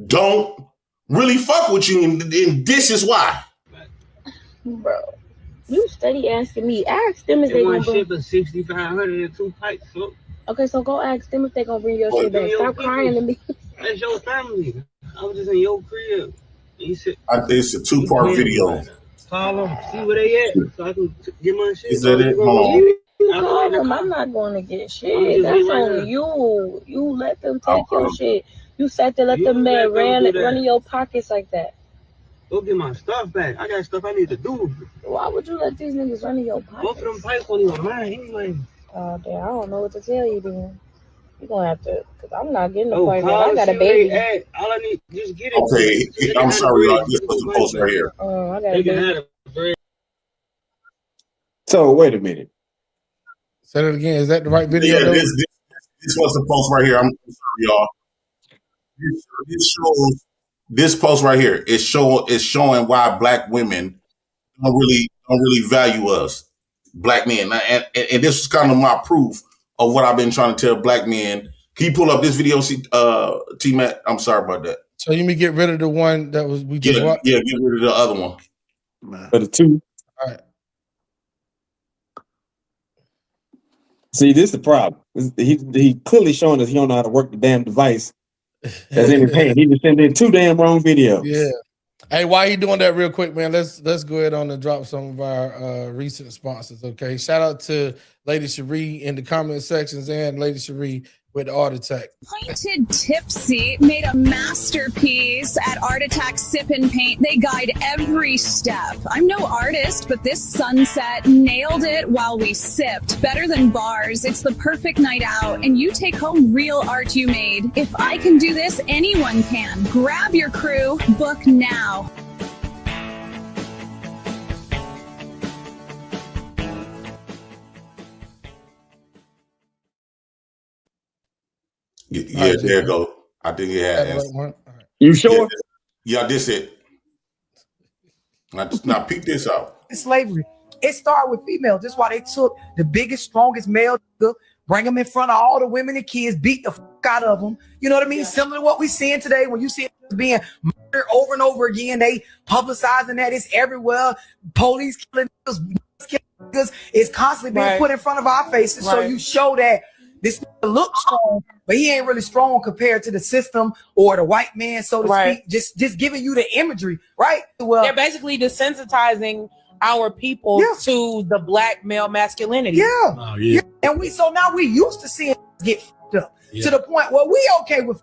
don't really fuck with you, and this is why. Bro, you steady asking me. Ask them if they gonna ship a 6,500 and 2 pipes. So. Okay, so go ask them if they gonna bring your shit back. Stop crying to me. That's your family. I was just in your crib. It's a 2-part video. call them, see where they at, so I can get my shit. Is that it? Hold on. You call them. I'm not going to get shit. That's on you. You let them take your shit. You sat there, let them man run in your pockets like that. Go get my stuff back. I got stuff I need to do. Why would you let these niggas run in your pockets? Both of them pipes don't even mine anyway. Oh, damn. I don't know what to tell you then. You're going to have to, because I'm not getting a appointment. I got a baby. All I need, just get it. Okay, I'm sorry, y'all. Just put the post right here. I got a baby. So wait a minute. Say it again. Is that the right video? Yeah, this was the post right here. I'm sorry, y'all. This shows this post right here. It's showing why black women don't really value us, black men. And this is kind of my proof of what I've been trying to tell black men. Can you pull up this video, T-Mac? I'm sorry about that. So you mean get rid of the one that was we just watched? Yeah, get rid of the other one. For the two. All right. See, this is the problem. He clearly showing us he don't know how to work the damn device that's in his hand. He just sent in 2 damn wrong videos. Yeah. Hey, while you doing that real quick, man, let's go ahead on and drop some of our recent sponsors, okay? Shout out to Lady Cherie in the comment sections and Lady Cherie with Art Attack. Pointed Tipsy made a masterpiece at Art Attack Sip and Paint. They guide every step. I'm no artist, but this sunset nailed it while we sipped. Better than bars. It's the perfect night out, and you take home real art you made. If I can do this, anyone can. Grab your crew. Book now. Yeah, there you go. I think it has. You sure? Yeah, this it. Now peep this out. Slavery. It started with females. That's why they took the biggest, strongest male, bring them in front of all the women and kids, beat the fuck out of them. You know what I mean? Similar to what we're seeing today. When you see it being murdered over and over again, they publicizing that. It's everywhere. Police killing niggas. It's constantly being put in front of our faces. So you show that this looks strong, but he ain't really strong compared to the system or the white man, so to speak. Just giving you the imagery, right? Well, they're basically desensitizing our people to the black male masculinity. Yeah. And now we used to seeing get fucked up to the point where we okay with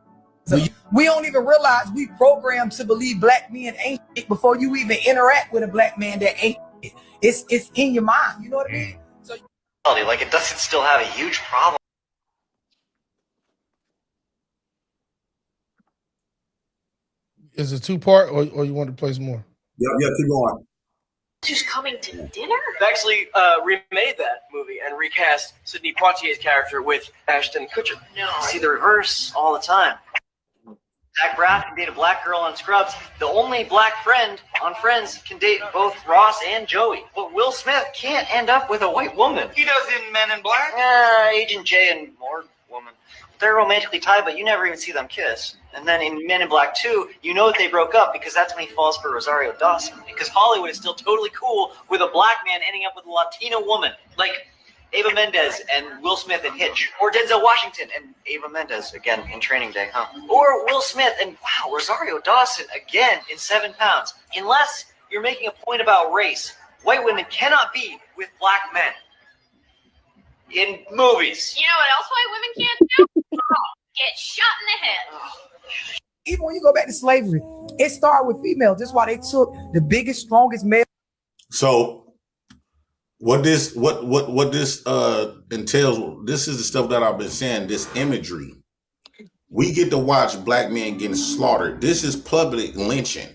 we don't even realize we programmed to believe black men ain't shit before you even interact with a black man that ain't shit. It's in your mind, you know what I mean? So like it doesn't still have a huge problem. Is it 2-part or you want to play some more? Yeah, keep going. Who's coming to dinner? They actually remade that movie and recast Sidney Poitier's character with Ashton Kutcher. No. See the reverse all the time. Zach Braff can date a black girl on Scrubs. The only black friend on Friends can date both Ross and Joey. But Will Smith can't end up with a white woman. He does in Men in Black? Agent J and Morgue woman. They're romantically tied, but you never even see them kiss. And then in Men in Black 2, you know that they broke up because that's when he falls for Rosario Dawson. Because Hollywood is still totally cool with a black man ending up with a Latina woman. Like Eva Mendes and Will Smith in Hitch. Or Denzel Washington and Eva Mendes, again, in Training Day, huh? Or Will Smith and, wow, Rosario Dawson, again, in 7 Pounds. Unless you're making a point about race, white women cannot be with black men. In movies. You know what else white women can't do? Get shot in the head. Even when you go back to slavery, it started with females. That's why they took the biggest, strongest male. So what this entails, this is the stuff that I've been saying, this imagery. We get to watch black men getting slaughtered. This is public lynching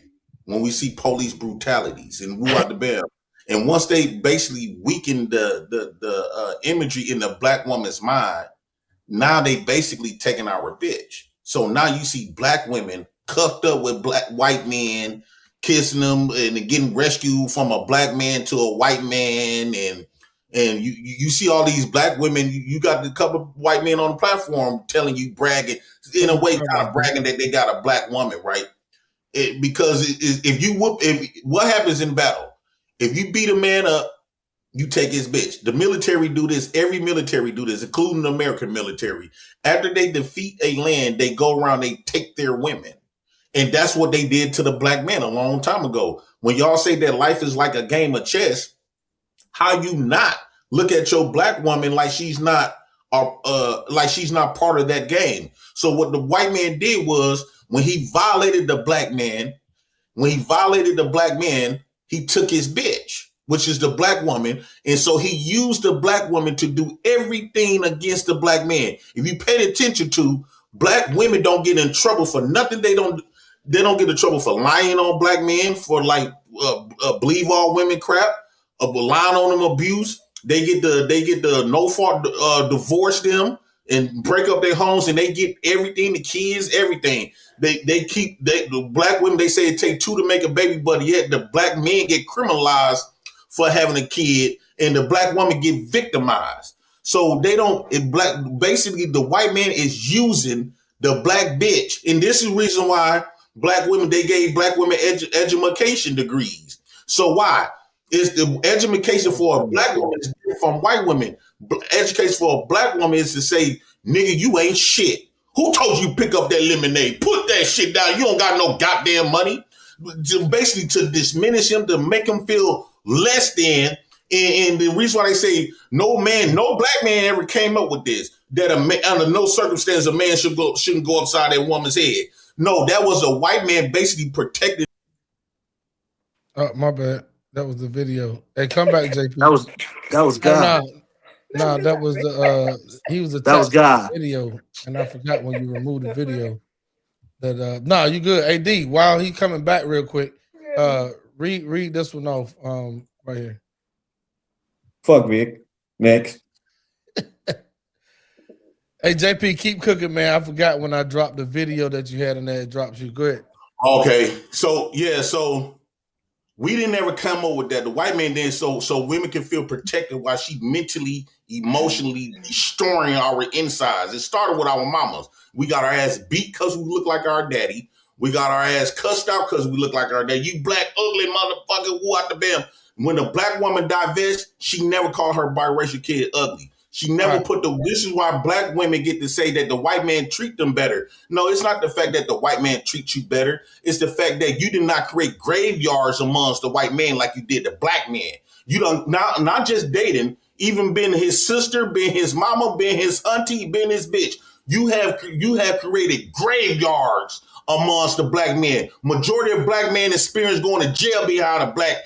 when we see police brutalities and Woo Out the Bell. And once they basically weaken the imagery in the black woman's mind, now they basically taking our revenge. So now you see black women cuffed up with white men, kissing them and getting rescued from a black man to a white man. And you see all these black women, you got a couple of white men on the platform telling you, bragging, in a way kind of bragging that they got a black woman, right? What happens in battle? If you beat a man up, you take his bitch. The military do this. Every military do this, including the American military. After they defeat a land, they go around, they take their women. And that's what they did to the black man a long time ago. When y'all say that life is like a game of chess, how you not look at your black woman like she's not part of that game? So what the white man did was, when he violated the black man, he took his bitch, which is the black woman. And so he used the black woman to do everything against the black man. If you paid attention to, black women don't get in trouble for nothing. They don't get in trouble for lying on black men, for like believe all women crap, lying on them abuse. They get the no fault divorce them and break up their homes, and they get everything, the kids, everything. The black women, they say it take two to make a baby, but yet the black men get criminalized for having a kid, and the black woman get victimized. So basically the white man is using the black bitch. And this is the reason why they gave black women education degrees. So why? Is the education for a black woman is different from white women. Education for a black woman is to say, nigga, you ain't shit. Who told you pick up that lemonade? Put that shit down. You don't got no goddamn money. Basically to diminish him, to make him feel less than. And the reason why they say no black man ever came up with this, that under no circumstance a man shouldn't go upside that woman's head. No, that was a white man basically protecting. Oh, my bad. That was the video. Hey, come back, JP. That was God. No, that was he was That was God. Video, and I forgot when you removed the video. That you good. AD, while he coming back real quick, read this one off right here. Fuck Vic. Next. Hey, JP, keep cooking, man. I forgot when I dropped the video that you had in there. It drops you. Go ahead. Okay. So we didn't ever come up with that. The white man did, so women can feel protected while she mentally, emotionally destroying our insides. It started with our mamas. We got our ass beat because we look like our daddy. We got our ass cussed out because we look like our daddy. You black, ugly motherfucker, who out the bam. When the black woman divests, she never called her biracial kid ugly. She never this is why black women get to say that the white man treat them better. No, it's not the fact that the white man treats you better. It's the fact that you did not create graveyards amongst the white man like you did the black man. You don't, not just dating, even being his sister, being his mama, being his auntie, being his bitch. You have created graveyards amongst the black men. Majority of black men experience going to jail behind a black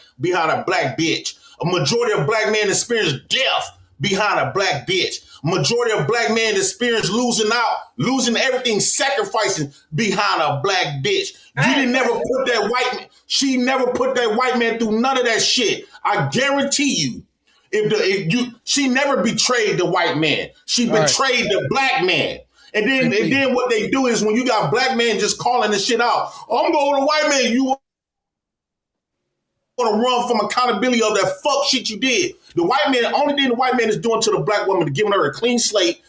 bitch. A majority of black men experience death behind a black bitch. Majority of black men experience losing everything, sacrificing behind a black bitch. She never put that white man through none of that shit. I guarantee you, she never betrayed the white man. She betrayed the black man. And then what they do is when you got black men just calling this shit out, I'm going to the white man, you want to run from accountability of that fuck shit you did. The white man, only thing the white man is doing to the black woman is giving her a clean slate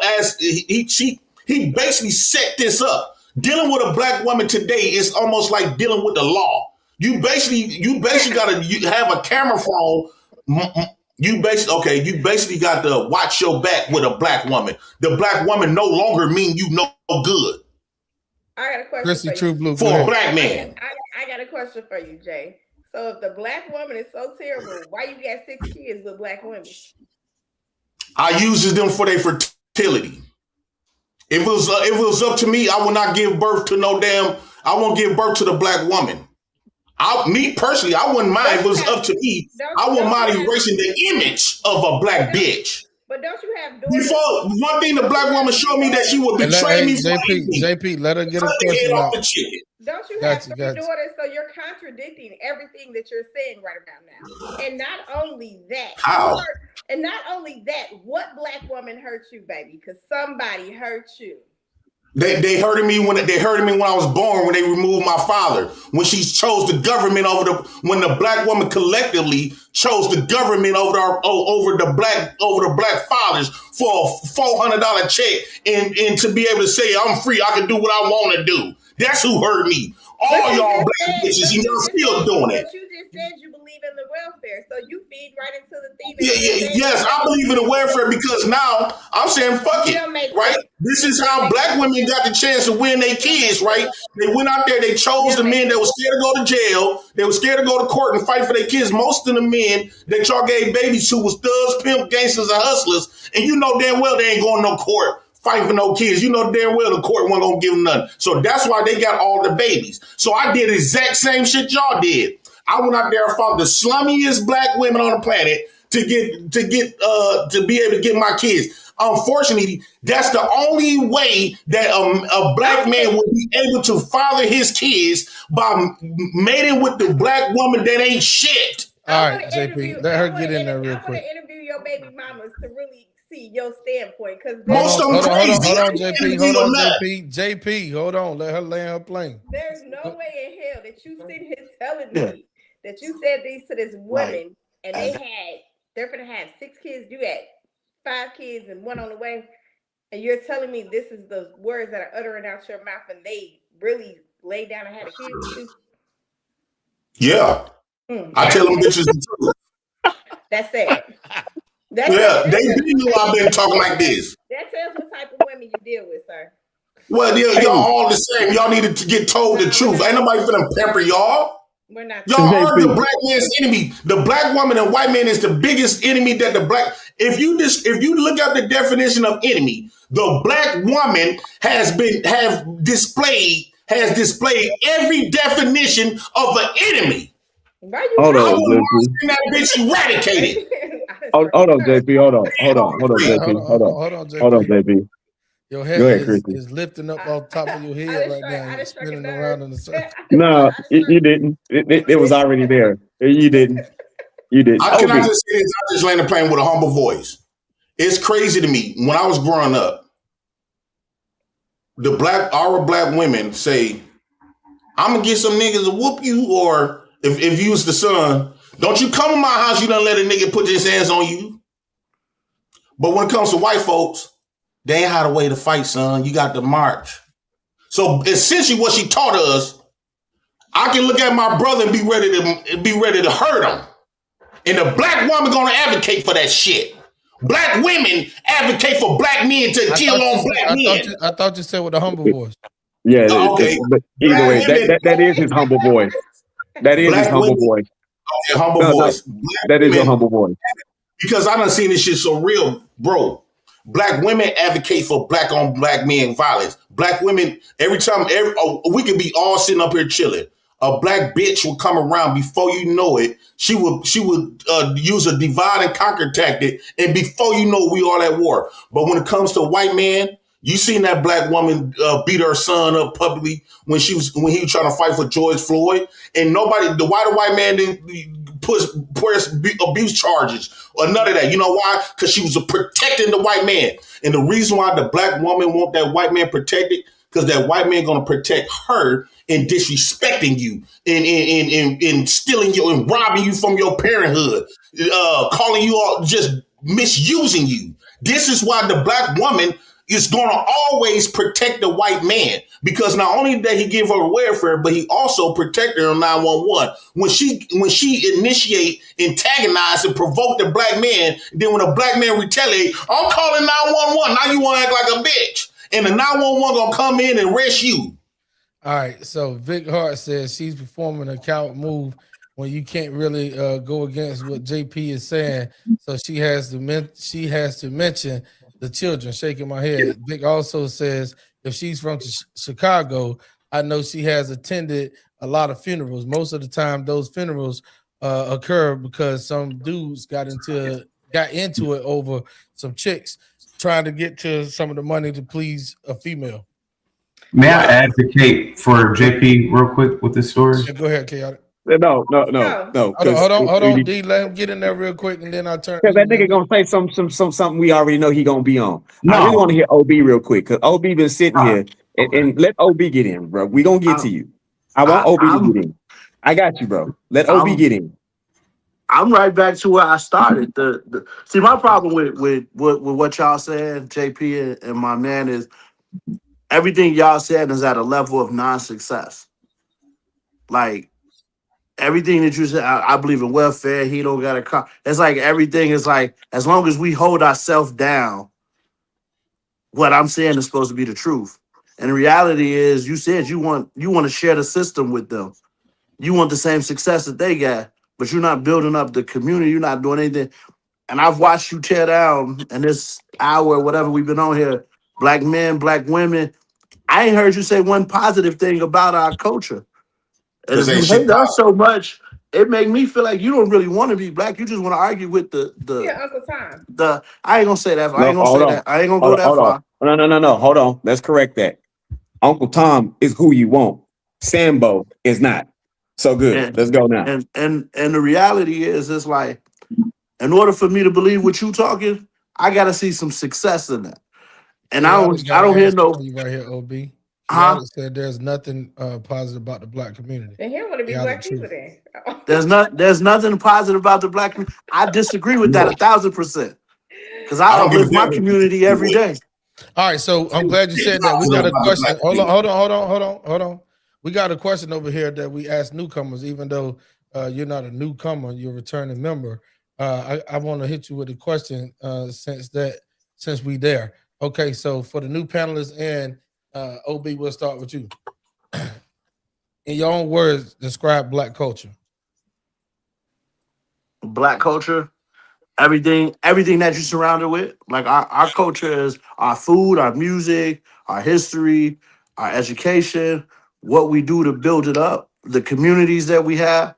as he basically set this up. Dealing with a black woman today is almost like dealing with the law. You basically got to have a camera phone. You basically got to watch your back with a black woman. The black woman no longer mean you no good. I got a question Chrissy True Blue for a black man. I got a question for you, Jay. So if the black woman is so terrible, why you got 6 kids with black women? I uses them for their fertility. If it was up to me, I would not give birth to I won't give birth to the black woman. Me personally, I wouldn't mind if it was up to me. I wouldn't mind erasing the image of a black bitch. But don't you have daughters? One thing the black woman showed me that she would betray me. JP, let her get a question out. Don't you have 3 daughters? So you're contradicting everything that you're saying right about now. And not only that, how? And not only that, what black woman hurt you, baby? Because somebody hurt you. They hurted me when I was born, when they removed my father, when she chose the government when the black woman collectively chose the government over the black fathers for a $400 check and to be able to say I'm free, I can do what I want to do. That's who hurt me. All y'all black bitches, and y'all still doing it. But you just just said you believe in the welfare, so you feed right into the thing. Yes, I believe in the welfare because now I'm saying fuck it, right? This is how black women got the chance to win their kids, right? They went out there, they chose the men that was scared to go to jail, they were scared to go to court and fight for their kids. Most of the men that y'all gave babies to was thugs, pimp, gangsters, and hustlers, and you know damn well they ain't going to no court fighting for no kids. You know damn well the court wasn't gonna give them nothing. So that's why they got all the babies. So I did the exact same shit y'all did. I went out there and fought the slummiest black women on the planet to be able to get my kids. Unfortunately, that's the only way that a black man will be able to father his kids by mating with the black woman that ain't shit. All right, JP, let her get in there real quick. I want to interview your baby mamas to really see your standpoint, because Hold on, JP, hold on, let her land her plane. There's no way in hell that you sit here telling me that you said these to this woman and they're gonna have 6 kids, you had 5 kids and 1 on the way, and you're telling me this is the words that are uttering out your mouth and they really laid down and had a kid with you? Yeah. I tell them bitches the truth. That's sad. They know I've been talking like this. That tells what type of women you deal with, sir. Well, y'all all the same. Y'all needed to get told the truth. Ain't nobody finna pamper y'all. We're not. Y'all are the black man's enemy. The black woman and white man is the biggest enemy that the black. If you look at the definition of enemy, the black woman has displayed every definition of an enemy. Hold on, JP. That bitch eradicated. Hold on, JP. Hold on, JP. Hold on, JP. Your head is lifting up on top of your head right now. You're spinning around in the circle. No, you didn't. It was already there. You didn't. I just say this? I just landed playing with a humble voice. It's crazy to me. When I was growing up, our black women say, "I'm gonna get some niggas to whoop you," or if you was the son, "Don't you come to my house, you done let a nigga put his hands on you." But when it comes to white folks, they ain't had a way to fight, son. You got to march. So essentially what she taught us, I can look at my brother and be ready to hurt him. And the black woman gonna advocate for that shit. Black women advocate for black men to kill on black men. I thought you said with a humble voice. Yeah, okay. But either way, that is his humble voice. That is his humble voice. Okay, humble voice. That is a humble voice. Because I done seen this shit so real, bro. Black women advocate for black on black men violence. Black women, we could be all sitting up here chilling. A black bitch will come around before you know it. She would use a divide and conquer tactic, and before you know, we all at war. But when it comes to a white man, you seen that black woman beat her son up publicly when he was trying to fight for George Floyd, and the white man didn't press abuse charges or none of that. You know why? Because she was protecting the white man, and the reason why the black woman want that white man protected, because that white man gonna protect her in disrespecting you, and stealing you and robbing you from your parenthood, calling you all, just misusing you. This is why the black woman is going to always protect the white man, because not only did he give her welfare, but he also protected her on 911. When she initiate, antagonize, and provoke the black man, then when a black man retaliate, I'm calling 911. Now you want to act like a bitch, and the 911 gonna come in and arrest you. All right, so Vic Hart says she's performing a coward move when you can't really go against what JP is saying. So she has to mention the children. Shaking my head. Vic also says if she's from Chicago, I know she has attended a lot of funerals. Most of the time, those funerals occur because some dudes got into it over some chicks trying to get to some of the money to please a female. May I advocate for JP real quick with this story? Yeah, go ahead, Chaotic. No. Hold on, D. Let him get in there real quick, and then I'll turn. Because that nigga gonna say something we already know he gonna be on. No. I really want to hear OB real quick, because OB been sitting here, and let OB get in, bro. We gonna get to you. I want OB to get in. I got you, bro. Let OB get in. I'm right back to where I started. See, my problem with what y'all said, JP and my man, is everything y'all said is at a level of non-success. Like, everything that you said, I believe in welfare. He don't got a car. It's like everything is like, as long as we hold ourselves down, what I'm saying is supposed to be the truth. And the reality is, you said you want to share the system with them. You want the same success that they got, but you're not building up the community. You're not doing anything. And I've watched you tear down in this hour, whatever we've been on here, black men, black women. I ain't heard you say one positive thing about our culture. And if you hate us so much, it make me feel like you don't really want to be black. You just want to argue with the Uncle Tom. I ain't gonna say that. I ain't gonna hold say on. that. I ain't gonna go that Hold far. on. No. Hold on. Let's correct that. Uncle Tom is who you want. Sambo is not. So good. Let's go now. And the reality is, it's like, in order for me to believe what you talking, I gotta see some success in that. And I don't hear no right here, OB. Huh? Said there's nothing positive about the black community. And he don't want to be black either then. There's nothing positive about the black community. I disagree with that 1,000%. Because I uplift my community every day. All right, so I'm glad you said that. We got a question. Hold on. We got a question over here that we ask newcomers, even though you're not a newcomer, you're a returning member. I want to hit you with a question since we there. Okay, so for the new panelists and OB, we'll start with you. In your own words, describe black culture. Black culture, everything that you're surrounded with. Like our culture is our food, our music, our history, our education, what we do to build it up, the communities that we have,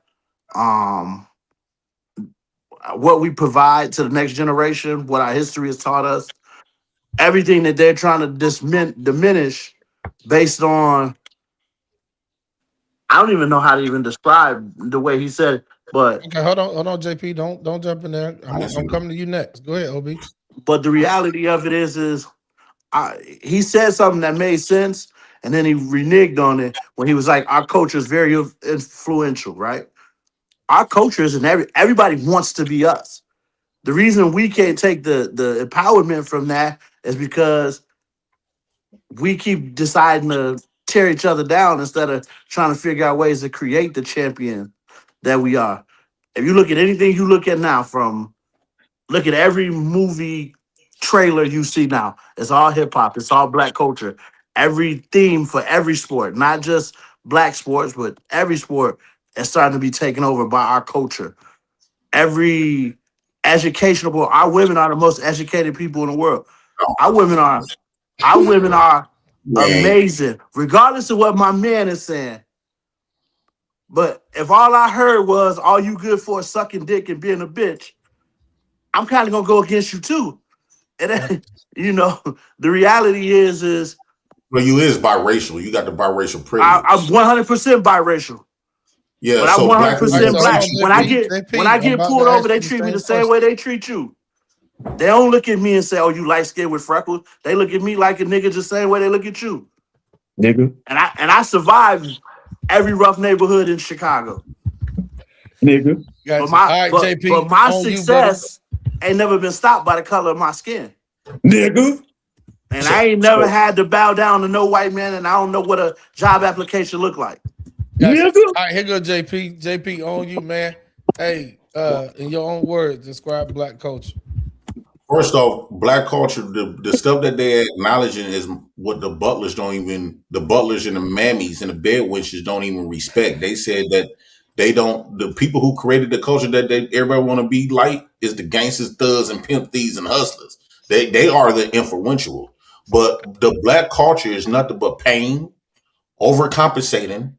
what we provide to the next generation, what our history has taught us. Everything that they're trying to diminish based on, I don't even know how to even describe the way he said it, but okay, hold on, JP, don't jump in there. I'm coming to you next. Go ahead, OB. But the reality of it is he said something that made sense, and then he reneged on it when he was like, our culture is very influential, right? Our culture is, and everybody wants to be us. The reason we can't take the empowerment from that is because we keep deciding to tear each other down instead of trying to figure out ways to create the champion that we are. If you look at anything you look at now, look at every movie trailer you see now, it's all hip hop, it's all black culture. Every theme for every sport, not just black sports, but every sport is starting to be taken over by our culture. Every educational, our women are the most educated people in the world. Our women are amazing, regardless of what my man is saying. But if all I heard was all you good for is sucking dick and being a bitch, I'm kind of gonna go against you too. And the reality is well, you is biracial. You got the biracial privilege. I'm 100% biracial. Yeah, but so I'm 100% black. When I get pulled over, they treat me the same way they treat you. They don't look at me and say, "Oh, you light skinned with freckles." They look at me like a nigga just the same way they look at you, nigga. And I survived every rough neighborhood in Chicago, nigga. But my success ain't never been stopped by the color of my skin, nigga. And I ain't never had to bow down to no white man, and I don't know what a job application look like. All right, here go JP. JP, on you, man. Hey, in your own words, describe black culture. First off, black culture, the stuff that they're acknowledging is what the butlers and the mammies and the bed wenches don't even respect. They said that the people who created the culture that everybody want to be like is the gangsters, thugs, and pimp thieves and hustlers. They are the influential. But the black culture is nothing but pain, overcompensating.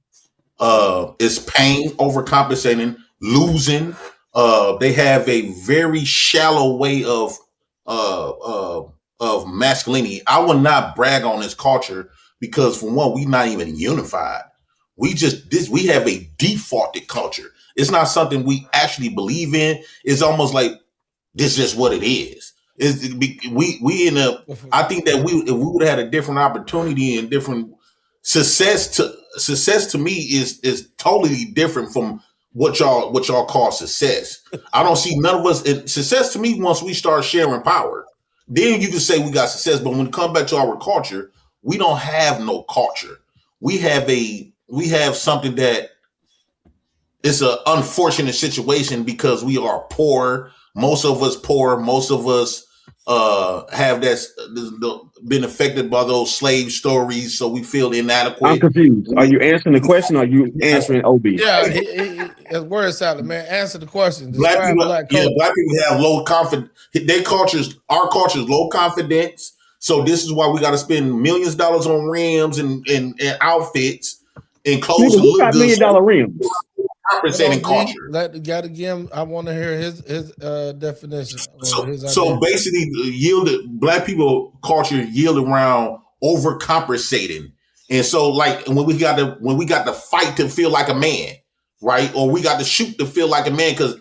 It's pain, overcompensating, losing. They have a very shallow way of masculinity. I will not brag on this culture because, for one, we not even unified. We have a defaulted culture. It's not something we actually believe in. It's almost like this is just what it is. I think that if we would have had a different opportunity and different success to me is totally different from what y'all call success. I don't see none of us. Success to me, once we start sharing power, then you can say we got success. But when it comes back to our culture, we don't have no culture. We have something that it's an unfortunate situation because we are poor. Most of us poor. Most of us have been affected by those slave stories, so we feel inadequate. I'm confused. Are you answering the question or are you answering OB? Yeah, his word salad, man. Answer the question. Black Describe people, black culture. black people have low confidence. Our culture is low confidence. So this is why we got to spend millions of dollars on rims and outfits and clothes Nigga, to who look got good. $1 million rims? Compensating culture. Let the guy again. I want to hear his definition. So basically, black people culture yield around overcompensating, and so like when we got to fight to feel like a man, right? Or we got to shoot to feel like a man, because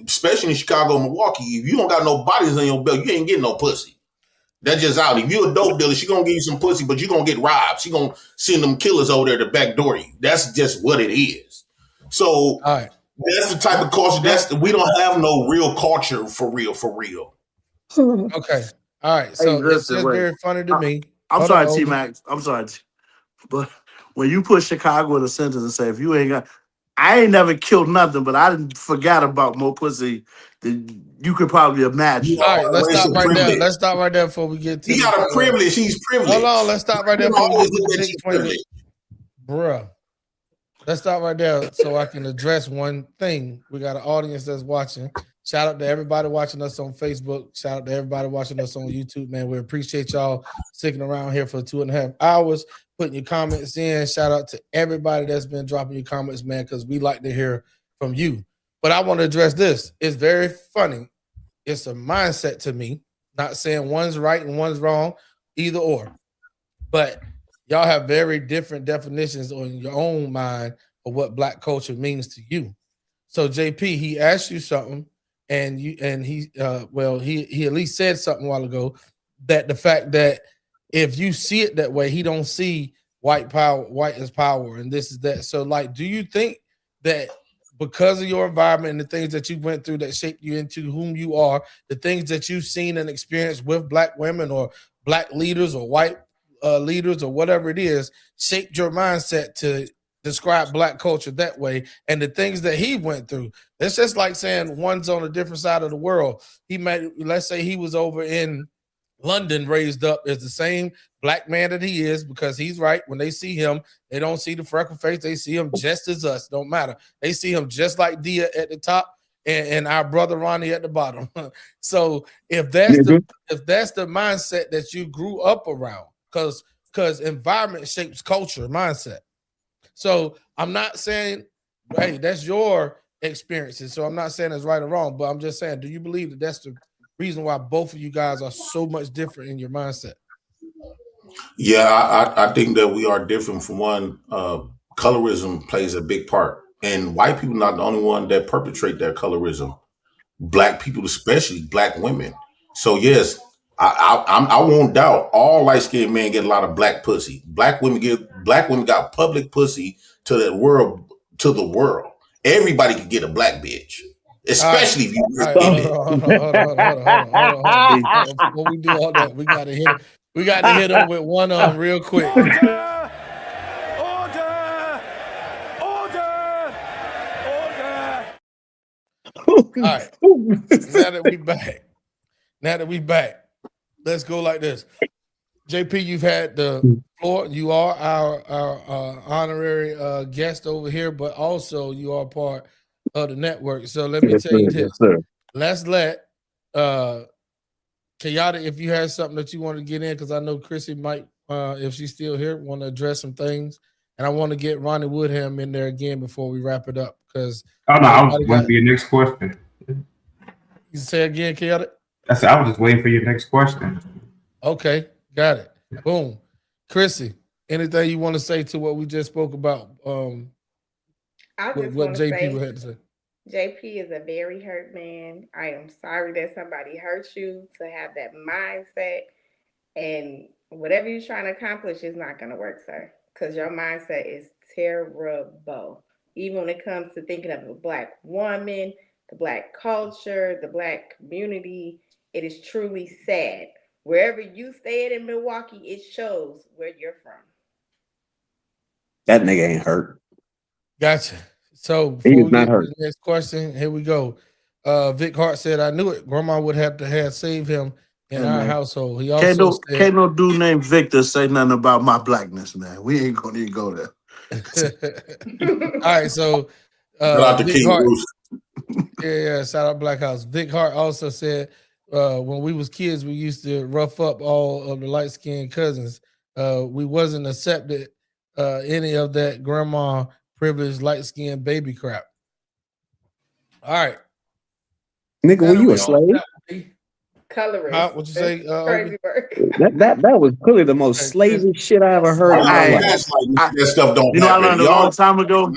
especially in Chicago and Milwaukee, if you don't got no bodies on your belt, you ain't getting no pussy. That's just out. If you a dope dealer, she gonna give you some pussy, but you gonna get robbed. She gonna send them killers over there to backdoor you. That's just what it is. So that's the type of culture. We don't have no real culture for real. Okay. All right. So it's just very funny to me. I'm sorry, T Max. I'm sorry. But when you put Chicago in a sentence and say, if you ain't got, I ain't never killed nothing, but I didn't forgot about more pussy than you could probably imagine. All right, let's stop right there. Let's stop right there before we get to. He got a privilege. He's privileged. Hold on. Let's stop right there before we get to the big point. Bruh. Let's stop right there so I can address one thing. We got an audience that's watching. Shout out to everybody watching us on Facebook. Shout out to everybody watching us on YouTube, man. We appreciate y'all sticking around here for 2.5 hours, putting your comments in. Shout out to everybody that's been dropping your comments, man, because we like to hear from you. But I want to address this. It's very funny. It's a mindset to me. Not saying one's right and one's wrong, either or. But y'all have very different definitions on your own mind of what black culture means to you. So JP, he asked you something, and he at least said something a while ago, that the fact that if you see it that way, he don't see white is power, and this is that. So like, do you think that because of your environment and the things that you went through that shaped you into whom you are, the things that you've seen and experienced with black women or black leaders or white leaders or whatever it is, shaped your mindset to describe black culture that way? And the things that he went through, it's just like saying one's on a different side of the world. Let's say he was over in London, raised up as the same black man that he is, because he's right. When they see him, they don't see the freckle face. They see him just as us. Don't matter. They see him just like Dia at the top and our brother Ronnie at the bottom. So if that's the mindset that you grew up around, because environment shapes culture, mindset. So I'm not saying, hey, that's your experiences. So I'm not saying it's right or wrong, but I'm just saying, do you believe that that's the reason why both of you guys are so much different in your mindset? Yeah, I think that we are different. From one, colorism plays a big part, and white people not the only one that perpetrate that colorism. Black people, especially black women. So yes, I won't doubt all light-skinned men get a lot of black pussy. Black women got public pussy to the world. Everybody can get a black bitch, especially if you. Hold on. Before we do all that, we gotta hit him with one real quick. Order! All right. Now that we back, let's go like this. JP, you've had the floor. You are our honorary guest over here, but also you are part of the network. So let me tell you this. Let's let Kayada, if you have something that you want to get in, because I know Chrissy might, if she's still here, want to address some things. And I want to get Ronnie Woodham in there again before we wrap it up. Because I was waiting for your next question. You say again, Kayada? I was just waiting for your next question. Okay, got it. Boom. Chrissy, anything you want to say to what we just spoke about? I just what JP say, had to say. JP is a very hurt man. I am sorry that somebody hurt you to have that mindset, and whatever you're trying to accomplish is not going to work, sir, because your mindset is terrible. Even when it comes to thinking of a black woman, the black culture, the black community, it is truly sad. Wherever you stay in Milwaukee, it shows where you're from. That nigga ain't hurt. Gotcha. So He before is we not get to hurt. the next question, here we go. Vic Hart said, "I knew it. Grandma would have to have saved him in Hey, our man. household." He Can't also can't no dude named Victor say nothing about my blackness, man. We ain't gonna even go there. said, "All right." So Shout out to Vic King Hart, Bruce. yeah, shout out Black House. Vic Hart also said, "When we was kids, we used to rough up all of the light skinned cousins. We wasn't accepted any of that grandma privileged light skinned baby crap." All right. Nigga, were you a Now, slave? Colorist. What you say? Crazy work. That was clearly the most slavish shit I ever heard in my Hey, life. That stuff don't you know, I happen. learned a Y'all long time ago.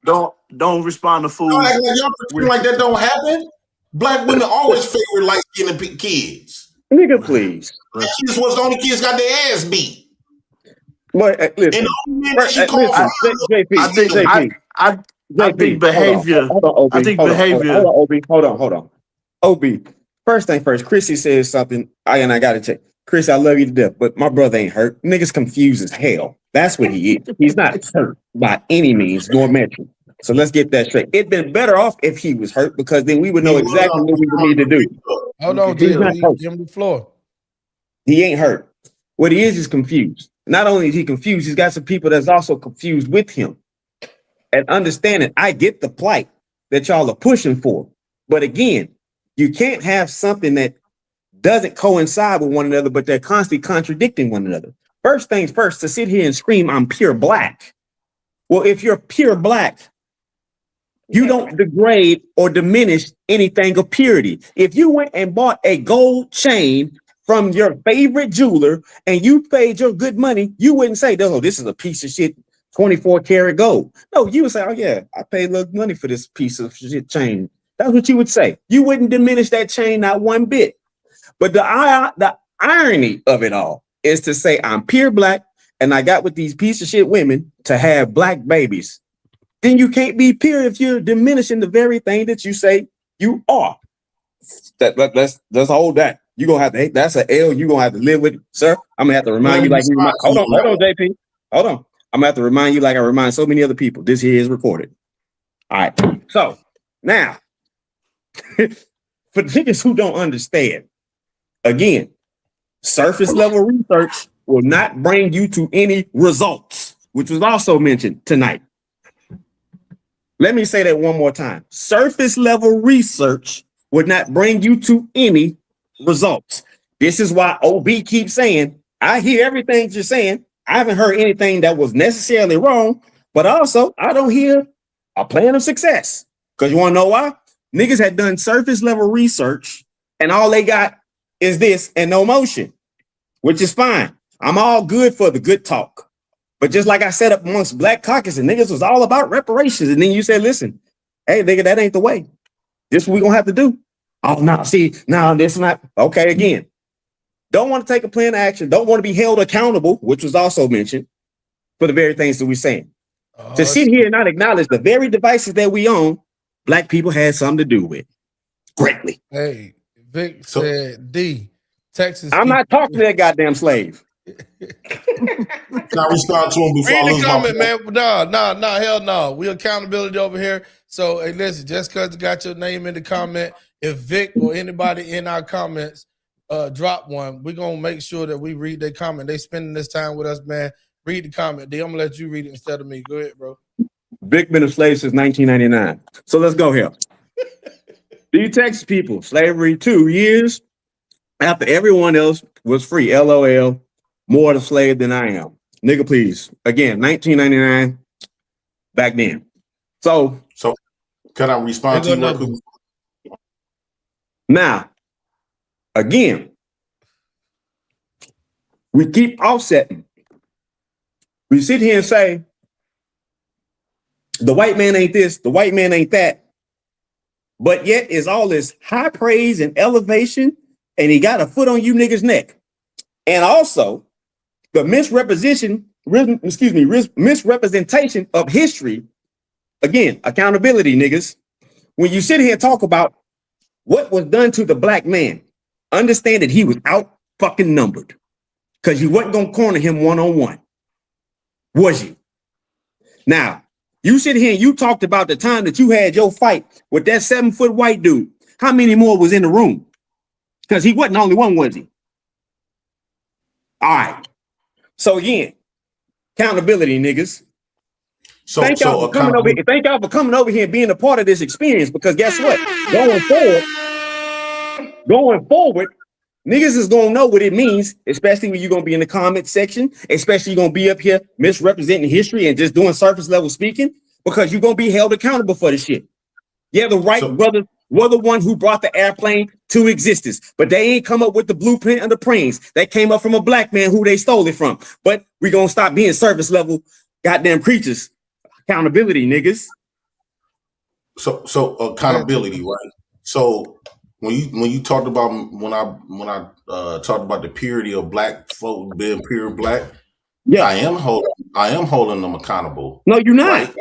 Don't respond to y'all fools. act like y'all pretend like that don't happen. Black women always favor light skinned kids. Nigga, please. That kids was the only kids got their ass beat. But listen, And the only man that she called listen, JP, I think behavior. Hold on, Ob. I think Hold on, behavior. Hold on. Ob, first thing first, Chrissy says something. I gotta check. Chris, I love you to death, but my brother ain't hurt. Niggas confused as hell. That's what he is. He's not hurt by any means, nor mentioned. So let's get that straight. It'd been better off if he was hurt because then we would know exactly what we would need to do. Hold on, He's not JP. hurt. Give him the floor. He ain't hurt. What he is confused. Not only is he confused, he's got some people that's also confused with him. And understanding, I get the plight that y'all are pushing for. But again, you can't have something that doesn't coincide with one another, but they're constantly contradicting one another. First things first, to sit here and scream, I'm pure black. Well, if you're pure black, you don't degrade or diminish anything of purity. If you went and bought a gold chain from your favorite jeweler and you paid your good money, you wouldn't say, oh, this is a piece of shit 24 karat gold. No, you would say, oh yeah, I paid a little money for this piece of shit chain. That's what you would say. You wouldn't diminish that chain not one bit. But the irony of it all is to say I'm pure black and I got with these piece of shit women to have black babies. Then you can't be pure if you're diminishing the very thing that you say you are. Let's hold that. You're gonna have to, that's an L you're gonna have to live with it, sir. I'm gonna have to remind you like you remind, hold on, JP. Hold on. I'm gonna have to remind you like I remind so many other people. This here is recorded. All right. So now, for niggas who don't understand, again, surface level research will not bring you to any results, which was also mentioned tonight. Let me say that one more time. Surface level research would not bring you to any results. This is why OB keeps saying, I hear everything you're saying. I haven't heard anything that was necessarily wrong, but also I don't hear a plan of success. Because you want to know why? Niggas had done surface level research and all they got is this and no motion, which is fine. I'm all good for the good talk. But just like I said up amongst Black Caucus and niggas was all about reparations. And then you said, listen, hey, nigga, that ain't the way. This is what we gonna have to do. Oh, no, see, no, this is not. Okay, again, don't want to take a plan of action. Don't want to be held accountable, which was also mentioned, for the very things that we're saying. To sit here and not acknowledge the very devices that we own, Black people had something to do with. Greatly. Hey, Vic said, D, Texas. I'm not talking to that goddamn slave. Can I respond to him before I Read lose the my comment, point? man. No, hell no. We accountability over here. So, hey, listen, just because you got your name in the comment, if Vic or anybody in our comments drop one, we're going to make sure that we read their comment. They spending this time with us, man. Read the comment. D, I'm going to let you read it instead of me. Go ahead, bro. Vic been a slave since 1999. So let's go here. These Texas people, slavery 2 years after everyone else was free. LOL. More of a slave than I am. Nigga, please. Again, 1999, back then. So can I respond to you real quick? Now, again, we keep offsetting. We sit here and say, the white man ain't this, the white man ain't that. But yet is all this high praise and elevation, and he got a foot on you niggas' neck. And also, the misrepresentation of history, again, accountability, niggas. When you sit here and talk about what was done to the Black man, understand that he was out fucking numbered because you wasn't going to corner him one-on-one. Was you? Now, You sit here and you talked about the time that you had your fight with that 7-foot white dude. How many more was in the room? Because he wasn't the only one, was he? All right. So again, accountability, niggas. Thank y'all for coming over here. Thank y'all for coming over here and being a part of this experience. Because guess what? Going forward, niggas is gonna know what it means, especially when you're gonna be in the comment section, especially you're gonna be up here misrepresenting history and just doing surface level speaking, because you're gonna be held accountable for this shit. Yeah, the Wright brothers were the one who brought the airplane to existence, but they ain't come up with the blueprint of the planes. They came up from a black man who they stole it from. But we're gonna stop being surface level goddamn creatures. Accountability, niggas. So accountability, right? So when you talked about when I talked about the purity of black folk being pure black, yeah, I am holding them accountable. No, you're not. Right?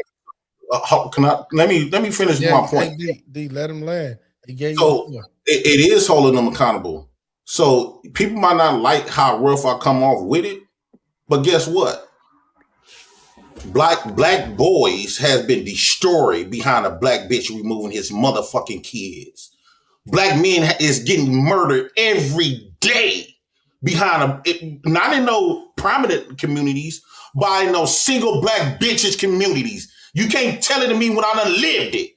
Can I let me finish my point? D, let him land. He gave so it is holding them accountable. So people might not like how rough I come off with it, but guess what? Black boys has been destroyed behind a black bitch removing his motherfucking kids. Black men is getting murdered every day behind not in no prominent communities, but in those single black bitches communities. You can't tell it to me when I done lived it.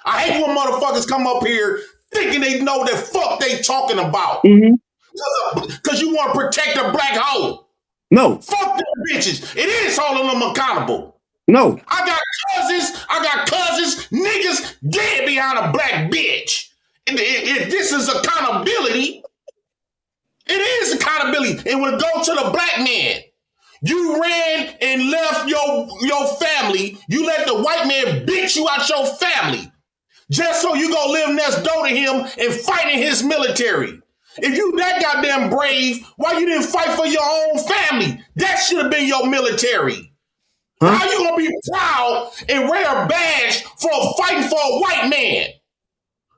I hate when motherfuckers come up here thinking they know the fuck they talking about. Because you want to protect a black hoe. No. Fuck them bitches. It is holding them accountable. No. I got cousins, niggas dead behind a black bitch. And if this is accountability, it is accountability. And when it goes to the black man, you ran and left your family. You let the white man bitch you out your family just so you go live next door to him and fight in his military. If you that goddamn brave, why you didn't fight for your own family? That should have been your military. Huh? How you gonna be proud and wear a badge for fighting for a white man?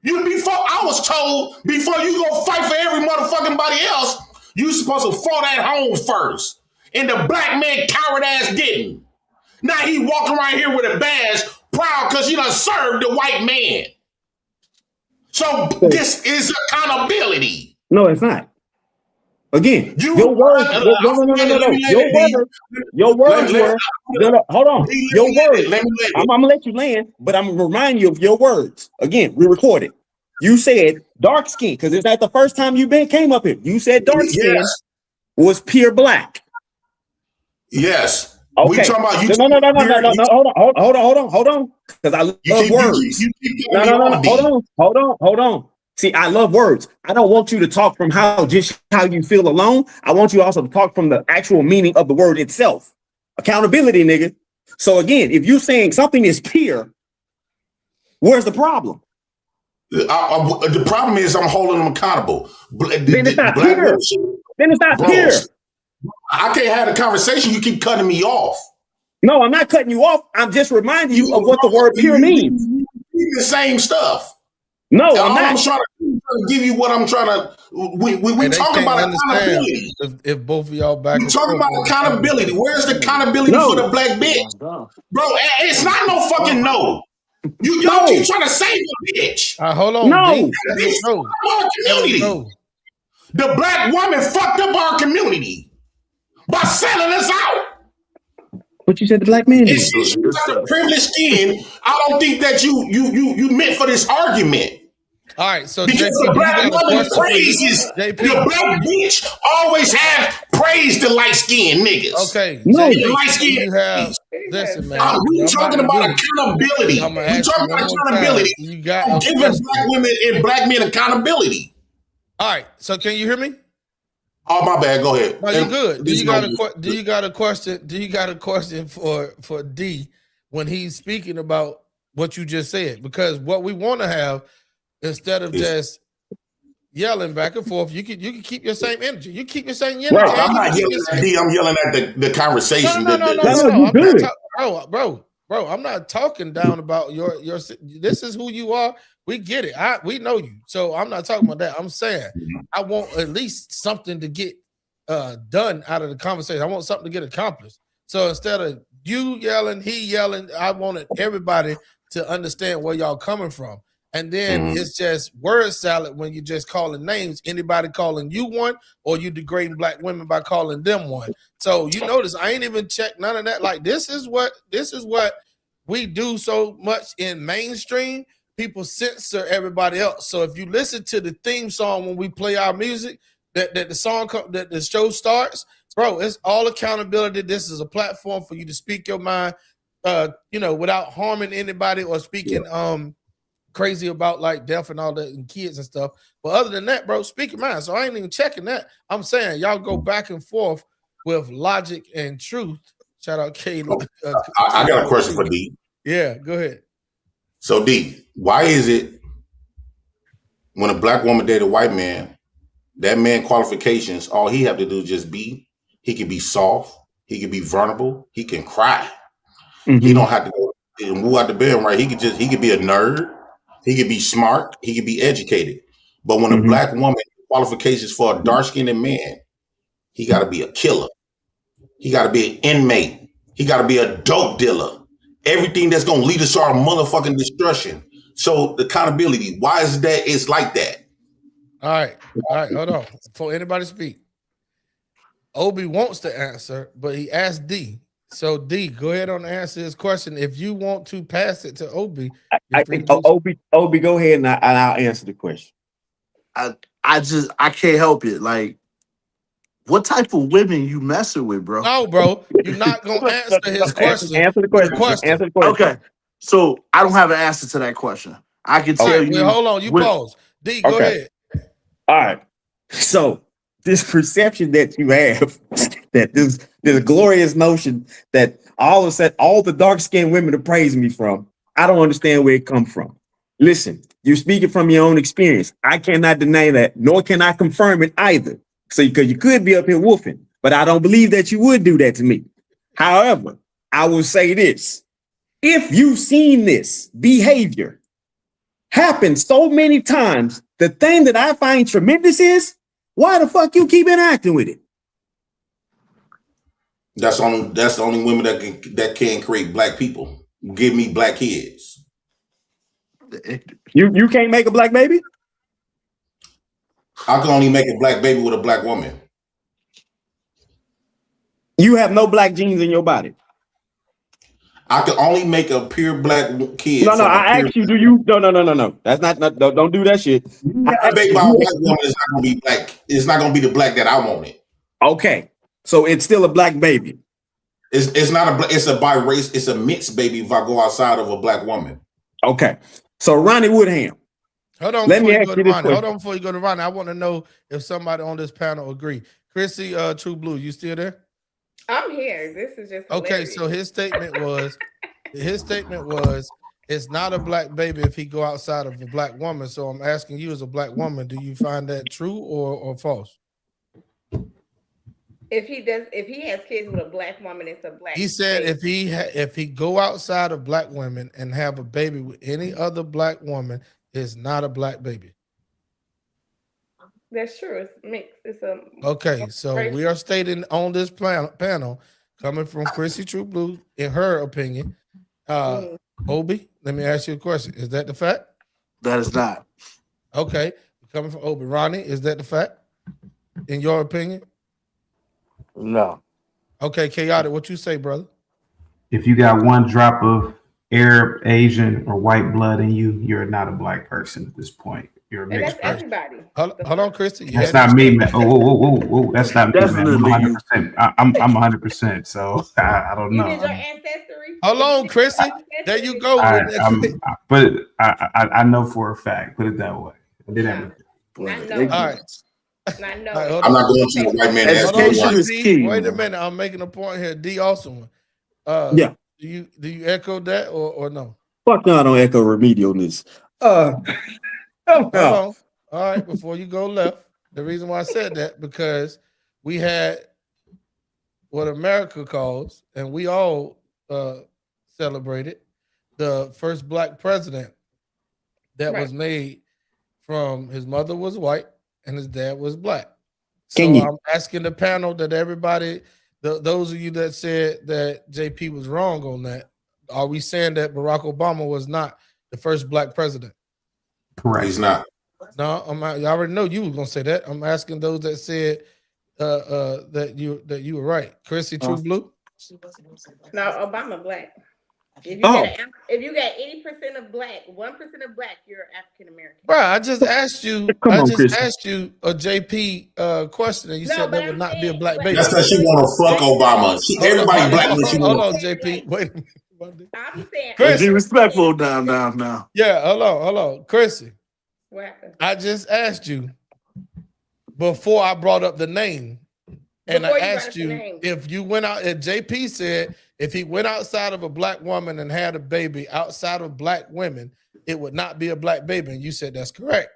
I was told before you go fight for every motherfucking body else, you supposed to fall at home first. And the black man coward ass didn't. Now he walking around here with a badge, proud because he done served the white man. So this is accountability. No, it's not. Again, your words. Your words were. Hold on. Your words. I'm gonna let you land, but I'm gonna remind you of your words. Again, we recorded. You said dark skin because is that the first time you came up here? You said dark skin was pure black. Yes. Okay. We talking about you. No. Hold on. Because I love words. No. Hold on. See, I love words. I don't want you to talk from how you feel alone. I want you also to talk from the actual meaning of the word itself. Accountability, nigga. So again, if you're saying something is pure, where's the problem? The problem is I'm holding them accountable. Then it's not pure. Then it's not pure. I can't have a conversation. You keep cutting me off. No, I'm not cutting you off. I'm just reminding you of what the word pure means. The same stuff. No, I'm not. I'm trying to give you what I'm trying to. We talk about accountability. If both of y'all back, we talking about accountability. Where's the accountability for the black bitch, bro? It's not no fucking no. Y'all keep trying to save the bitch. Hold on. No. Our community. The black woman fucked up our community by selling us out. What you said the black man did? It's the privileged skin. I don't think that you meant for this argument. All right, so because the black woman praises the black bitch always have praised the light skinned niggas. Okay, no, light skinned. Listen, man. We're talking about accountability. We're talking about accountability. Giving black women and black men accountability. All right, so can you hear me? Oh, my bad. Go ahead. No, you're good. Do you got a question? Do you got a question for D when he's speaking about what you just said? Because what we want to have, instead of just yelling back and forth, you can keep your same energy. You keep your same energy. Right. I'm not yelling at D. I'm yelling at the conversation. No. Bro. I'm not talking down about your. This is who you are. We get it. We know you. So I'm not talking about that. I'm saying I want at least something to get done out of the conversation. I want something to get accomplished. So instead of you yelling, he yelling. I wanted everybody to understand where y'all coming from. And then it's just word salad when you just calling names. Anybody calling you one, or you degrading black women by calling them one. So you notice I ain't even checked none of that. Like this is what we do so much in mainstream. People censor everybody else. So if you listen to the theme song when we play our music, that the song that the show starts, bro, it's all accountability. This is a platform for you to speak your mind, without harming anybody or speaking crazy about like death and all that and kids and stuff. But other than that, bro, speak your mind. So I ain't even checking that. I'm saying y'all go back and forth with logic and truth. Shout out Caleb. I got a question for D. Yeah, go ahead. So D, why is it when a black woman date a white man, that man qualifications, all he have to do is just be, he can be soft, he can be vulnerable, he can cry. He don't have to go and move out the bed, right? He could be a nerd, he could be smart, he could be educated. But when a black woman qualifications for a dark-skinned man, he got to be a killer. He got to be an inmate. He got to be a dope dealer. Everything that's going to lead us to our motherfucking destruction. So the accountability, why is that? It's like that. All right, hold on. Before anybody speak, Obi wants to answer, but he asked D. So D, go ahead on and answer his question. If you want to pass it to Obi, Obi, go ahead and I'll answer the question. I can't help it. Like, what type of women you messing with, bro? No, bro, you're not gonna answer his question. Answer the question. Answer the question. Okay, so I don't have an answer to that question. I can tell you. Hold on, you pause. D, go ahead. All right. So this perception that you have, that this glorious notion that all of a sudden all the dark-skinned women are praising me from, I don't understand where it comes from. Listen, you're speaking from your own experience. I cannot deny that, nor can I confirm it either. So because you could be up here woofing, but I don't believe that you would do that to me. However, I will say this. If you've seen this behavior happen so many times, the thing that I find tremendous is, why the fuck you keep interacting with it? That's the only women that can create black people. Give me black kids. You can't make a black baby? I can only make a black baby with a black woman. You have no black genes in your body. I can only make a pure black kid. No, I asked you, do you? No. That's not don't do that shit. A baby by a white woman is not gonna be black. It's not gonna be the black that I wanted. Okay. So it's still a black baby. It's not it's a bi-race, it's a mixed baby if I go outside of a black woman. Okay. So Ronnie Woodham. Hold on, before you go to Ronnie. I want to know if somebody on this panel agree. Chrissy, True Blue, you still there? I'm here. This is just okay. hilarious. So his statement was, it's not a black baby if he go outside of a black woman. So I'm asking you, as a black woman, do you find that true or false? If he has kids with a black woman, it's a black. He said baby. if he go outside of black women and have a baby with any other black woman, it's not a black baby. That's true. It's mixed. It's a okay. So we are stating on this panel, coming from Chrissy True Blue, in her opinion. Obi, let me ask you a question. Is that the fact? That is not. Okay. Coming from Obi. Ronnie, is that the fact? In your opinion? No. Okay, Chaotic, what you say, brother? If you got one drop of Arab, Asian, or white blood in you, you're not a black person at this point. You're a mixed person. Everybody. Hold on, Christy. That's not me, man. Oh, that's not me, man. I'm 100%. So I don't know. You did your ancestry. Hold on, Christy. There you go. But I know for a fact. Put it that way. I did everything. All right. I'm not going to the white man. Education is key. Wait a minute. I'm making a point here. D also. Yeah. Do you echo that or no? Fuck no, I don't echo remedialness. Hold on. All right, before you go left, the reason why I said that, because we had what America calls, and we all celebrated, the first black president that was made from, his mother was white and his dad was black. So I'm asking the panel that everybody those of you that said that JP was wrong on that, are we saying that Barack Obama was not the first black president? Correct. He's not. No, I already know you were gonna say that. I'm asking those that said that you were right. Chrissy, True Blue. No, Obama black. If you got 80% of black, 1% of black, you're African American. Bro, I just asked you. Come on, Chris. Asked you a JP question, and you said that would not be a black baby. That's because she want to fuck Obama. Everybody black when she Hold want. on, JP. Wait a minute. I'll be saying. Chris, Be respectful now. Yeah, hold on, Chrissy. What happened? I just asked you before I brought up the name, and Before I you asked brought up the you name. if you went out. And JP said if he went outside of a black woman and had a baby outside of black women, it would not be a black baby, and you said that's correct.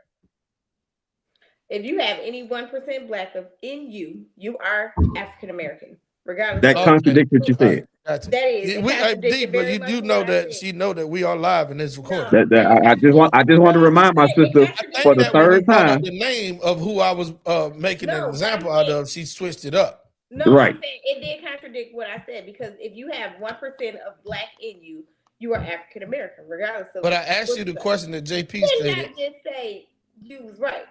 If you have any 1% black in you, you are African American, regardless. That contradicts what you said. Gotcha. That is. it contradicts D, but very you much do what know I that said. she know that we are live in this recording. I just want to remind my sister for the That when you third brought up time. the name of who I was making an example out of, she switched it up. No, Right. I'm saying it did contradict what I said because if you have 1% of black in you, you are African American, regardless of. But I asked you the question that JP You did stated. not just say you was right.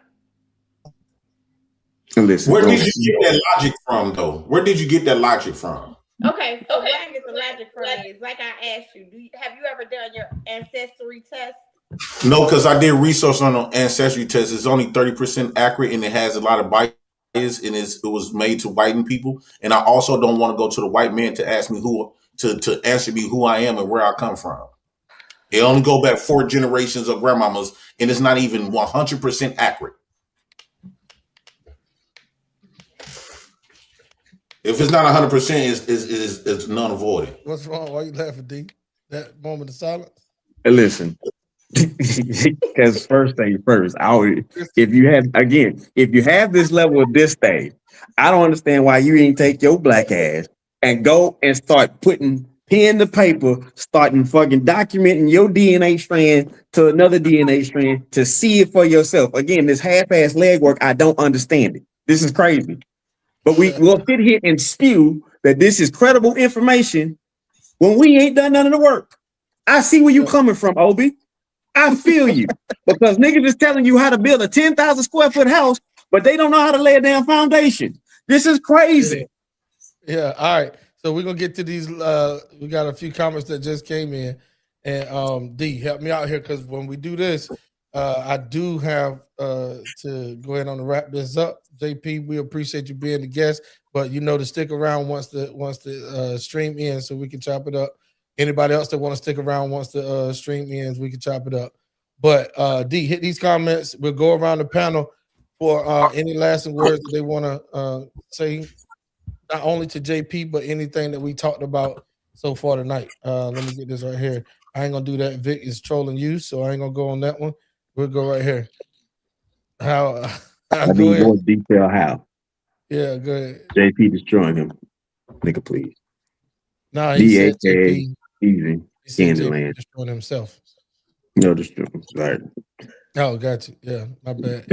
Listen, Where bro. did you get that logic from, though? Where did you get that logic from? Okay, so where I get the logic from is like I asked you, have you ever done your ancestry test? No, because I did research on the ancestry test. It's only 30% accurate, and it has a lot of bias, and it was made to whiten people. And I also don't want to go to the white man to ask me to answer me who I am and where I come from. It only go back 4 generations of grandmamas, and it's not even 100% accurate. If it's not 100%, it's none avoided. What's wrong? Why you laughing, D? That moment of silence? Hey, listen, because first thing first, if you have this level of disdain, I don't understand why you didn't take your black ass and go and start putting pen to paper, starting fucking documenting your DNA strand to another DNA strand to see it for yourself. Again, this half-ass legwork, I don't understand it. This is crazy. But we'll sit here and spew that this is credible information when we ain't done none of the work. I see where you coming from, Obi. I feel you. Because niggas is telling you how to build a 10,000 square foot house, but they don't know how to lay a damn foundation. This is crazy. Yeah, all right. So we're gonna get to these. We got a few comments that just came in. And D, help me out here because when we do this, I do have to go ahead and wrap this up. JP, we appreciate you being the guest, but you know to stick around once the stream ends so we can chop it up. Anybody else that want to stick around once the stream ends, we can chop it up. But D, hit these comments. We'll go around the panel for any lasting words that they want to say, not only to JP, but anything that we talked about so far tonight. Let me get this right here. I ain't gonna do that. Vic is trolling you, so I ain't gonna go on that one. We'll go right here. I need more detail how. Yeah, go ahead. JP destroying him. Nigga, please. No, he said JP. Easy. Scandalland. Destroying himself. No, destroying. Right. Oh, got you. Yeah, my bad.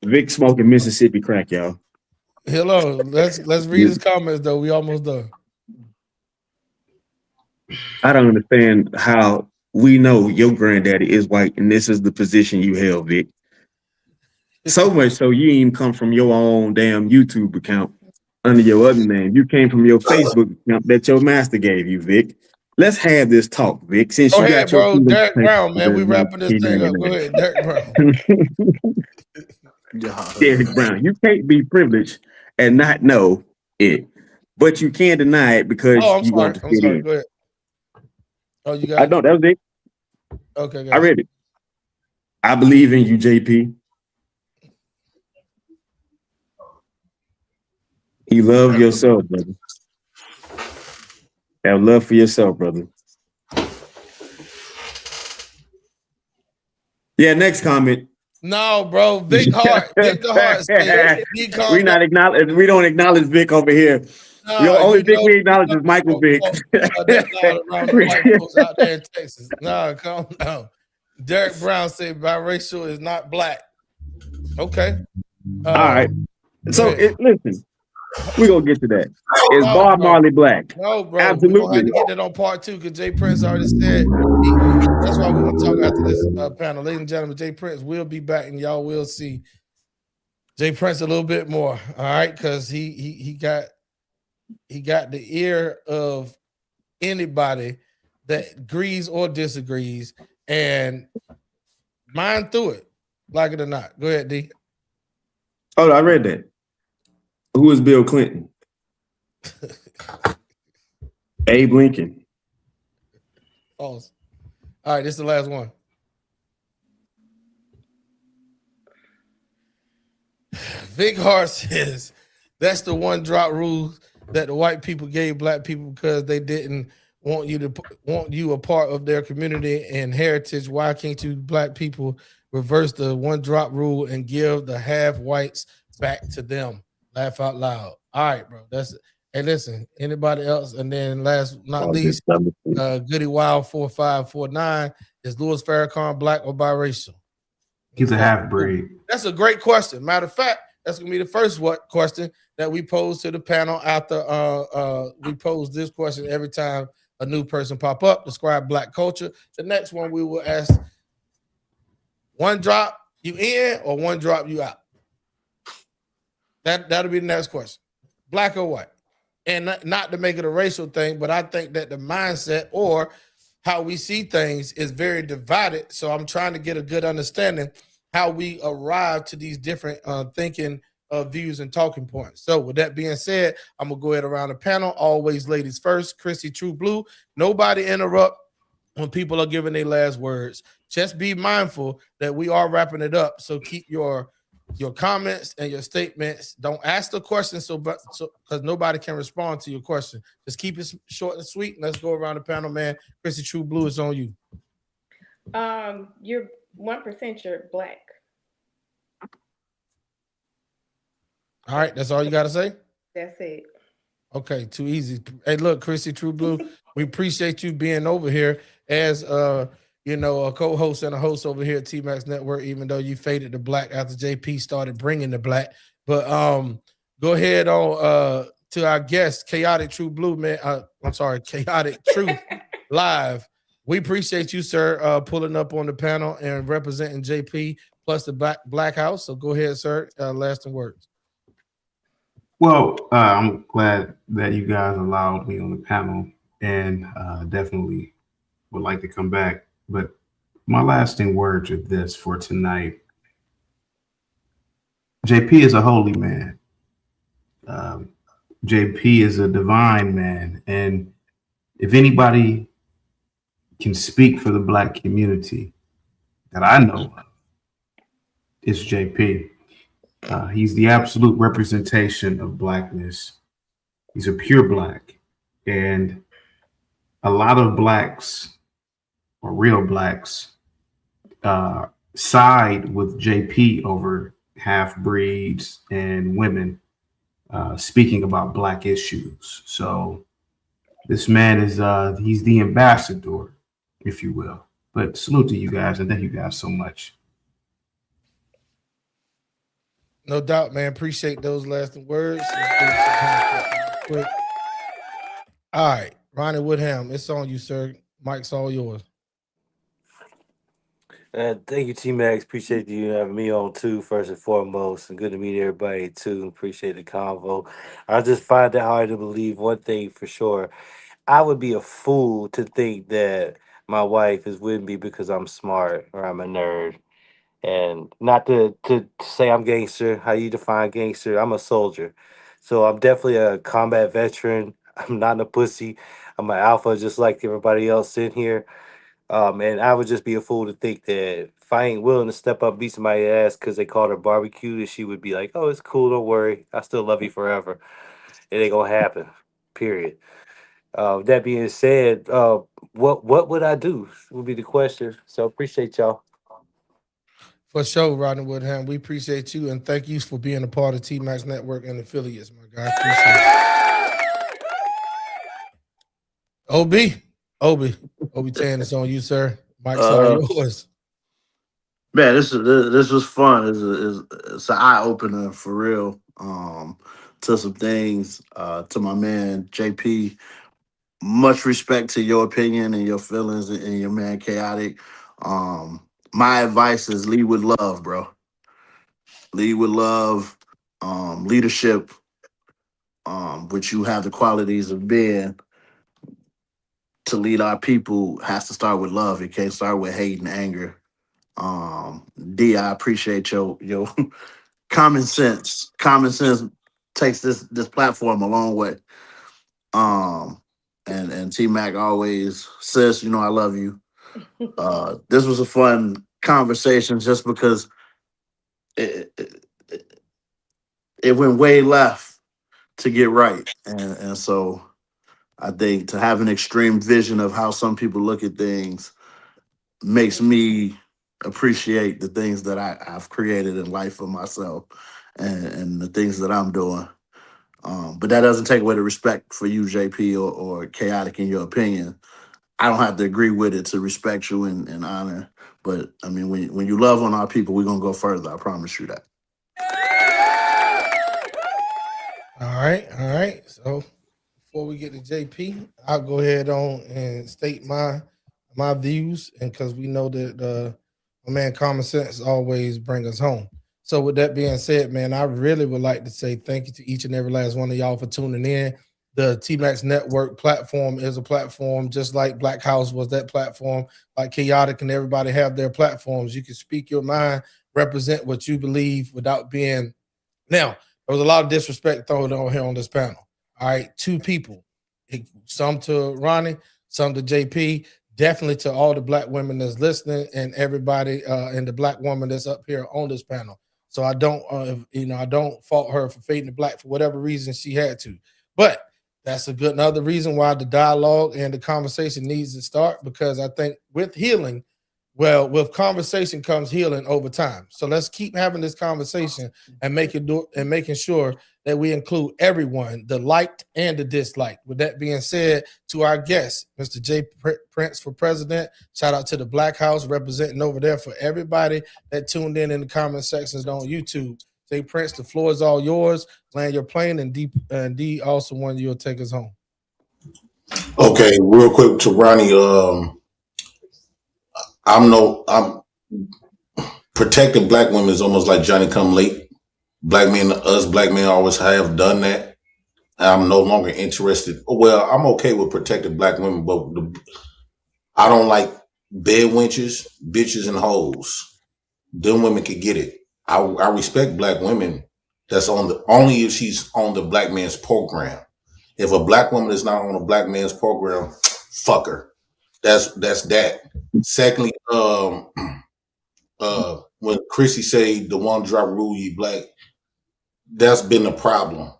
Vic smoking Mississippi crack, y'all. Hello. Let's read his comments though. We almost done. I don't understand how we know your granddaddy is white, and this is the position you held, Vic. So much so you even come from your own damn YouTube account under your other name. You came from your Facebook account that your master gave you, Vic. Let's have this talk, Vic. Since Go you ahead, got your bro. Derek Brown, man. We wrapping this thing up. Go ahead, Derek Brown. Derek Brown, you can't be privileged and not know it, but you can't deny it because you want to fit in. Go ahead. Oh, you got I don't. That was it. Okay, I read it. I believe in you, JP. You love yourself, brother. Have love for yourself, brother. Yeah, next comment. No, bro. Vic Hart. Vic the Hart said, we don't acknowledge Vic over here. The only Vic we acknowledge is Michael Vick. Out there in Texas. No, calm down. Derek Brown said biracial is not black. Okay. All right. So listen, We're gonna get to that. Is No, Bob bro. Marley black? No, bro. We're gonna have Absolutely. to get that on part 2 because Jay Prince already said that's why we're gonna talk after this panel. Ladies and gentlemen, Jay Prince will be back, and y'all will see Jay Prince a little bit more. All right, because he got the ear of anybody that agrees or disagrees, and mine through it, like it or not. Go ahead, D. Oh, I read that. Who is Bill Clinton? Abe Lincoln. False. All right, this is the last one. Vic Hart says that's the one drop rule that the white people gave black people because they didn't want you a part of their community and heritage. Why can't you black people reverse the one drop rule and give the half whites back to them? Laugh out loud. All right, bro. That's it. Hey, listen, anybody else? And then last but not least, Goody Wild 4549, is Louis Farrakhan black or biracial? He's a half breed. That's a great question. Matter of fact, that's gonna be the first question that we pose to the panel after we pose this question every time a new person pop up. Describe black culture. The next one we will ask: one drop you in or one drop you out? That'll be the next question. Black or white? And not to make it a racial thing, but I think that the mindset or how we see things is very divided. So I'm trying to get a good understanding how we arrive to these different thinking views and talking points. So with that being said, I'm gonna go ahead around the panel. Always ladies first. Chrissy True Blue. Nobody interrupt when people are giving their last words. Just be mindful that we are wrapping it up. So keep your comments and your statements. Don't ask the question because nobody can respond to your question. Just keep it short and sweet. Let's go around the panel, man. Chrissy True Blue, is on you. You're 1%. You're black. All right, that's all you got to say? That's it. Okay, too easy. Hey, look, Chrissy True Blue, we appreciate you being over here as a co-host and a host over here at T-Max Network, even though you faded to black after JP started bringing the black. But go ahead on to our guest, Chaotic True Blue, man. Chaotic Truth Live. We appreciate you, sir, pulling up on the panel and representing JP plus the Black House. So go ahead, sir. Lasting words. Well, I'm glad that you guys allowed me on the panel, and definitely would like to come back. But my lasting words are this for tonight. JP is a holy man. JP is a divine man. And if anybody can speak for the black community that I know of, it's JP. He's the absolute representation of blackness. He's a pure black. And a lot of blacks, or real blacks, side with JP over half breeds and women speaking about black issues. So this man is he's the ambassador, if you will. But salute to you guys, and thank you guys so much. No doubt, man. Appreciate those lasting words. Quick. All right, Ronnie Woodham, it's on you, sir. Mike's all yours. Thank you, T-Max. Appreciate you having me on too, first and foremost. And good to meet everybody too. Appreciate the convo. I just find it hard to believe one thing for sure. I would be a fool to think that my wife is with me because I'm smart or I'm a nerd. And not to say I'm gangster, how you define gangster, I'm a soldier. So I'm definitely a combat veteran. I'm not a pussy. I'm an alpha just like everybody else in here. And I would just be a fool to think that if I ain't willing to step up, beat somebody's ass because they called her barbecue, that she would be like, oh, it's cool, don't worry. I still love you forever. It ain't gonna happen, period. That being said, what would I do would be the question. So appreciate y'all. For sure, Rodney Woodham. We appreciate you and thank you for being a part of T-Max Network and affiliates, my guy. Appreciate it. Obi Tan, it's on you, sir. Mike's all yours. Man, this was fun. It's an eye opener for real. to some things. To my man JP, much respect to your opinion and your feelings and your man Chaotic. My advice is lead with love, bro. Lead with love, leadership, which you have the qualities of being to lead our people has to start with love. It can't start with hate and anger. D, I appreciate your common sense. Common sense takes this platform a long way. And T Mac always says, I love you. This was a fun conversation just because it went way left to get right. And so I think to have an extreme vision of how some people look at things makes me appreciate the things that I've created in life for myself and the things that I'm doing. But that doesn't take away the respect for you, JP, or Chaotic in your opinion. I don't have to agree with it to respect you and honor. But I mean, when you love on our people, we're gonna go further. I promise you that. All right. So before we get to JP, I'll go ahead on and state my views, and because we know that my man Common Sense always bring us home. So with that being said, man, I really would like to say thank you to each and every last one of y'all for tuning in. The T-Max Network platform is a platform just like Black House was that platform, like Chaotic and everybody have their platforms. You can speak your mind, represent what you believe without being. Now, there was a lot of disrespect thrown on here on this panel. All right, two people, some to Ronnie, some to JP, definitely to all the black women that's listening and everybody and the black woman that's up here on this panel. So I don't, I don't fault her for fading the black for whatever reason she had to. But that's another reason why the dialogue and the conversation needs to start, because I think with healing, with conversation comes healing over time. So let's keep having this conversation and making sure that we include everyone, the liked and the disliked. With that being said, to our guest, Mr. J. Prince for president, shout out to the Black House representing over there for everybody that tuned in the comment sections on YouTube. J. Prince, the floor is all yours. Land your plane, and D also one you'll take us home. Okay, real quick to Ronnie. I'm protecting black women is almost like Johnny come late. Black men always have done that. I'm no longer interested. Well, I'm okay with protecting black women, but I don't like bed wenches, bitches, and hoes. Them women can get it. I respect black women. That's only if she's on the black man's program. If a black woman is not on a black man's program, fuck her. That's that. Secondly, when Chrissy say the one drop rule you black, that's been the problem.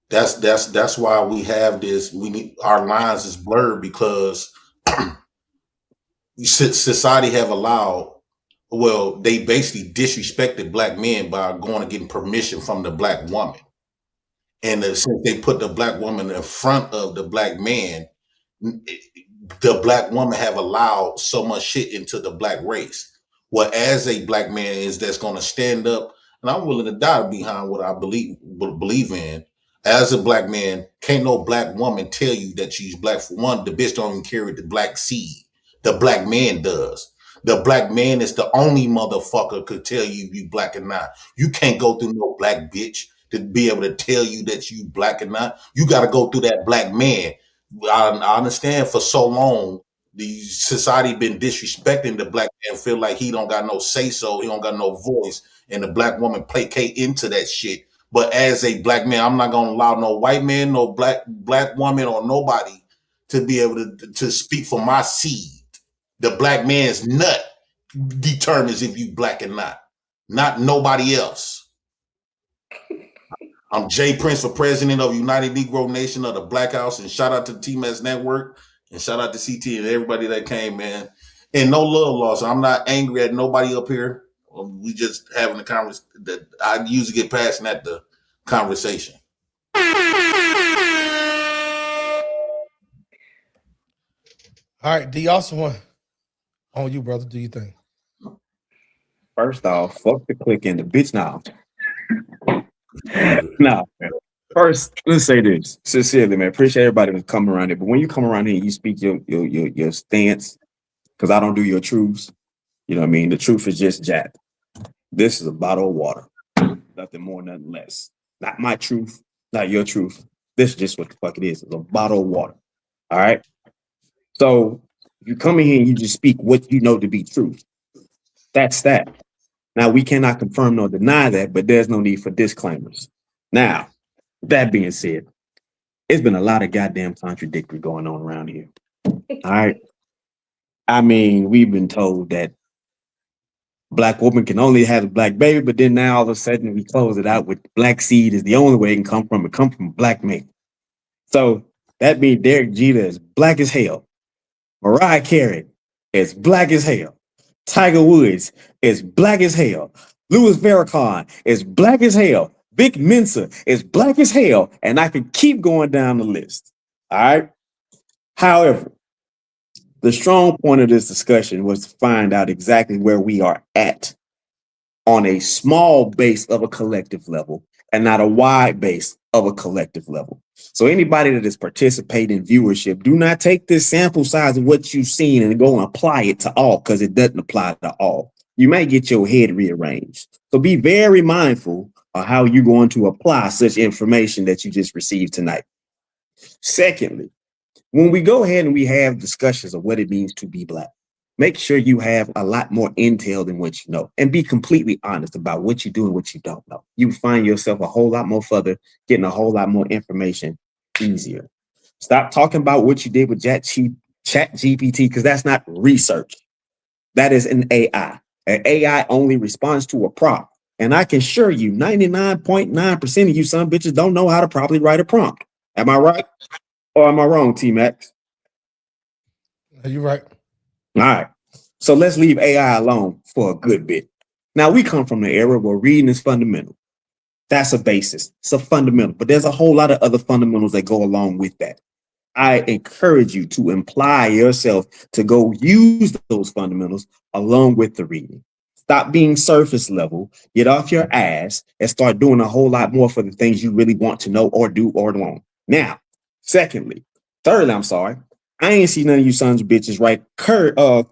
That's why we have this. We need our lines is blurred because society have allowed. Well, they basically disrespected black men by going and getting permission from the black woman, and since they put the black woman in front of the black man, the black woman have allowed so much shit into the black race. Well, as a black man is that's going to stand up, and I'm willing to die behind what I believe in. As a black man, can't no black woman tell you that she's black. For one, the bitch don't even carry the black seed. The black man does. The black man is the only motherfucker could tell you you black or not. You can't go through no black bitch to be able to tell you that you black or not. You got to go through that black man. I understand for so long the society been disrespecting the black man, feel like he don't got no say so, he don't got no voice, and the black woman placate into that shit. But as a black man, I'm not gonna allow no white man, no black woman, or nobody to be able to speak for my seed. The black man's nut determines if you black or not nobody else. I'm Jay Prince for president of United Negro Nation of the Black House, and shout out to the T-Max Network, and shout out to CT and everybody that came, man. And no love loss. I'm not angry at nobody up here. We just having a conversation that I usually get past at the conversation. All right, D, also one on you, brother. Do you think? First off, fuck the click in the bitch now. No. First, let's say this sincerely, man. Appreciate everybody who's coming around here. But when you come around here, you speak your stance, because I don't do your truths. You know what I mean? The truth is just Jack. This is a bottle of water. Nothing more, nothing less. Not my truth, not your truth. This is just what the fuck it is. It's a bottle of water. All right. So if you come in here and you just speak what you know to be truth, that's that. Now we cannot confirm nor deny that, but there's no need for disclaimers. Now, that being said, it's been a lot of goddamn contradictory going on around here. All right. I mean, we've been told that black woman can only have a black baby, but then now all of a sudden we close it out with black seed is the only way it can come from. It come from a black man. So that means Derek Jeter is black as hell. Mariah Carey is black as hell. Tiger Woods is black as hell. Louis Farrakhan is black as hell. Vic Mensa is black as hell. And I can keep going down the list. All right. However, the strong point of this discussion was to find out exactly where we are at on a small base of a collective level and not a wide base of a collective level. So anybody that is participating in viewership, do not take this sample size of what you've seen and go and apply it to all, because it doesn't apply to all. You may get your head rearranged. So be very mindful of how you're going to apply such information that you just received tonight. Secondly, when we go ahead and we have discussions of what it means to be black, make sure you have a lot more intel than what you know, and be completely honest about what you do and what you don't know. You find yourself a whole lot more further, getting a whole lot more information easier. Stop talking about what you did with Chat GPT, because that's not research. That is an AI. An AI only responds to a prompt. And I can assure you 99.9% of you son bitches don't know how to properly write a prompt. Am I right? Or am I wrong, T-Max? You're right. All right. So let's leave AI alone for a good bit. Now, we come from the era where reading is fundamental. That's a basis. It's a fundamental. But there's a whole lot of other fundamentals that go along with that. I encourage you to imply yourself to go use those fundamentals along with the reading. Stop being surface level, get off your ass, and start doing a whole lot more for the things you really want to know or do or want. Now, thirdly, I ain't seen none of you sons of bitches write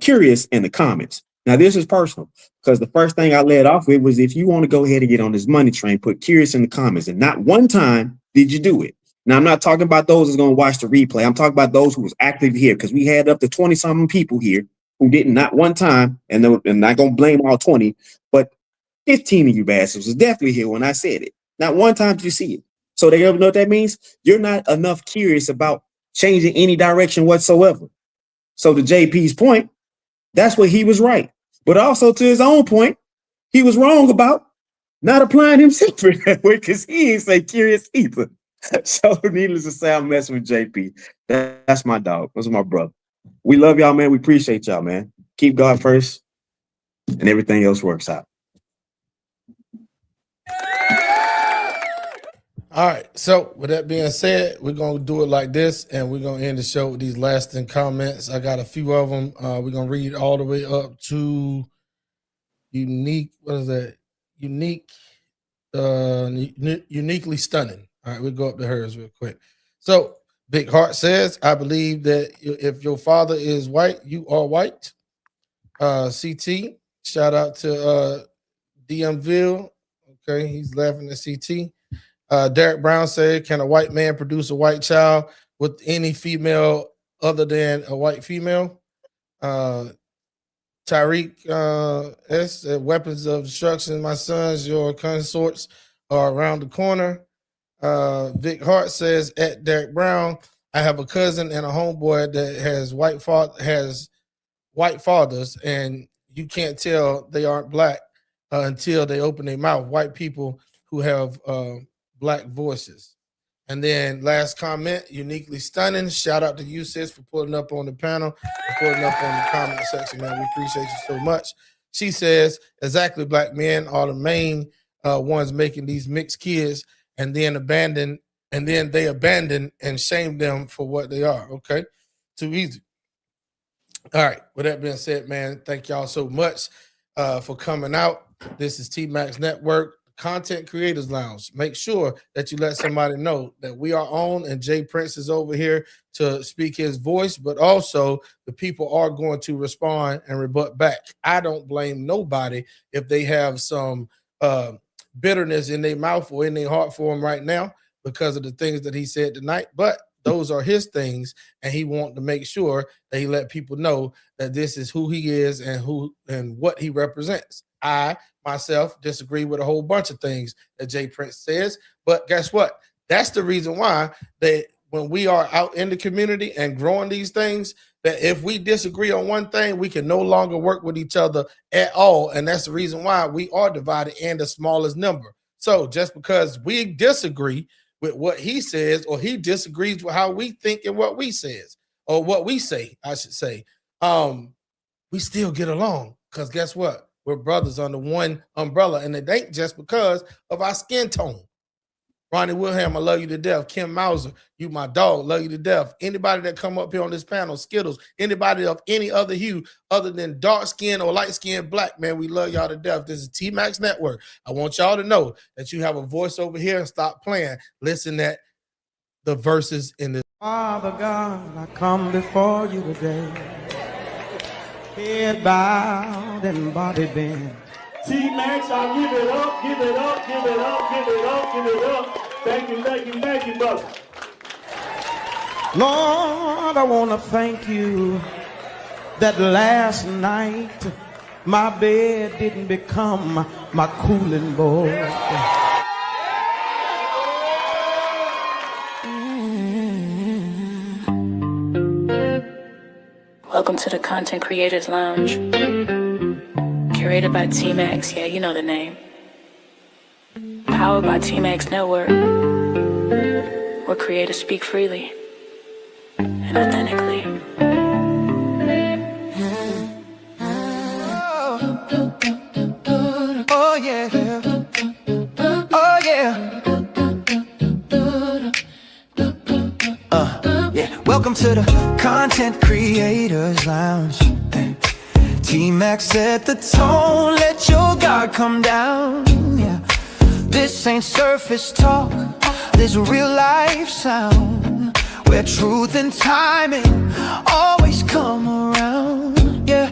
curious in the comments. Now, this is personal, because the first thing I led off with was, if you want to go ahead and get on this money train, put curious in the comments. And not one time did you do it. Now, I'm not talking about those who's going to watch the replay. I'm talking about those who was active here, because we had up to 20-something people here who didn't, not one time, and I'm not going to blame all 20, but 15 of you bastards was definitely here when I said it. Not one time did you see it. So they ever know what that means? You're not enough curious about changing any direction whatsoever. So to JP's point, that's what he was right. But also to his own point, he was wrong about not applying himself in that way, because he ain't say curious either. So needless to say, I'm messing with JP. That's my dog. That's my brother. We love y'all, man. We appreciate y'all, man. Keep God first, and everything else works out. All right. So with that being said, we're going to do it like this, and we're going to end the show with these lasting comments. I got a few of them. We're going to read all the way up to unique. What is that? Uniquely stunning. All right. We'll go up to hers real quick. So Big Heart says, I believe that if your father is white, you are white. CT, shout out to DMville. Okay. He's laughing at CT. Derek Brown said, can a white man produce a white child with any female other than a white female? Tyreek S said, weapons of destruction, my sons, your consorts are around the corner. Vic Hart says, at Derek Brown, I have a cousin and a homeboy that has white fathers, and you can't tell they aren't black until they open their mouth. White people who have black voices. And then last comment, uniquely stunning. Shout out to you, sis, for pulling up on the panel and pulling up on the comment section, man. We appreciate you so much. She says, exactly, black men are the main ones making these mixed kids, and then they abandon and shame them for what they are. Okay, too easy. All right, with that being said, man, thank y'all so much for coming out. This is T-Max Network. Content Creators Lounge. Make sure that you let somebody know that we are on and Jay Prince is over here to speak his voice, but also the people are going to respond and rebut back. I don't blame nobody if they have some bitterness in their mouth or in their heart for him right now because of the things that he said tonight, but those are his things, and he wants to make sure that he let people know that this is who he is and what he represents. I myself disagree with a whole bunch of things that Jay Prince says, but guess what? That's the reason why that when we are out in the community and growing these things, that if we disagree on one thing, we can no longer work with each other at all, and that's the reason why we are divided in the smallest number. So just because we disagree with what he says, or he disagrees with how we think and what we says, or what we say, I should say, we still get along, because guess what? We're brothers under one umbrella, and it ain't just because of our skin tone. Ronnie Wilhelm, I love you to death. Kim Mauser, you my dog, love you to death. Anybody that come up here on this panel, Skittles, anybody of any other hue other than dark skin or light skin black, man, we love y'all to death. This is T-Max Network. I want y'all to know that you have a voice over here, and stop playing. Listen at the verses in this. Father God, I come before you today, head bowed and body bent. T-Max, I'll give it up, give it up, give it up, give it up, give it up. Thank you, thank you, thank you, brother. Lord, I want to thank you that last night my bed didn't become my cooling board. Welcome to the Content Creators Lounge. Curated by T-Max, yeah, you know the name. Powered by T-Max Network, where creators speak freely and authentically. Oh yeah, oh yeah. Yeah. Welcome to the Content Creators Lounge. T-Max set the tone, let your guard come down. Yeah. This ain't surface talk, this real life sound, where truth and timing always come around. Yeah.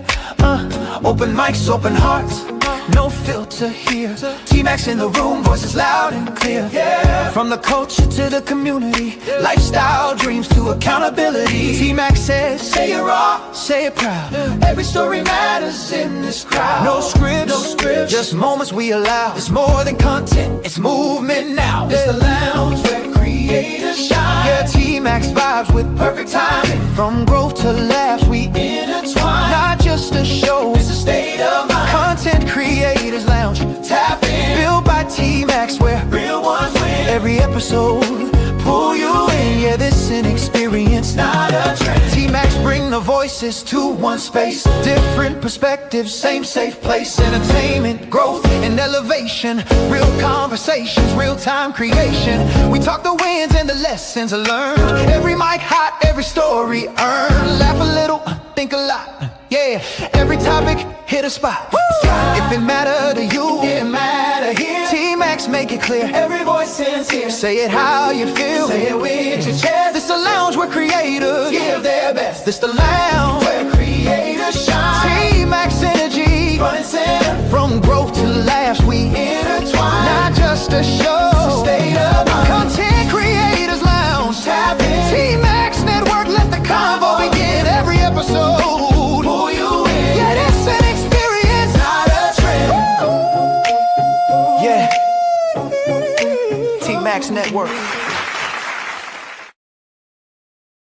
Open mics, open hearts, no filter here. T-Max in the room, voices loud and clear. Yeah. From the culture to the community, lifestyle dreams to accountability. T-Max says, say it raw, say it proud. Every story matters in this crowd. No scripts, just moments we allow. It's more than content, it's movement now. It's the lounge where creators shine. Yeah, T-Max vibes with perfect timing. From growth to laughs, we intertwine. Not just a show, it's a state of mind. Content Creators Lounge, tap in. Built by T-Max, where real ones win. Every episode, pull you in. Yeah, this an experience, not a trend. T-Max bring the voices to one space. Different perspectives, same safe place. Entertainment, growth, and elevation. Real conversations, real-time creation. We talk the wins and the lessons learned. Every mic hot, every story earned. Laugh a little, think a lot. Yeah, every topic hit a spot. Woo! If it matter to you, it matter here. T-Max make it clear. Every voice sincere. Say it how you feel. Say it with your chest. This the lounge where creators give their best. This the lounge where creators shine. T-Max energy, front and center. From growth to laughs, we intertwine. Not just a show, it's a state of mind. Content Creators Lounge, tap in. T-Max Network, let the convo begin. Every episode, pull you in. Yeah, it's an experience, not a trend. Yeah. T-Max Network.